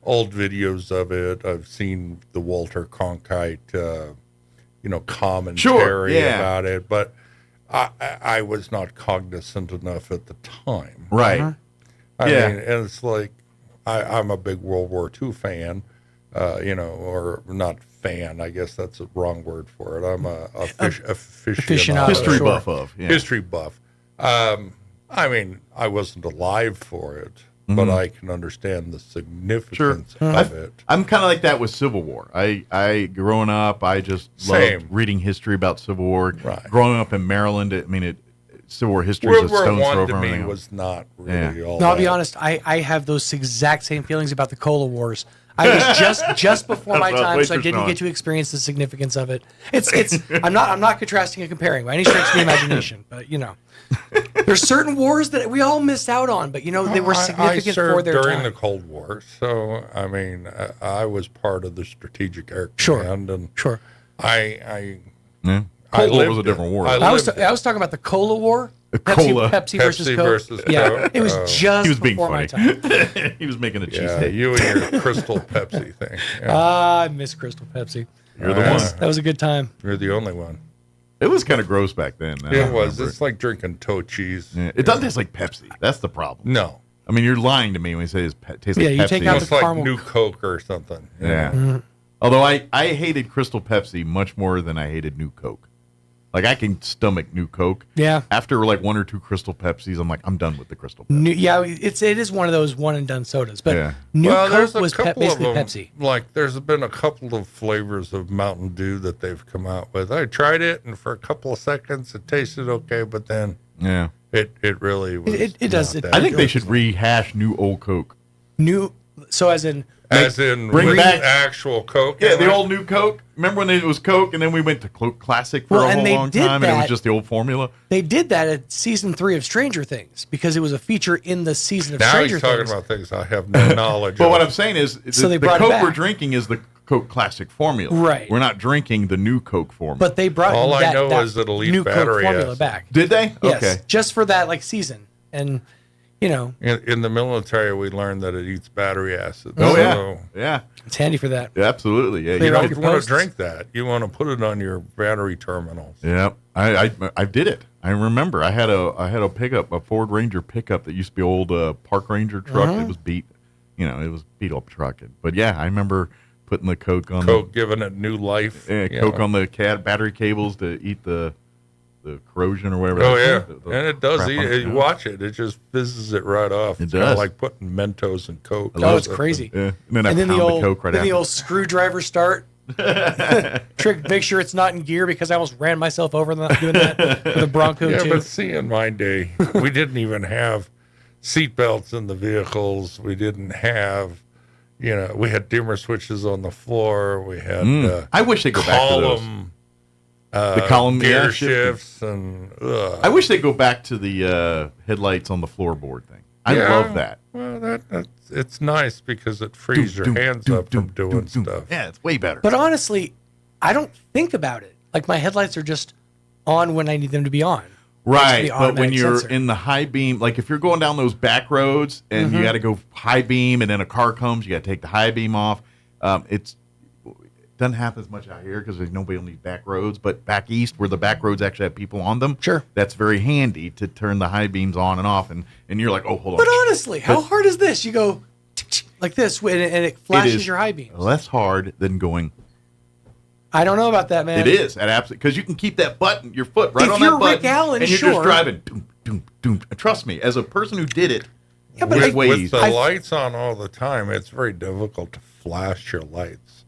old videos of it. I've seen the Walter Cronkite, commentary about it. But I was not cognizant enough at the time. Right. I mean, and it's like I'm a big World War II fan, or not fan. I guess that's a wrong word for it. I'm a aficionado. History buff of. Yeah. History buff. I mean, I wasn't alive for it, but I can understand the significance of it. I'm kind of like that with Civil War. I growing up, I just loved reading history about Civil War. Right. Growing up in Maryland, Civil War history is a stone's throw World from War I to me was not really all No, I'll be that. honest. I have those exact same feelings about the Cola Wars. I was just before my time, so I didn't get to experience the significance of it. I'm not contrasting and comparing by any stretch of the imagination, but there's certain wars that we all missed out on, but they were significant I served for their during time. the Cold War, so I mean, I was part of the Strategic Air Command, and I Cold War was a different war. I was talking about the Cola War. Pepsi versus Coke. Coke. It was just he was being before funny. my time. He was making a cheesesteak. You and your Crystal Pepsi thing. I miss Crystal Pepsi. You're the one. That was a good time. You're the only one. It was kind of gross back then. It was. It's like drinking toe cheese. Yeah. It doesn't taste like Pepsi. That's the problem. No. I mean, you're lying to me when you say it tastes like Pepsi. You take out it's the like caramel. New Coke or something. Yeah. Mm-hmm. Although I hated Crystal Pepsi much more than I hated New Coke. Like, I can stomach New Coke. Yeah. After like one or two Crystal Pepsis, I'm like, I'm done with the Crystal Pepsi. It is one of those one and done sodas. But New there's Coke a was couple basically of them, Pepsi. Like, there's been a couple of flavors of Mountain Dew that they've come out with. I tried it, and for a couple of seconds, it tasted okay, but then it really was. It does. I think they should rehash New Old Coke. So as in bring back actual Coke. Yeah, the old New Coke. Remember when it was Coke, and then we went to Coke Classic for a whole long time, and it was just the old formula? They did that at season 3 of Stranger Things because it was a feature in the season of now Stranger he's talking Things. about things I have no knowledge But of. what I'm saying is, the Coke we're drinking is the Coke Classic formula. Right. We're not drinking the new Coke formula. But they brought All I know that is that Elite new Coke Battery formula acid. back. Did they? Yes, Okay. just for that season. And, In the military, we learned that it eats battery acid. Oh, So yeah. It's handy for that. Yeah, absolutely. Yeah. Clear you off don't your want posts. to drink that. You want to put it on your battery terminals. Yeah, I did it. I remember I had a pickup, a Ford Ranger pickup that used to be old Park Ranger truck. It was beat, it was beat up truck. But yeah, I remember putting the Coke on giving it new life. Coke on the battery cables to eat the corrosion or whatever. Oh yeah, and it does. You watch it; it just fizzes it right off. It It's kind of does. like putting Mentos in Coke. Oh, it's crazy. Yeah. And then And then the old, Coke right then after. the old screwdriver start. Trick, make sure it's not in gear because I almost ran myself over doing that with the Bronco Yeah, too. but see, in my day, we didn't even have seatbelts in the vehicles. We didn't have, we had dimmer switches on the floor. We had. I wish they go back to those. The column gear shifting. shifts and. I wish they go back to the headlights on the floorboard thing. I love that. Well, it's nice because it frees your hands up from doing stuff. Yeah, it's way better. But honestly, I don't think about it. Like my headlights are just on when I need them to be on. Right, It's the but when automatic you're sensor. in the high beam, like if you're going down those back roads and you got to go high beam, and then a car comes, you got to take the high beam off. It doesn't happen as much out here because there's nobody on these back roads. But back east, where the back roads actually have people on them, that's very handy to turn the high beams on and off. And you're like, oh, hold on. But honestly, how hard is this? You go like this, and it flashes It is your high beams. less hard than going. I don't know about that, man. It is at absolutely because you can keep that button, your foot right If on you're that button, Rick Allen, and you're sure. just driving. Doom, doom, doom. Trust me, as a person who did it, Yeah, but it's way With easier. the lights on all the time, it's very difficult to flash your lights,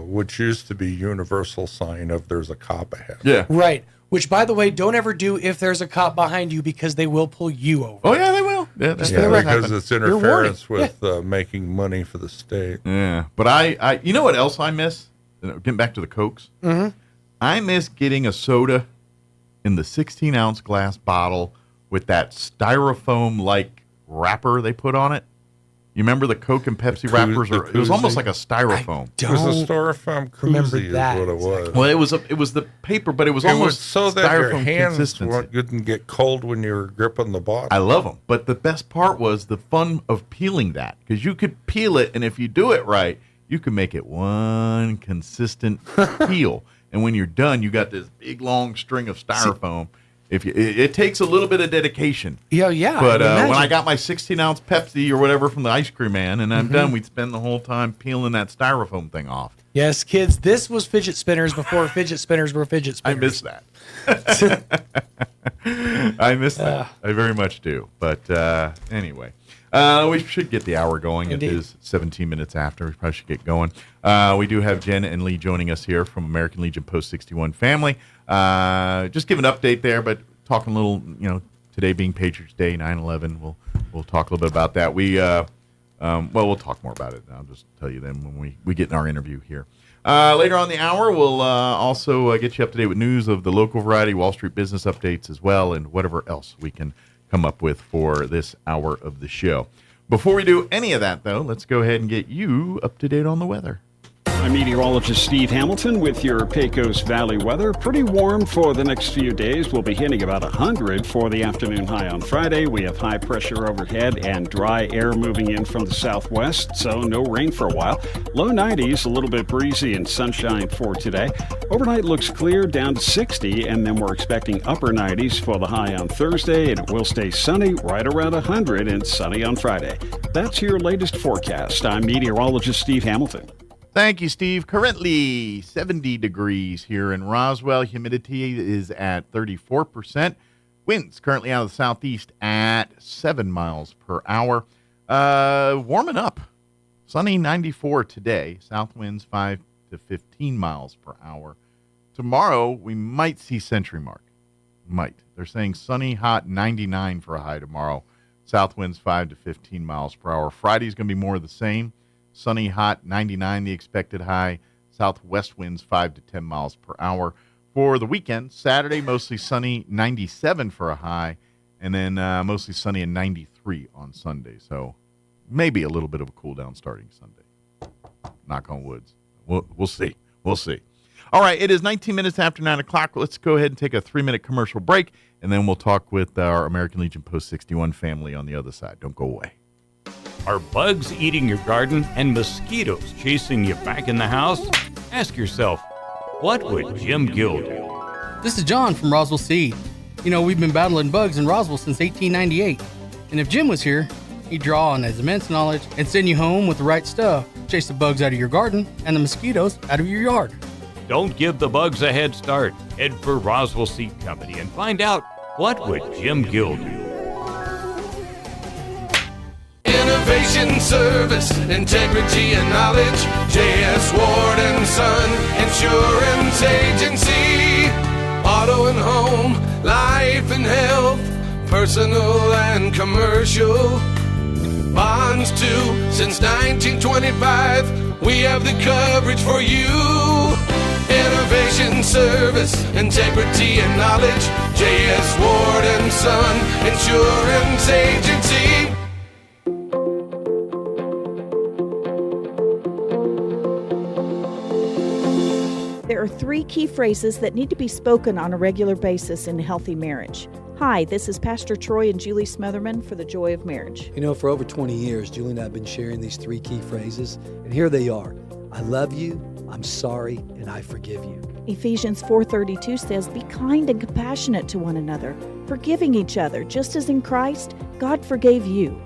which used to be universal sign of there's a cop ahead. Yeah. Right. Which, by the way, don't ever do if there's a cop behind you because they will pull you over. Oh yeah, they will. Yeah, Just for the record. because it's You're warning. interference with making money for the state. Yeah, but I you know what else I miss? Getting back to the Cokes, I miss getting a soda in the 16-ounce glass bottle with that styrofoam-like wrapper they put on it. You remember the Coke and Pepsi wrappers? It was almost like a styrofoam. It was a styrofoam koozie is what it was. Well, it was the paper, but it was almost so that your styrofoam hands consistency. wouldn't get cold when you were gripping the bottle. I love them, but the best part was the fun of peeling that, because you could peel it, and if you do it right, you can make it one consistent peel. And when you're done, you got this big long string of styrofoam. It takes a little bit of dedication. Yeah. But I when I got my 16-ounce Pepsi or whatever from the ice cream man, and I'm done, we'd spend the whole time peeling that styrofoam thing off. Yes, kids, this was fidget spinners before fidget spinners were fidget spinners. I miss that. I miss that. I very much do. But anyway, we should get the hour going. Indeed. It is 17 minutes after. We probably should get going. We do have Jen and Lee joining us here from American Legion Post 61 family. Just give an update there, but talking a little, today being Patriots Day, 9/11. We'll talk a little bit about that. We Well, we'll talk more about it. I'll just tell you then when we get in our interview here. Later on the hour, we'll also get you up to date with news of the local variety, Wall Street business updates as well, and whatever else we can come up with for this hour of the show. Before we do any of that, though, let's go ahead and get you up to date on the weather. I'm meteorologist Steve Hamilton with your Pecos Valley weather. Pretty warm for the next few days. We'll be hitting about 100 for the afternoon high on Friday. We have high pressure overhead and dry air moving in from the southwest, so no rain for a while. Low 90s, a little bit breezy and sunshine for today. Overnight looks clear, down to 60, and then we're expecting upper 90s for the high on Thursday, and it will stay sunny right around 100 and sunny on Friday. That's your latest forecast. I'm meteorologist Steve Hamilton. Thank you, Steve. Currently 70 degrees here in Roswell. Humidity is at 34%. Winds currently out of the southeast at 7 miles per hour. Warming up. Sunny 94 today. South winds 5 to 15 miles per hour. Tomorrow, we might see century mark. Might. They're saying sunny, hot, 99 for a high tomorrow. South winds 5 to 15 miles per hour. Friday's going to be more of the same. Sunny, hot, 99 the expected high. Southwest winds 5 to 10 miles per hour. For the weekend, Saturday, mostly sunny, 97 for a high. And then mostly sunny and 93 on Sunday. So maybe a little bit of a cool down starting Sunday. Knock on woods. We'll see. We'll see. All right, it is 19 minutes after 9 o'clock. Let's go ahead and take a 3-minute commercial break, and then we'll talk with our American Legion Post 61 family on the other side. Don't go away. Are bugs eating your garden and mosquitoes chasing you back in the house? Ask yourself, what would Jim Gill do? This is John from Roswell Seed. You know, we've been battling bugs in Roswell since 1898. And if Jim was here, he'd draw on his immense knowledge and send you home with the right stuff. Chase the bugs out of your garden and the mosquitoes out of your yard. Don't give the bugs a head start. Head for Roswell Seed Company and find out, what would Jim Gill do? Innovation, service, integrity, and knowledge. J.S. Ward & Son Insurance Agency. Auto and home, life and health, personal and commercial. Bonds too, since 1925. We have the coverage for you. Innovation, service, integrity, and knowledge. J.S. Ward & Son Insurance Agency. There are 3 key phrases that need to be spoken on a regular basis in a healthy marriage. Hi, this is Pastor Troy and Julie Smotherman for The Joy of Marriage. You know, for over 20 years, Julie and I have been sharing these 3 key phrases, and here they are. I love you, I'm sorry, and I forgive you. Ephesians 4:32 says, be kind and compassionate to one another, forgiving each other, just as in Christ, God forgave you.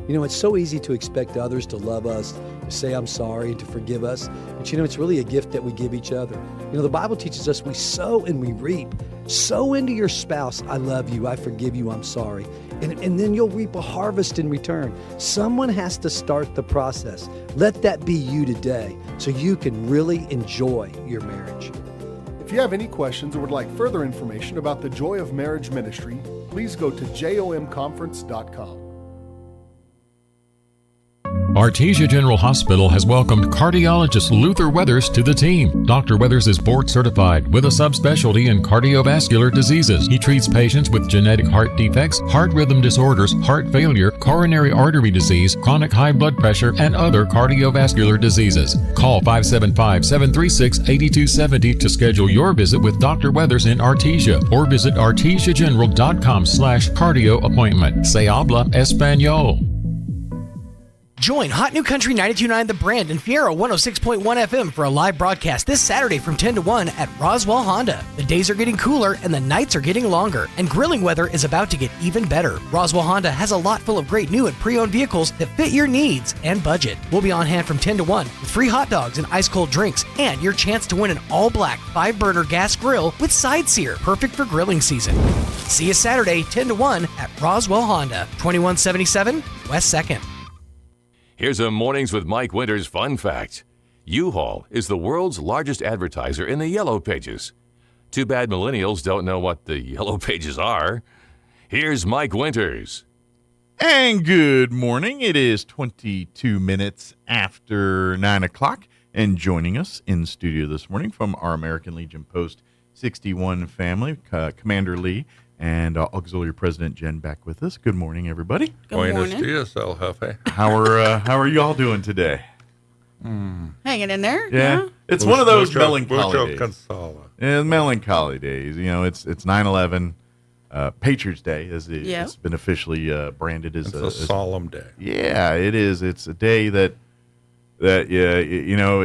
You know, it's so easy to expect others to love us, to say I'm sorry, and to forgive us. But you know, it's really a gift that we give each other. You know, the Bible teaches us we sow and we reap. Sow into your spouse, I love you, I forgive you, I'm sorry. And then you'll reap a harvest in return. Someone has to start the process. Let that be you today so you can really enjoy your marriage. If you have any questions or would like further information about the Joy of Marriage Ministry, please go to jomconference.com. Artesia General Hospital has welcomed cardiologist Luther Weathers to the team. Dr. Weathers is board certified with a subspecialty in cardiovascular diseases. He treats patients with genetic heart defects, heart rhythm disorders, heart failure, coronary artery disease, chronic high blood pressure, and other cardiovascular diseases. Call 575-736-8270 to schedule your visit with Dr. Weathers in Artesia or visit artesiageneral.com/cardio appointment. Se habla español. Join Hot New Country 92.9 The Brand and Fiero 106.1 FM for a live broadcast this Saturday from 10 to 1 at Roswell Honda. The days are getting cooler and the nights are getting longer, and grilling weather is about to get even better. Roswell Honda has a lot full of great new and pre-owned vehicles that fit your needs and budget. We'll be on hand from 10 to 1 with free hot dogs and ice-cold drinks and your chance to win an all-black 5-burner gas grill with side sear, perfect for grilling season. See you Saturday, 10 to 1 at Roswell Honda, 2177 West 2nd. Here's a Mornings with Mike Winters fun fact. U-Haul is the world's largest advertiser in the Yellow Pages. Too bad millennials don't know what the Yellow Pages are. Here's Mike Winters. And good morning. It is 22 minutes after 9 o'clock. And joining us in studio this morning from our American Legion Post 61 family, Commander Lee and Auxiliary President Jen back with us. Good morning, everybody. Good morning. Dias, El Jefe. How are you all doing today? Hanging in there. Yeah. It's one of those melancholy days. Yeah, melancholy days. You know, it's 9/11. Patriots Day, as it's been officially branded as a solemn day. Yeah, it is. It's a day that you know,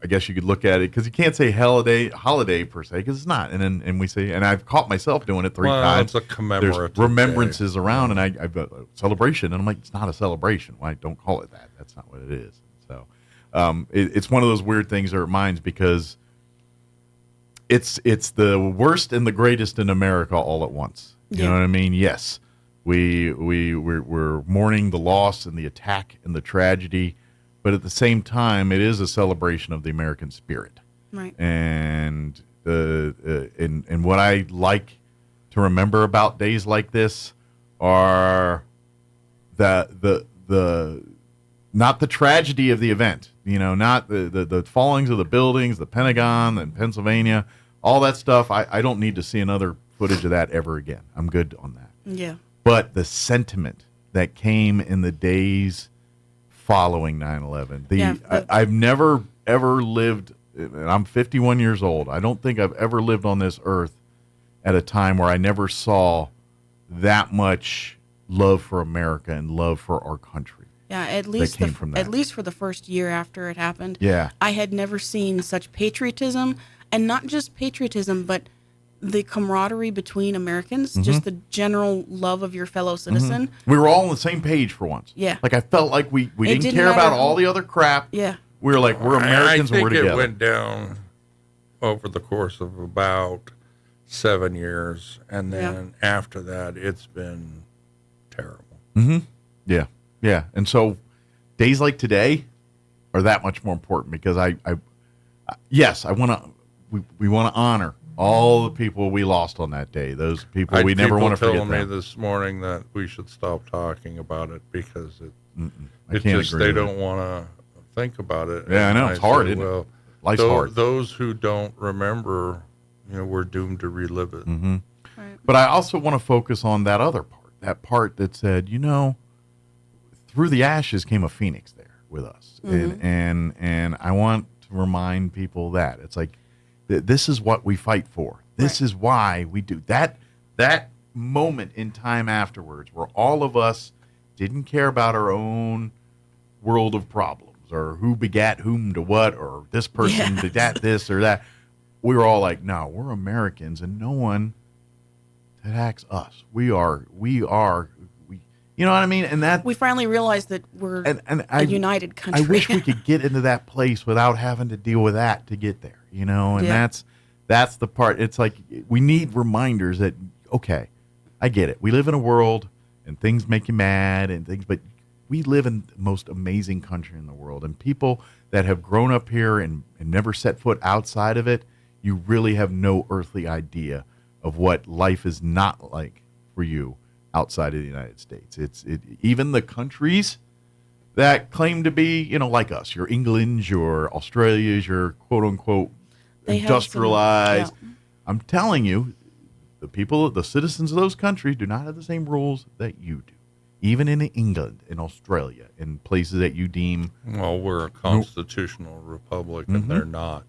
I guess you could look at it because you can't say holiday per se because it's not. And we say, and I've caught myself doing it three times. It's a commemorative. There's remembrances day. Around, and I've a celebration, and I'm like, it's not a celebration. Why don't call it that? That's not what it is. So it's one of those weird things that reminds because. It's the worst and the greatest in America all at once. You know what I mean? Yes, we're mourning the loss and the attack and the tragedy, but at the same time, it is a celebration of the American spirit. Right. And and what I like to remember about days like this are the not the tragedy of the event. You know, not the fallings of the buildings, the Pentagon, and Pennsylvania. All that stuff, I don't need to see another footage of that ever again. I'm good on that. Yeah. But the sentiment that came in the days following 9/11, I've never, ever lived, and I'm 51 years old. I don't think I've ever lived on this earth at a time where I never saw that much love for America and love for our country. Yeah, at least for the first year after it happened. Yeah. I had never seen such patriotism. And not just patriotism, but the camaraderie between Americans, just the general love of your fellow citizen. We were all on the same page for once. Yeah. Like, I felt like we didn't care about all the other crap. Yeah. We were like, we're Americans and we're together. I think it went down over the course of about 7 years. And then after that, it's been terrible. Mm-hmm. Yeah. Yeah. And so days like today are that much more important because I want to... We want to honor all the people we lost on that day. Those people we never want to forget. People telling them. me this morning that we should stop talking about it because they don't want to think about it. Yeah, I know it's hard. Isn't it? Life's hard. Those who don't remember, we're doomed to relive it. Mm-hmm. Right. But I also want to focus on that other part. That part that said, through the ashes came a phoenix there with us, and I want to remind people that it's like. This is what we fight for. This is why we do that. That moment in time afterwards, where all of us didn't care about our own world of problems, or who begat whom to what, or this person begat this or that. We were all like, no, we're Americans, and no one attacks us. We are. You know what I mean? And that we finally realized that we're a united country. I wish we could get into that place without having to deal with that to get there. And that's the part. It's like we need reminders that, okay, I get it. We live in a world and things make you mad and things, but we live in the most amazing country in the world. And people that have grown up here and never set foot outside of it, you really have no earthly idea of what life is not like for you outside of the United States. Even the countries that claim to be, like us, your England's, your Australia's, your quote unquote industrialized. I'm telling you, the citizens of those countries do not have the same rules that you do. Even in England, in Australia, in places that you deem. Well, we're a constitutional republic and they're not.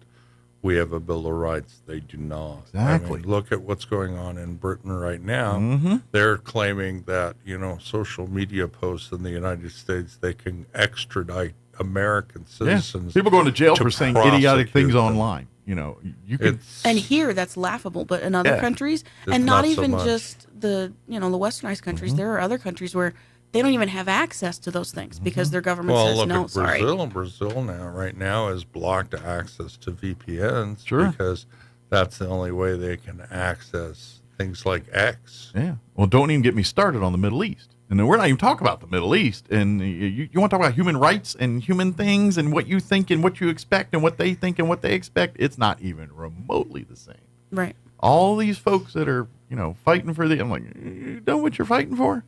We have a Bill of Rights. They do not. Exactly. I mean, look at what's going on in Britain right now. They're claiming that, social media posts in the United States, they can extradite American citizens. People going to jail for saying idiotic things online. You can. And here, that's laughable. But in other countries, and not even just the westernized countries, there are other countries where they don't even have access to those things because their government says no. Sorry. Brazil right now has blocked access to VPNs because that's the only way they can access things like X. Yeah. Well, don't even get me started on the Middle East. And then we're not even talking about the Middle East. And you want to talk about human rights and human things and what you think and what you expect and what they think and what they expect. It's not even remotely the same. Right. All these folks that are, fighting for I'm like, you know what you're fighting for?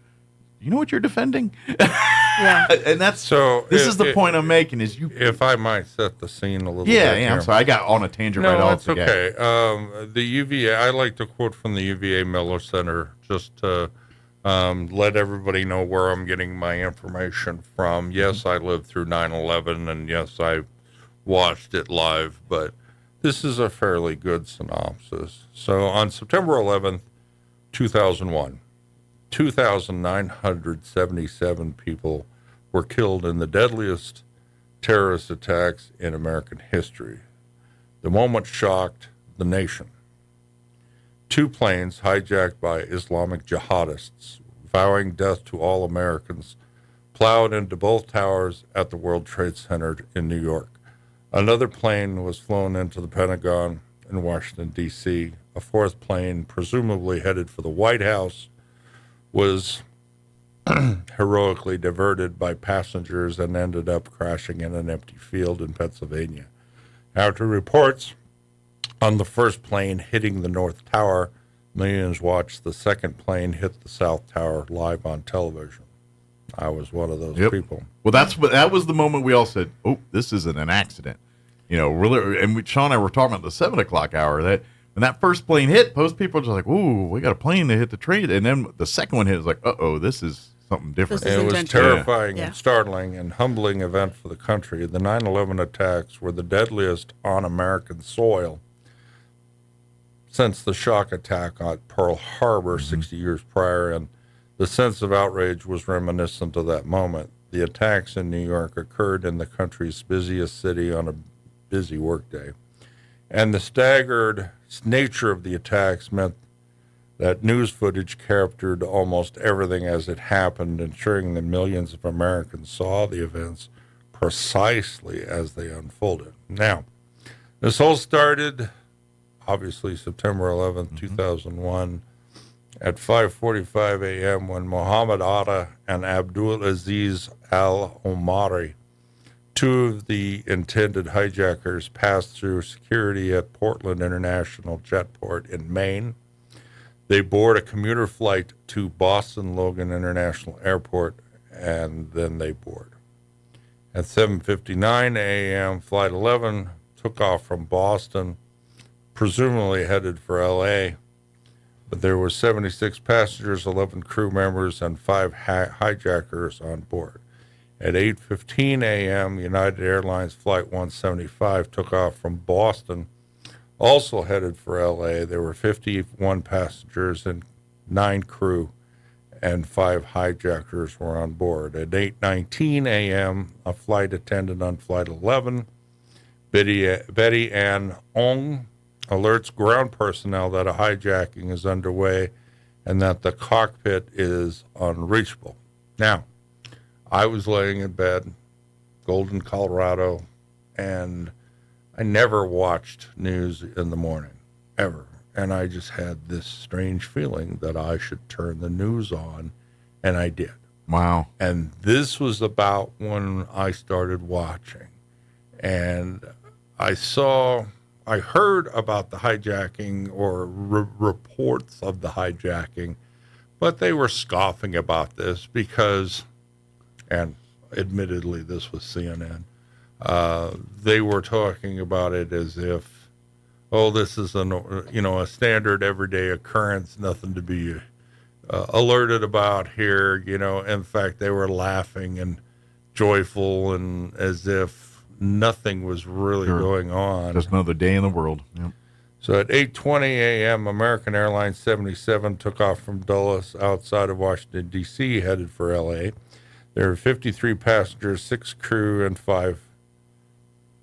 you know what you're defending? Yeah. And this is the point I'm making is you. If I might set the scene a little bit. Yeah, I'm sorry. I got on a tangent right off the gate. Okay. The UVA, I like to quote from the UVA Miller Center just to let everybody know where I'm getting my information from. Yes, I lived through 9/11, and yes, I watched it live, but this is a fairly good synopsis. So on September 11th, 2001, 2,977 people were killed in the deadliest terrorist attacks in American history. The moment shocked the nation. 2 planes hijacked by Islamic jihadists, vowing death to all Americans, plowed into both towers at the World Trade Center in New York. Another plane was flown into the Pentagon in Washington, D.C. A 4th plane, presumably headed for the White House, was heroically diverted by passengers and ended up crashing in an empty field in Pennsylvania. After reports on the first plane hitting the North Tower, millions watched the second plane hit the South Tower live on television. I was one of those people. Well, that was the moment we all said, "Oh, this isn't an accident." Really. And Sean and I were talking about the 7:00 hour. That when that first plane hit, most people were just like, "Ooh, we got a plane to hit the train." And then the second one hit, it was like, "Uh-oh, this is something different." It was terrifying and startling and humbling event for the country. The 9/11 attacks were the deadliest on American soil since the shock attack at Pearl Harbor 60 years prior, and the sense of outrage was reminiscent of that moment. The attacks in New York occurred in the country's busiest city on a busy workday, and the staggered nature of the attacks meant that news footage captured almost everything as it happened, ensuring that millions of Americans saw the events precisely as they unfolded. Now, this all started, obviously, September 11th, 2001, at 5:45 a.m. when Mohammed Atta and Abdul Aziz Al-Omari, 2 of the intended hijackers, passed through security at Portland International Jetport in Maine. They board a commuter flight to Boston Logan International Airport, and then they board. At 7:59 a.m., Flight 11 took off from Boston, presumably headed for L.A., but there were 76 passengers, 11 crew members, and 5 hijackers on board. At 8:15 a.m., United Airlines Flight 175 took off from Boston, also headed for L.A. There were 51 passengers and 9 crew, and 5 hijackers were on board. At 8:19 a.m., a flight attendant on Flight 11, Betty Ann Ong, alerts ground personnel that a hijacking is underway and that the cockpit is unreachable. Now, I was laying in bed, Golden, Colorado, and I never watched news in the morning, ever. And I just had this strange feeling that I should turn the news on, and I did. Wow. And this was about when I started watching. And I heard about the hijacking or reports of the hijacking, but they were scoffing about this because, and admittedly this was CNN, they were talking about it as if, oh, this is a standard everyday occurrence, nothing to be alerted about here. In fact, they were laughing and joyful and as if nothing was really going on. Just another day in the world. Yep. So at 8:20 a.m., American Airlines 77 took off from Dulles outside of Washington, D.C., headed for L.A. There were 53 passengers, 6 crew, and 5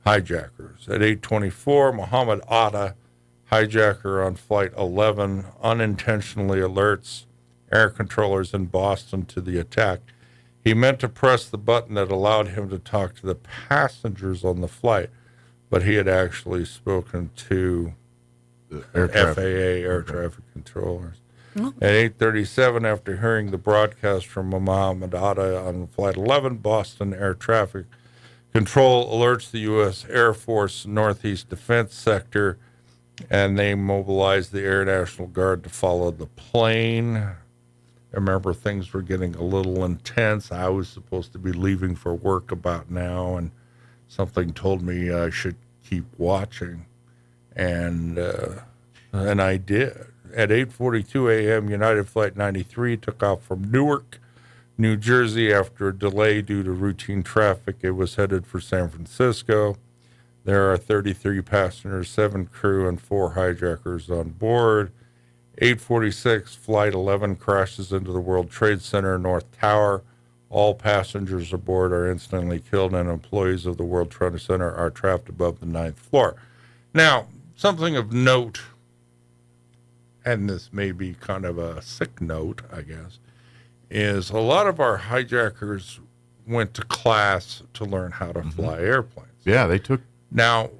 hijackers. At 8:24, Mohammed Atta, hijacker on Flight 11, unintentionally alerts air controllers in Boston to the attack. He meant to press the button that allowed him to talk to the passengers on the flight, but he had actually spoken to the FAA, air traffic controllers. At 8:37, after hearing the broadcast from Mohammed Atta on Flight 11, Boston Air Traffic Control alerts the U.S. Air Force Northeast Defense Sector, and they mobilized the Air National Guard to follow the plane. I remember things were getting a little intense. I was supposed to be leaving for work about now, and something told me I should keep watching, and I did. At 8:42 a.m., United Flight 93 took off from Newark, New Jersey. After a delay due to routine traffic, it was headed for San Francisco. There are 33 passengers, 7 crew, and 4 hijackers on board. 8:46, Flight 11 crashes into the World Trade Center North Tower. All passengers aboard are instantly killed, and employees of the World Trade Center are trapped above the 9th floor. Now, something of note, and this may be kind of a sick note, I guess, is a lot of our hijackers went to class to learn how to fly airplanes. Yeah, they took. Now,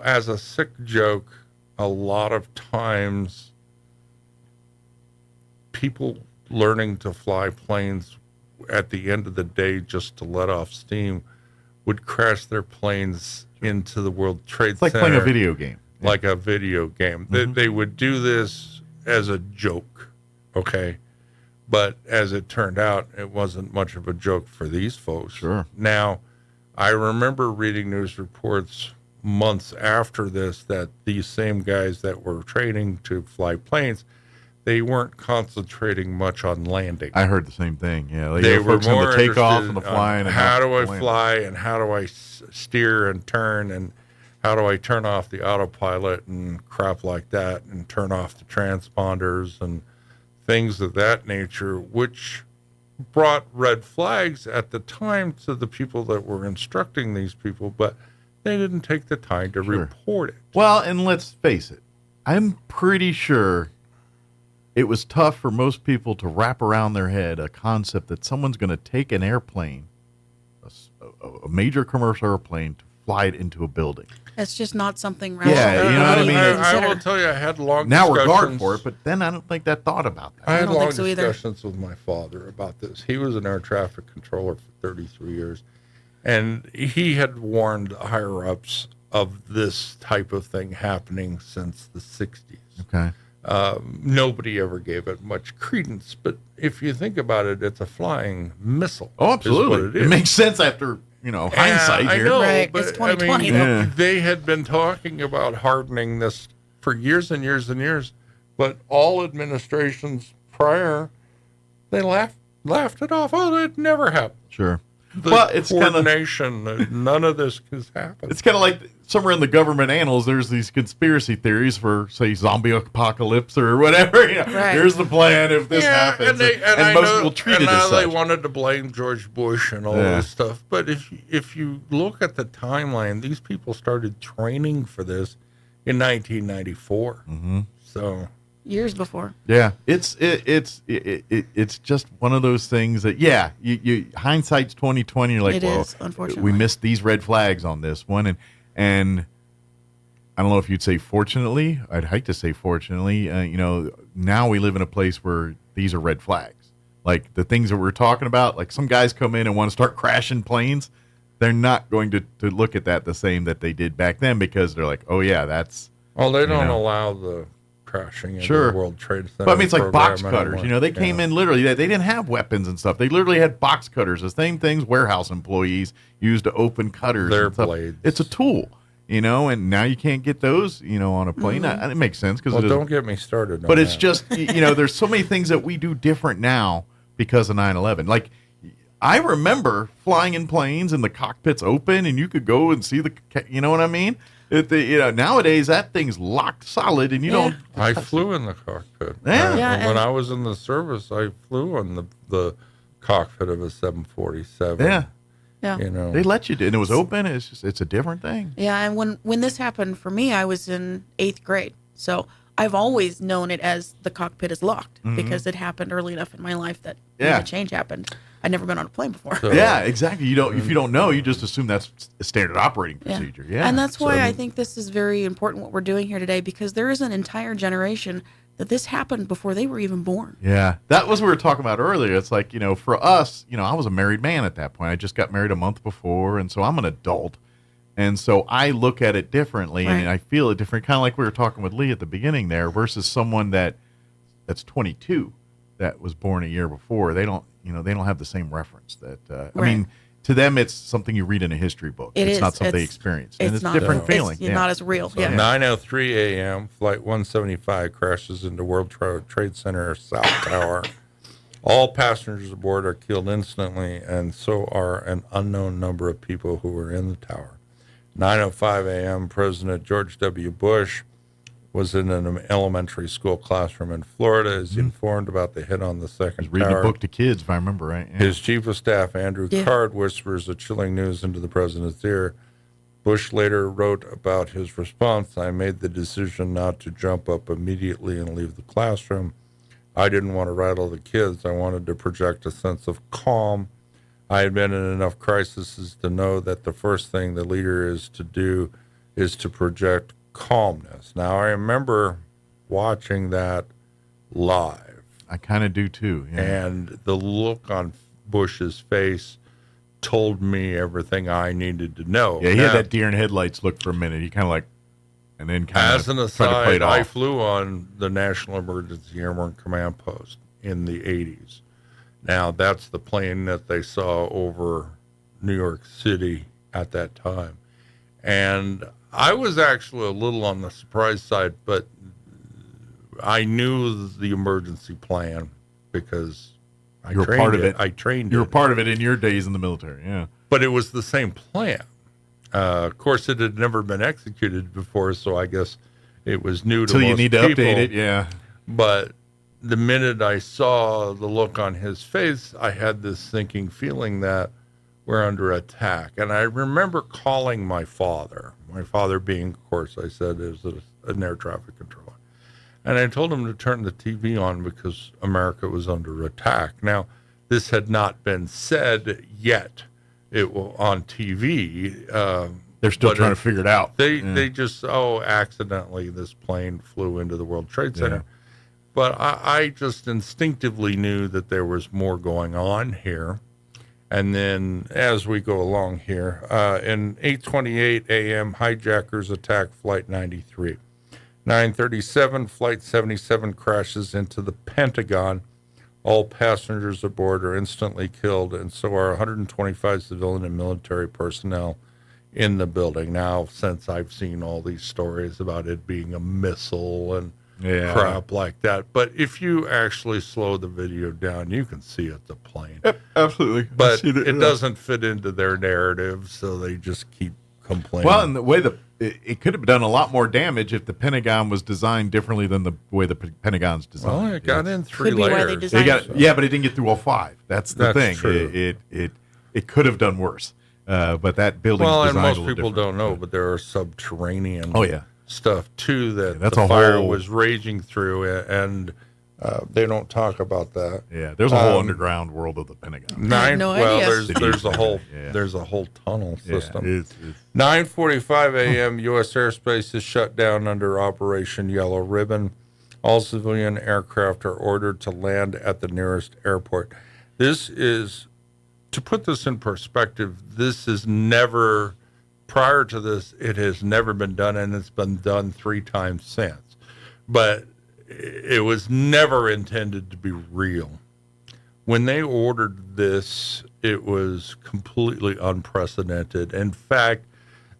as a sick joke, a lot of times people learning to fly planes at the end of the day just to let off steam would crash their planes into the World Trade Center. It's like playing a video game. Like a video game. They would do this as a joke, okay? But as it turned out, it wasn't much of a joke for these folks. Sure. Now, I remember reading news reports months after this that these same guys that were training to fly planes, they weren't concentrating much on landing. I heard the same thing. Yeah, they were more the takeoff and the flying. How do I fly, and how do I steer and turn, and how do I turn off the autopilot and crap like that, and turn off the transponders and things of that nature, which brought red flags at the time to the people that were instructing these people, but they didn't take the time to report it. Well, and let's face it, I'm pretty sure it was tough for most people to wrap around their head a concept that someone's going to take an airplane, a major commercial airplane, to fly it into a building. That's just not something rational. Yeah, you know what I mean? I will tell you, I had long now discussions. Now we're guard for it, but then I don't think that thought about that. I had long discussions with my father about this. He was an air traffic controller for 33 years, and he had warned higher-ups of this type of thing happening since the 60s. Okay. Nobody ever gave it much credence, but if you think about it, it's a flying missile. Oh, absolutely. It makes sense after, hindsight I here. know, right. but It's 2020. they had been talking about hardening this for years and years and years, but all administrations prior, they laughed it off. Oh, it never happened. Sure. It's coordination. None of this has happened. It's kind of like somewhere in the government annals, there's these conspiracy theories for, say, zombie apocalypse or whatever. Right. Here's the plan if this happens. And most people treat it as such. They wanted to blame George Bush and all this stuff. But if you look at the timeline, these people started training for this in 1994. Mm-hmm. So years before. Yeah, it's just one of those things that you hindsight's 2020. You're like, well, unfortunately, we missed these red flags on this one, and I don't know if you'd say fortunately. I'd hate to say fortunately. Now we live in a place where these are red flags. Like the things that we're talking about. Like some guys come in and want to start crashing planes. They're not going to look at that the same that they did back then because they're like, oh yeah, that's. Well, they don't allow the crashing into the World Trade Center. But I mean, it's like box cutters. They came in literally. They didn't have weapons and stuff. They literally had box cutters. The same things warehouse employees use to open cutters. Their blades. It's a tool, and now you can't get those, on a plane. Mm-hmm. It makes sense because. Well, don't get me started. But it's just, there's so many things that we do different now because of 9/11. Like, I remember flying in planes and the cockpit's open and you could go and see you know what I mean? Nowadays that thing's locked solid and you don't. I flew in the cockpit. Yeah. When I was in the service, I flew in the cockpit of a 747. Yeah. Yeah. They let you do, and it was open. It's a different thing. Yeah, and when this happened for me, I was in 8th grade, so I've always known it as the cockpit is locked because it happened early enough in my life that when the change happened, I'd never been on a plane before. So, yeah, exactly. If you don't know, you just assume that's a standard operating procedure. Yeah, and that's why I think this is very important what we're doing here today, because there is an entire generation that this happened before they were even born. Yeah, that was what we were talking about earlier. It's like, for us, I was a married man at that point. I just got married a month before, and so I'm an adult. And so I look at it differently, and I feel it different, kind of like we were talking with Lee at the beginning there, versus someone that's 22. that was born a year before, they don't have the same reference. That I Right. mean, to them, it's something you read in a history book. It's not something they experience, and it's a different feeling. It's not as real. So 9:03 a.m., Flight 175 crashes into World Trade Center South Tower. All passengers aboard are killed instantly, and so are an unknown number of people who were in the tower. 9:05 a.m., President George W. Bush was in an elementary school classroom in Florida, is informed about the hit on the second Reading tower. a book to kids, if I remember right. Yeah. His chief of staff, Andrew Card, whispers the chilling news into the president's ear. Bush later wrote about his response, "I made the decision not to jump up immediately and leave the classroom. I didn't want to rattle the kids. I wanted to project a sense of calm. I had been in enough crises to know that the first thing the leader is to do is to project calmness." Now, I remember watching that live. I kind of do too. Yeah. And the look on Bush's face told me everything I needed to know. Yeah, he had that deer in headlights look for a minute. He kind of like, and then kind of as an tried to play aside, it I off. flew on the National Emergency Airborne Command Post in the 80s. Now, that's the plane that they saw over New York City at that time. And I was actually a little on the surprise side, but I knew the emergency plan because You were part of it. I trained You were it. part of it in your days in the military, yeah. But it was the same plan. Of course, it had never been executed before, so I guess it was new to Till most you need to people. update it, yeah. But the minute I saw the look on his face, I had this sinking feeling that we're under attack. And I remember calling my father being, of course, I said, is an air traffic controller. And I told him to turn the TV on because America was under attack. Now, this had not been said yet. It was on TV. They're still trying to figure it out. They just, accidentally this plane flew into the World Trade Center. Yeah. But I just instinctively knew that there was more going on here. And then as we go along here, in 8:28 a.m., hijackers attack Flight 93. 9:37, Flight 77 crashes into the Pentagon. All passengers aboard are instantly killed, and so are 125 civilian and military personnel in the building. Now, since I've seen all these stories about it being a missile and crap like that, but if you actually slow the video down, you can see it's a plane. Yep, absolutely. But it doesn't fit into their narrative, so they just keep complaining. Well, and the way it could have done a lot more damage if the Pentagon was designed differently than the way the Pentagon's designed. Well, it got in three Could be why they layers. designed it. Yeah, but it didn't get through all five. That's the thing. True. It could have done worse. But that building. Well, and designed most a little people different. don't know, but there are subterranean stuff too that that's the a fire whole- was raging through, and they don't talk about that. Yeah, there's a whole underground world of the Pentagon. There's a whole tunnel system. 9:45 a.m. U.S. airspace is shut down under Operation Yellow Ribbon. All civilian aircraft are ordered to land at the nearest airport. This is, to put this in perspective, this is never, prior to this, it has never been done, and it's been done 3 times since. But it was never intended to be real. When they ordered this, it was completely unprecedented. In fact,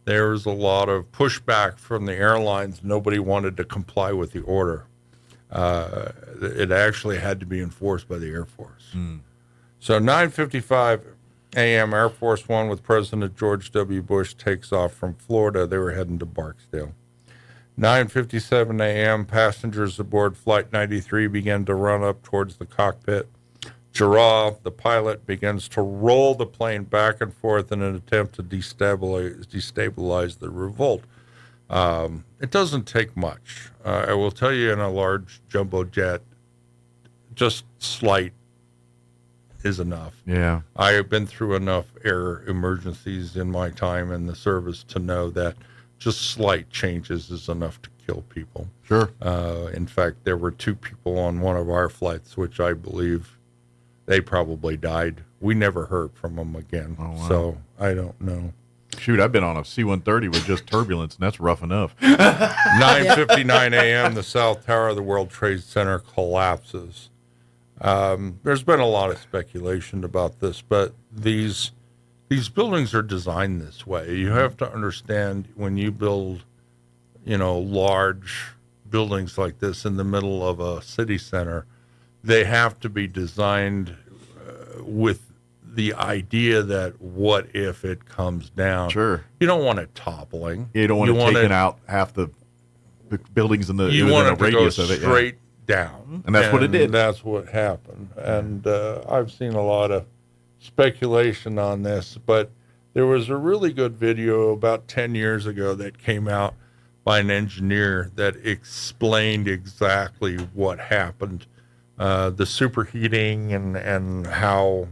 there was a lot of pushback from the airlines. Nobody wanted to comply with the order. It actually had to be enforced by the Air Force. So 9:55 a.m., Air Force One with President George W. Bush takes off from Florida. They were heading to Barksdale. 9:57 a.m., passengers aboard Flight 93 begin to run up towards the cockpit. Girard, the pilot, begins to roll the plane back and forth in an attempt to destabilize the revolt. It doesn't take much. I will tell you, in a large jumbo jet, just slight is enough. Yeah. I have been through enough air emergencies in my time in the service to know that just slight changes is enough to kill people. Sure. In fact, there were 2 people on one of our flights, which I believe they probably died. We never heard from them again. Oh, wow. So I don't know. Shoot, I've been on a C-130 with just turbulence, and that's rough enough. 9:59 a.m., the South Tower of the World Trade Center collapses. There's been a lot of speculation about this, but these buildings are designed this way. You have to understand when you build, large buildings like this in the middle of a city center, they have to be designed with the idea that what if it comes down? Sure. You don't want it toppling. You don't want it taking out half the buildings in the you want it to go radius of it. Straight down. And that's what it did. That's what happened. And I've seen a lot of speculation on this, but there was a really good video about 10 years ago that came out by an engineer that explained exactly what happened. The superheating and how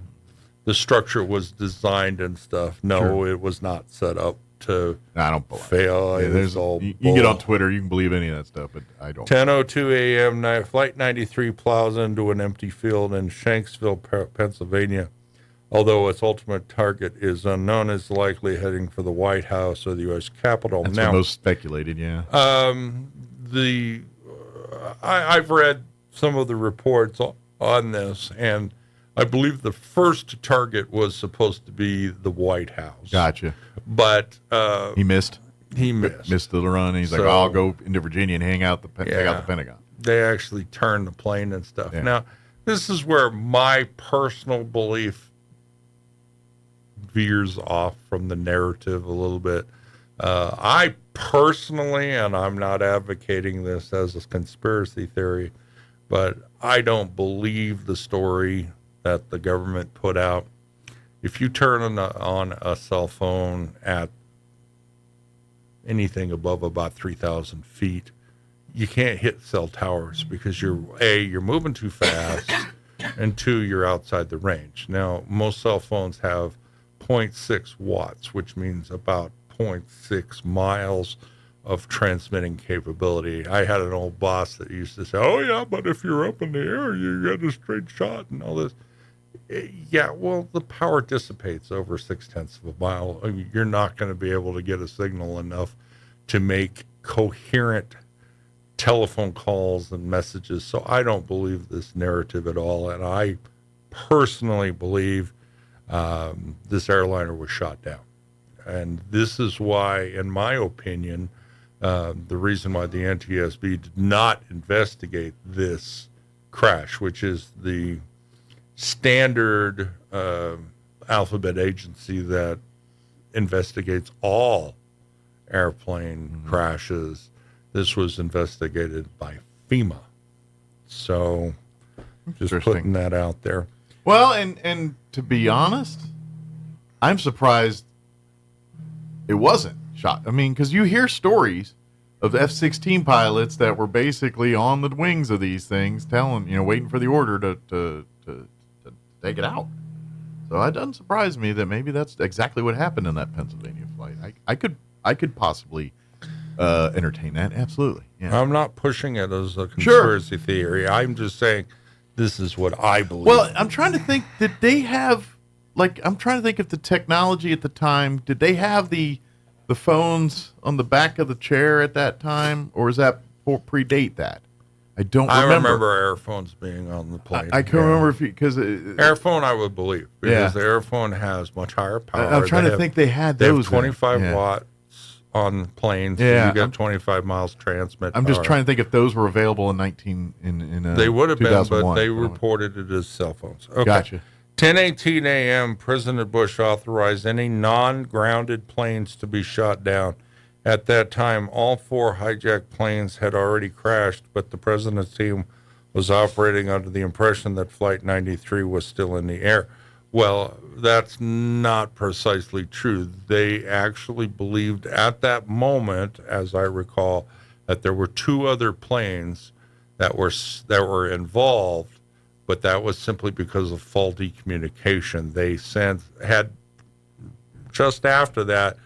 the structure was designed and stuff. No, Sure. It was not set up to I don't fail. Yeah, It's all you can get on Twitter, you can believe any of that stuff, but I don't. 10:02 a.m. Flight 93 plows into an empty field in Shanksville, Pennsylvania. Although its ultimate target is unknown, is likely heading for the White House or the U.S. Capitol. That's now, what most speculated, yeah. I've read some of the reports on this, and I believe the first target was supposed to be the White House. Gotcha. But he missed. He missed the run. And he's like, I'll go into Virginia and hang out the Pentagon. They actually turned the plane and stuff. Yeah. Now, this is where my personal belief veers off from the narrative a little bit. I personally, and I'm not advocating this as a conspiracy theory, but I don't believe the story that the government put out. If you turn on a cell phone at anything above about 3,000 feet, you can't hit cell towers because you're moving too fast, and 2, you're outside the range. Now, most cell phones have 0.6 watts, which means about 0.6 miles of transmitting capability. I had an old boss that used to say, oh yeah, but if you're up in the air, you get a straight shot and all this. Yeah, well, the power dissipates over 0.6 of a mile. I mean, you're not going to be able to get a signal enough to make coherent telephone calls and messages. So I don't believe this narrative at all. And I personally believe this airliner was shot down. And this is why, in my opinion, the reason why the NTSB did not investigate this crash, which is the standard alphabet agency that investigates all airplane crashes. This was investigated by FEMA. So just putting that out there. Well, and to be honest, I'm surprised it wasn't shot. I mean, because you hear stories of F-16 pilots that were basically on the wings of these things, waiting for the order to take it out. So it doesn't surprise me that maybe that's exactly what happened in that Pennsylvania flight. I could possibly entertain that. Absolutely. Yeah. I'm not pushing it as a conspiracy theory. I'm just saying this is what I believe. Well, I'm trying to think, did they have, I'm trying to think of the technology at the time. Did they have the phones on the back of the chair at that time, or is that predate that? I don't remember. I remember airphones being on the plane. I can't remember because airphone, I would believe, because the airphone has much higher power. I'm trying to think they had those. They have 25 watts on planes. Yeah, so you get 25 miles transmit. I'm just trying to think if those were available in they would have been, but they Oh. reported it as cell phones. Okay. Gotcha. 10:18 a.m. President Bush authorized any non-grounded planes to be shot down. At that time, all 4 hijacked planes had already crashed, but the president's team was operating under the impression that Flight 93 was still in the air. Well, that's not precisely true. They actually believed at that moment, as I recall, that there were 2 other planes that were involved, but that was simply because of faulty communication. They had just after that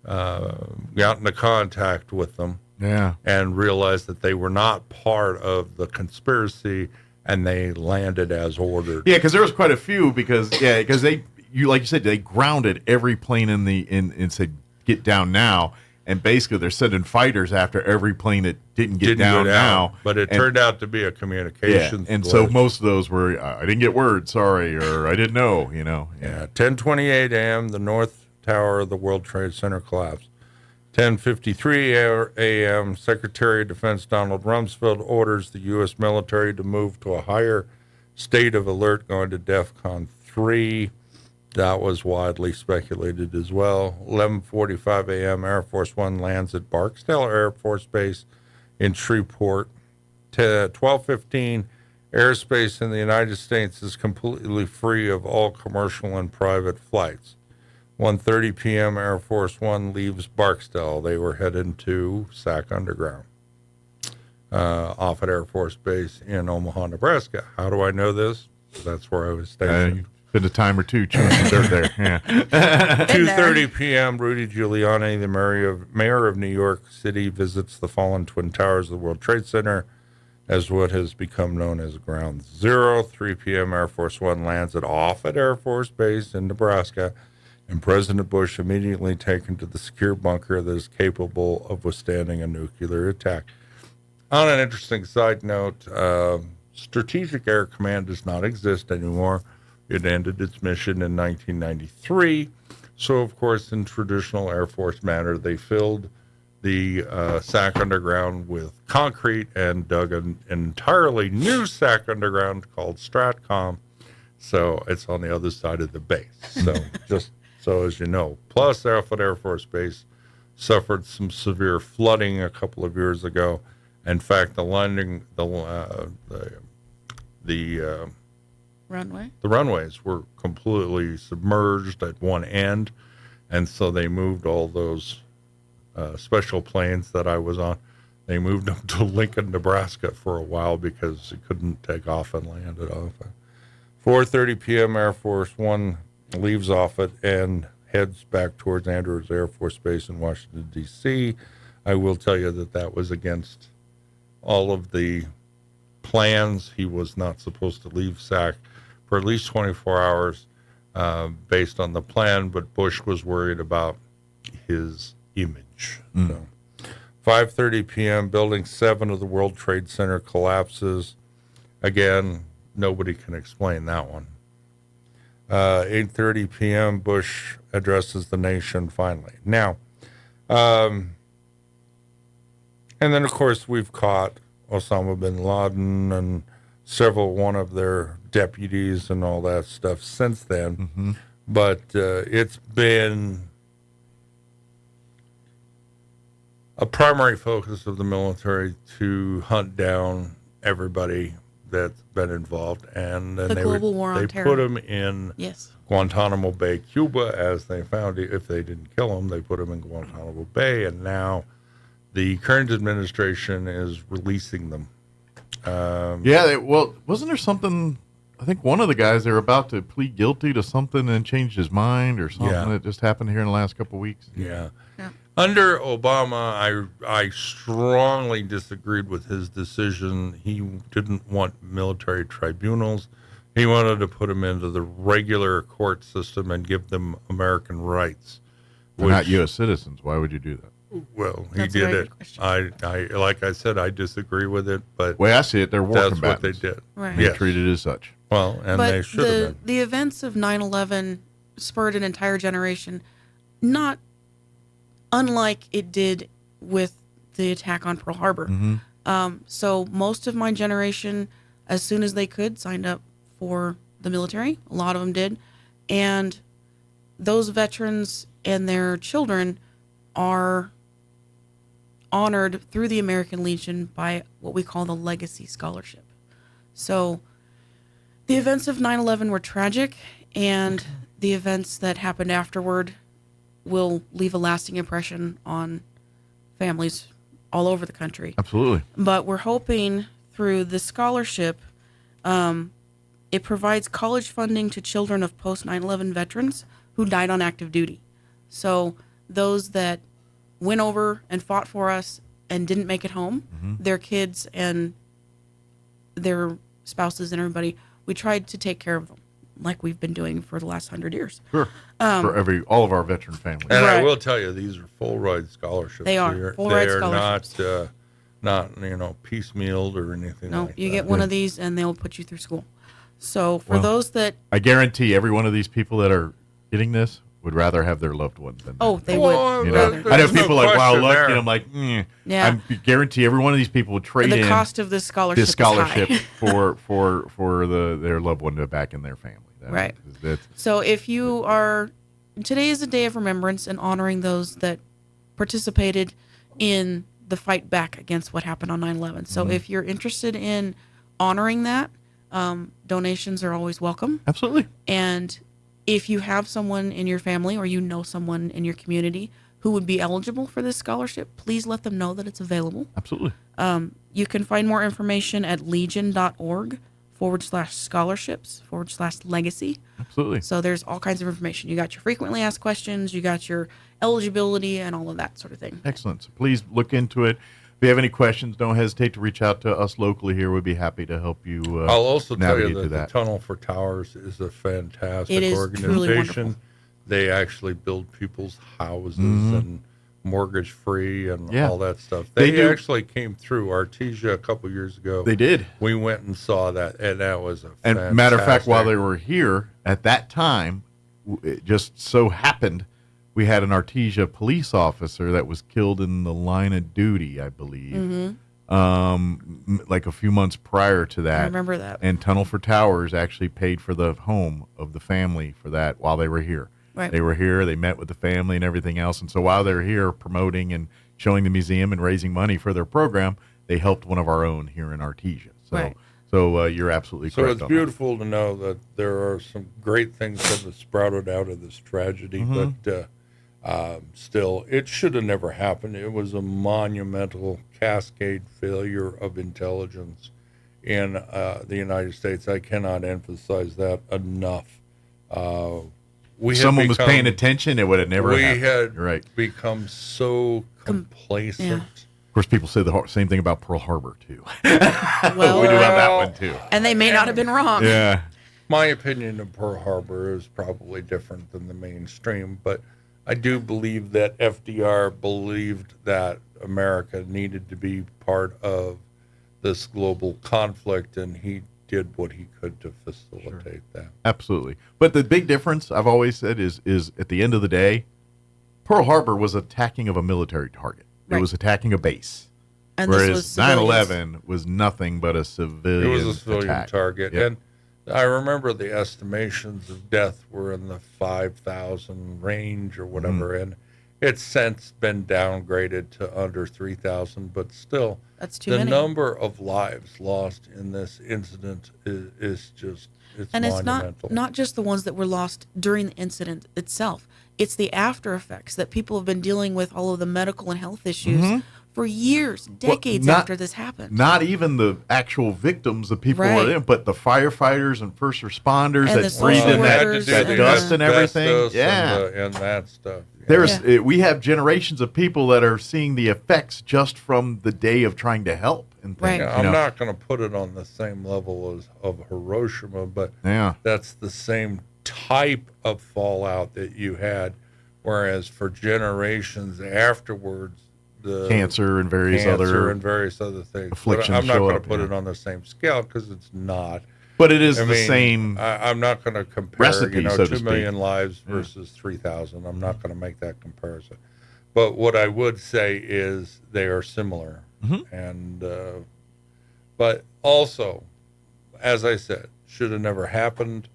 got into contact with them, and realized that they were not part of the conspiracy, and they landed as ordered. Yeah, because there was quite a few. Because like you said, they grounded every plane and said get down now, And basically, they're sending fighters after every plane that didn't get down now. But it turned out to be a communications and glitch. so most of those were, I didn't get word, sorry, or I didn't know, Yeah, 10:28 a.m., the North Tower of the World Trade Center collapsed. 10:53 a.m., Secretary of Defense Donald Rumsfeld orders the U.S. military to move to a higher state of alert, going to DEFCON 3. That was widely speculated as well. 11:45 a.m., Air Force One lands at Barksdale Air Force Base in Shreveport. 12:15, airspace in the United States is completely free of all commercial and private flights. 1:30 p.m., Air Force One leaves Barksdale. They were headed to Sac Underground, Offutt Air Force Base in Omaha, Nebraska. How do I know this? That's where I was stationed. Been a time or two chewing dirt there. Yeah. 2:30 p.m., Rudy Giuliani, the mayor of New York City, visits the fallen Twin Towers of the World Trade Center as what has become known as Ground Zero. 3 p.m., Air Force One lands at Offutt Air Force Base in Nebraska, and President Bush immediately taken to the secure bunker that is capable of withstanding a nuclear attack. On an interesting side note, Strategic Air Command does not exist anymore. It ended its mission in 1993. So, of course, in traditional Air Force manner, they filled the SAC Underground with concrete and dug an entirely new SAC Underground called Stratcom. So it's on the other side of the base. So just so as you know. Plus, Offutt Air Force Base suffered some severe flooding a couple of years ago. In fact, the runways were completely submerged at one end, and so they moved all those special planes that I was on. They moved them to Lincoln, Nebraska for a while because it couldn't take off and land at Offutt. 4:30 p.m., Air Force One leaves Offutt and heads back towards Andrews Air Force Base in Washington, D.C. I will tell you that was against all of the plans. He was not supposed to leave SAC for at least 24 hours based on the plan, but Bush was worried about his image. So, 5:30 p.m., Building 7 of the World Trade Center collapses. Again, nobody can explain that one. 8:30 p.m., Bush addresses the nation finally. Now, and then, of course, we've caught Osama bin Laden and one of their deputies and all that stuff since then. Mm-hmm. But it's been a primary focus of the military to hunt down everybody that's been involved. And then the global war on terror. They put them in Guantanamo Bay, Cuba, as they found it. If they didn't kill them, they put them in Guantanamo Bay. And now the current administration is releasing them. Wasn't there something? I think one of the guys, they were about to plead guilty to something and changed his mind or something that just happened here in the last couple of weeks. Yeah. Under Obama, I strongly disagreed with his decision. He didn't want military tribunals. He wanted to put them into the regular court system and give them American rights. They're not U.S. citizens. Why would you do that? Well, he did it. I like I said, I disagree with it, but way I see it, they're war that's combatants. what they did. Right. They're treated as such. Well, and but they should have been. The events of 9/11 spurred an entire generation, not unlike it did with the attack on Pearl Harbor. Mm-hmm. So most of my generation, as soon as they could, signed up for the military. A lot of them did. And those veterans and their children are honored through the American Legion by what we call the Legacy Scholarship. So the events of 9/11 were tragic, and the events that happened afterward will leave a lasting impression on families all over the country. Absolutely. But we're hoping through the scholarship, it provides college funding to children of post 9/11 veterans who died on active duty. So those that went over and fought for us and didn't make it home, their kids and their spouses and everybody, we tried to take care of them. like we've been doing for the last 100 years. Sure. For all of our veteran families. And I will tell you, these are full ride scholarships. They are full ride scholarships. Not piecemealed or anything like that. No, you get one of these and they'll put you through school. So for those that... I guarantee every one of these people that are getting this would rather have their loved ones than they would. I know people like, wow, look, and I'm like, Yeah. I guarantee every one of these people would trade in the cost of this scholarship, is high. for their loved one to back in their family. Right. So if you are... Today is a day of remembrance and honoring those that participated in the fight back against what happened on 9/11. So if you're interested in honoring that, donations are always welcome. Absolutely. And if you have someone in your family or you know someone in your community who would be eligible for this scholarship, please let them know that it's available. Absolutely. You can find more information at legion.org/scholarships/legacy. Absolutely. So there's all kinds of information. You got your frequently asked questions, you got your eligibility and all of that sort of thing. Excellent. So please look into it. If you have any questions, don't hesitate to reach out to us locally here. We'd be happy to help you I'll also tell you that the Tunnel for Towers is a fantastic It is organization. truly wonderful. They actually build people's houses and mortgage free and all that stuff. They actually came through Artesia a couple years ago. They did. We went and saw that, and that was a And fantastic. matter of fact, while they were here at that time, it just so happened we had an Artesia police officer that was killed in the line of duty, I believe, like a few months prior to that. I remember that. And Tunnel for Towers actually paid for the home of the family for that while they were here. Right. They were here, they met with the family and everything else. And so while they're here promoting and showing the museum and raising money for their program, they helped one of our own here in Artesia. So, so you're absolutely correct. So it's beautiful to know that there are some great things that have sprouted out of this tragedy, but still, it should have never happened. It was a monumental cascade failure of intelligence in the United States. I cannot emphasize that enough. If someone was paying attention, it would have never happened. We had become so complacent. Of course, people say the same thing about Pearl Harbor, too. Well, we do have that one, too. And they may not have been wrong. Yeah. My opinion of Pearl Harbor is probably different than the mainstream, but I do believe that FDR believed that America needed to be part of this global conflict, and he did what he could to facilitate that. Absolutely. But the big difference, I've always said, is at the end of the day, Pearl Harbor was attacking of a military target. It was attacking a base. And whereas 9/11 was nothing but a civilian It was a civilian attack. target. Yep. And I remember the estimations of death were in the 5,000 range or whatever, and it's since been downgraded to under 3,000, but still, that's too the many. number of lives lost in this incident is just, it's and monumental. It's not just the ones that were lost during the incident itself. It's the after effects that people have been dealing with, all of the medical and health issues for years, decades after this happened. Not even the actual victims, the people who were in, but the firefighters and first responders and that breathed in that dust and everything. And that stuff. We have generations of people that are seeing the effects just from the day of trying to help. And things, I'm not going to put it on the same level of Hiroshima, but that's the same type of fallout that you had, whereas for generations afterwards, the cancer and various other things. Afflictions. But I'm not going to put it on the same scale because it's not. But it is the same. I'm not going to compare, recipe, 2 million lives versus 3,000. I'm not going to make that comparison. But what I would say is they are similar, and but also, as I said, should have never happened,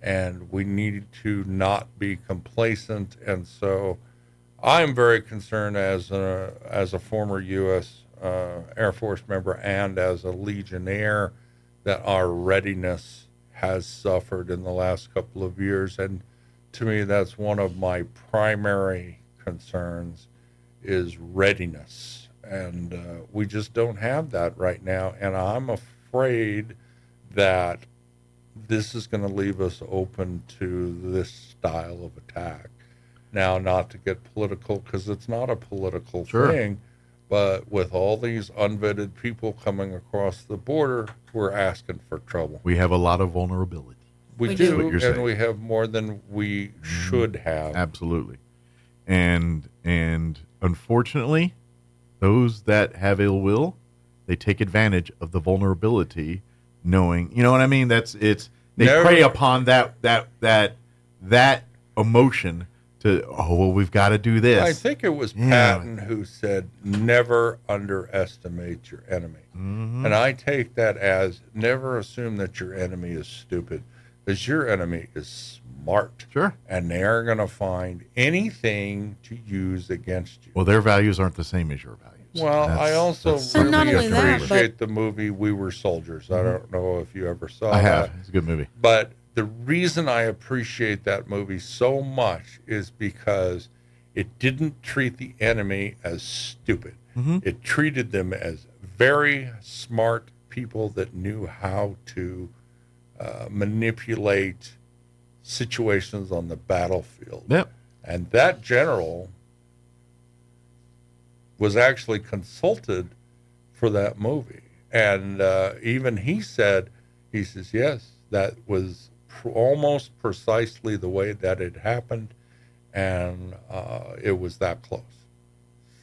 and we need to not be complacent. And so, I'm very concerned as a former U.S. Air Force member and as a Legionnaire that our readiness has suffered in the last couple of years. And to me, that's one of my primary concerns is readiness. And we just don't have that right now. And I'm afraid that this is going to leave us open to this style of attack. Now, not to get political, because it's not a political thing, but with all these unvetted people coming across the border, we're asking for trouble. We have a lot of vulnerability. We do, and we have more than we should have. Absolutely. And unfortunately, those that have ill will, they take advantage of the vulnerability, knowing, you know what I mean? They prey upon that emotion to, we've got to do this. I think it was Patton who said, never underestimate your enemy. Mm-hmm. And I take that as never assume that your enemy is stupid, because your enemy is smart. Sure. And they are going to find anything to use against you. Well, their values aren't the same as your values. Well, I also really appreciate the movie We Were Soldiers. I don't know if you ever saw it. I have. It's a good movie. But the reason I appreciate that movie so much is because it didn't treat the enemy as stupid. Mm-hmm. It treated them as very smart people that knew how to manipulate situations on the battlefield. Yep. And that general was actually consulted for that movie. And even he says, yes, that was almost precisely the way that it happened, and it was that close.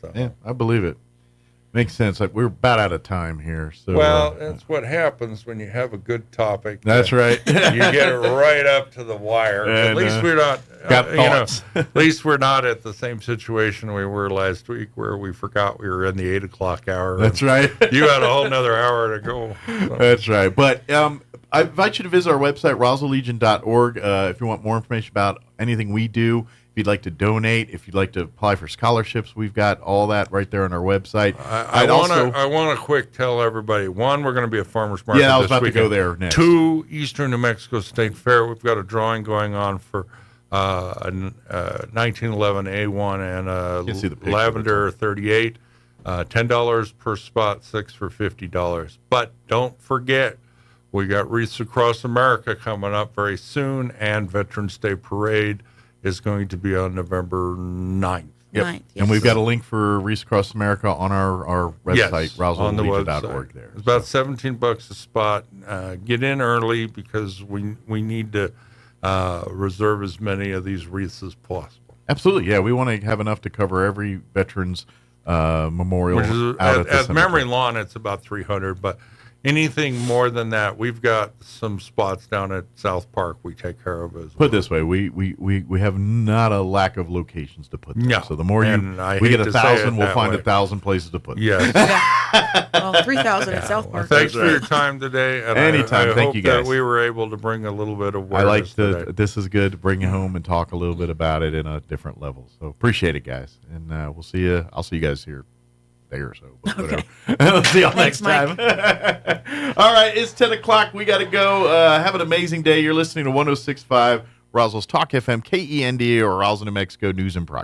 So. Yeah, I believe it. Makes sense. Like, we're about out of time here. So, well, that's what happens when you have a good topic. That's right. You get it right up to the wire. And, at least we're not. Got thoughts. At least we're not at the same situation we were last week, where we forgot we were in the 8 o'clock hour. That's right. You had a whole nother hour to go. So. That's right. But I invite you to visit our website, roswelllegion.org, if you want more information about anything we do. If you'd like to donate, if you'd like to apply for scholarships, we've got all that right there on our website. I want to quick tell everybody, one, we're going to be at Farmers Market I was this about weekend. to go there next. 2, Eastern New Mexico State Fair. We've got a drawing going on for a 1911 A1 and a Lavender 38. $10 per spot, 6 for $50. But don't forget, we got Wreaths Across America coming up very soon, and Veterans Day Parade is going to be on November 9th. Yep. 9th, yes. And we've got a link for Wreaths Across America on our website, roswelllegion.org there. It's about $17 a spot. Get in early, because we need to reserve as many of these wreaths as possible. Absolutely, yeah. We want to have enough to cover every veterans memorial. Which is, at Memory Lawn, it's about 300, but anything more than that, we've got some spots down at South Park we take care of as well. Put it this way, we have not a lack of locations to put them. No. So the more we get 1,000, we'll find 1,000 places to put them. Yes. Well, 3,000 at South Park. Thanks for your time today. And anytime. Thank hope you guys. That we were able to bring a little bit of I like today. This is good to bring you home and talk a little bit about it in a different level. So appreciate it, guys. And we'll see you. I'll see you guys here day or so. But okay. We'll see y'all next time. All right, it's 10 o'clock. We got to go. Have an amazing day. You're listening to 106.5 Roswell's Talk FM, KENDA, or Roswell, New Mexico News and Progress.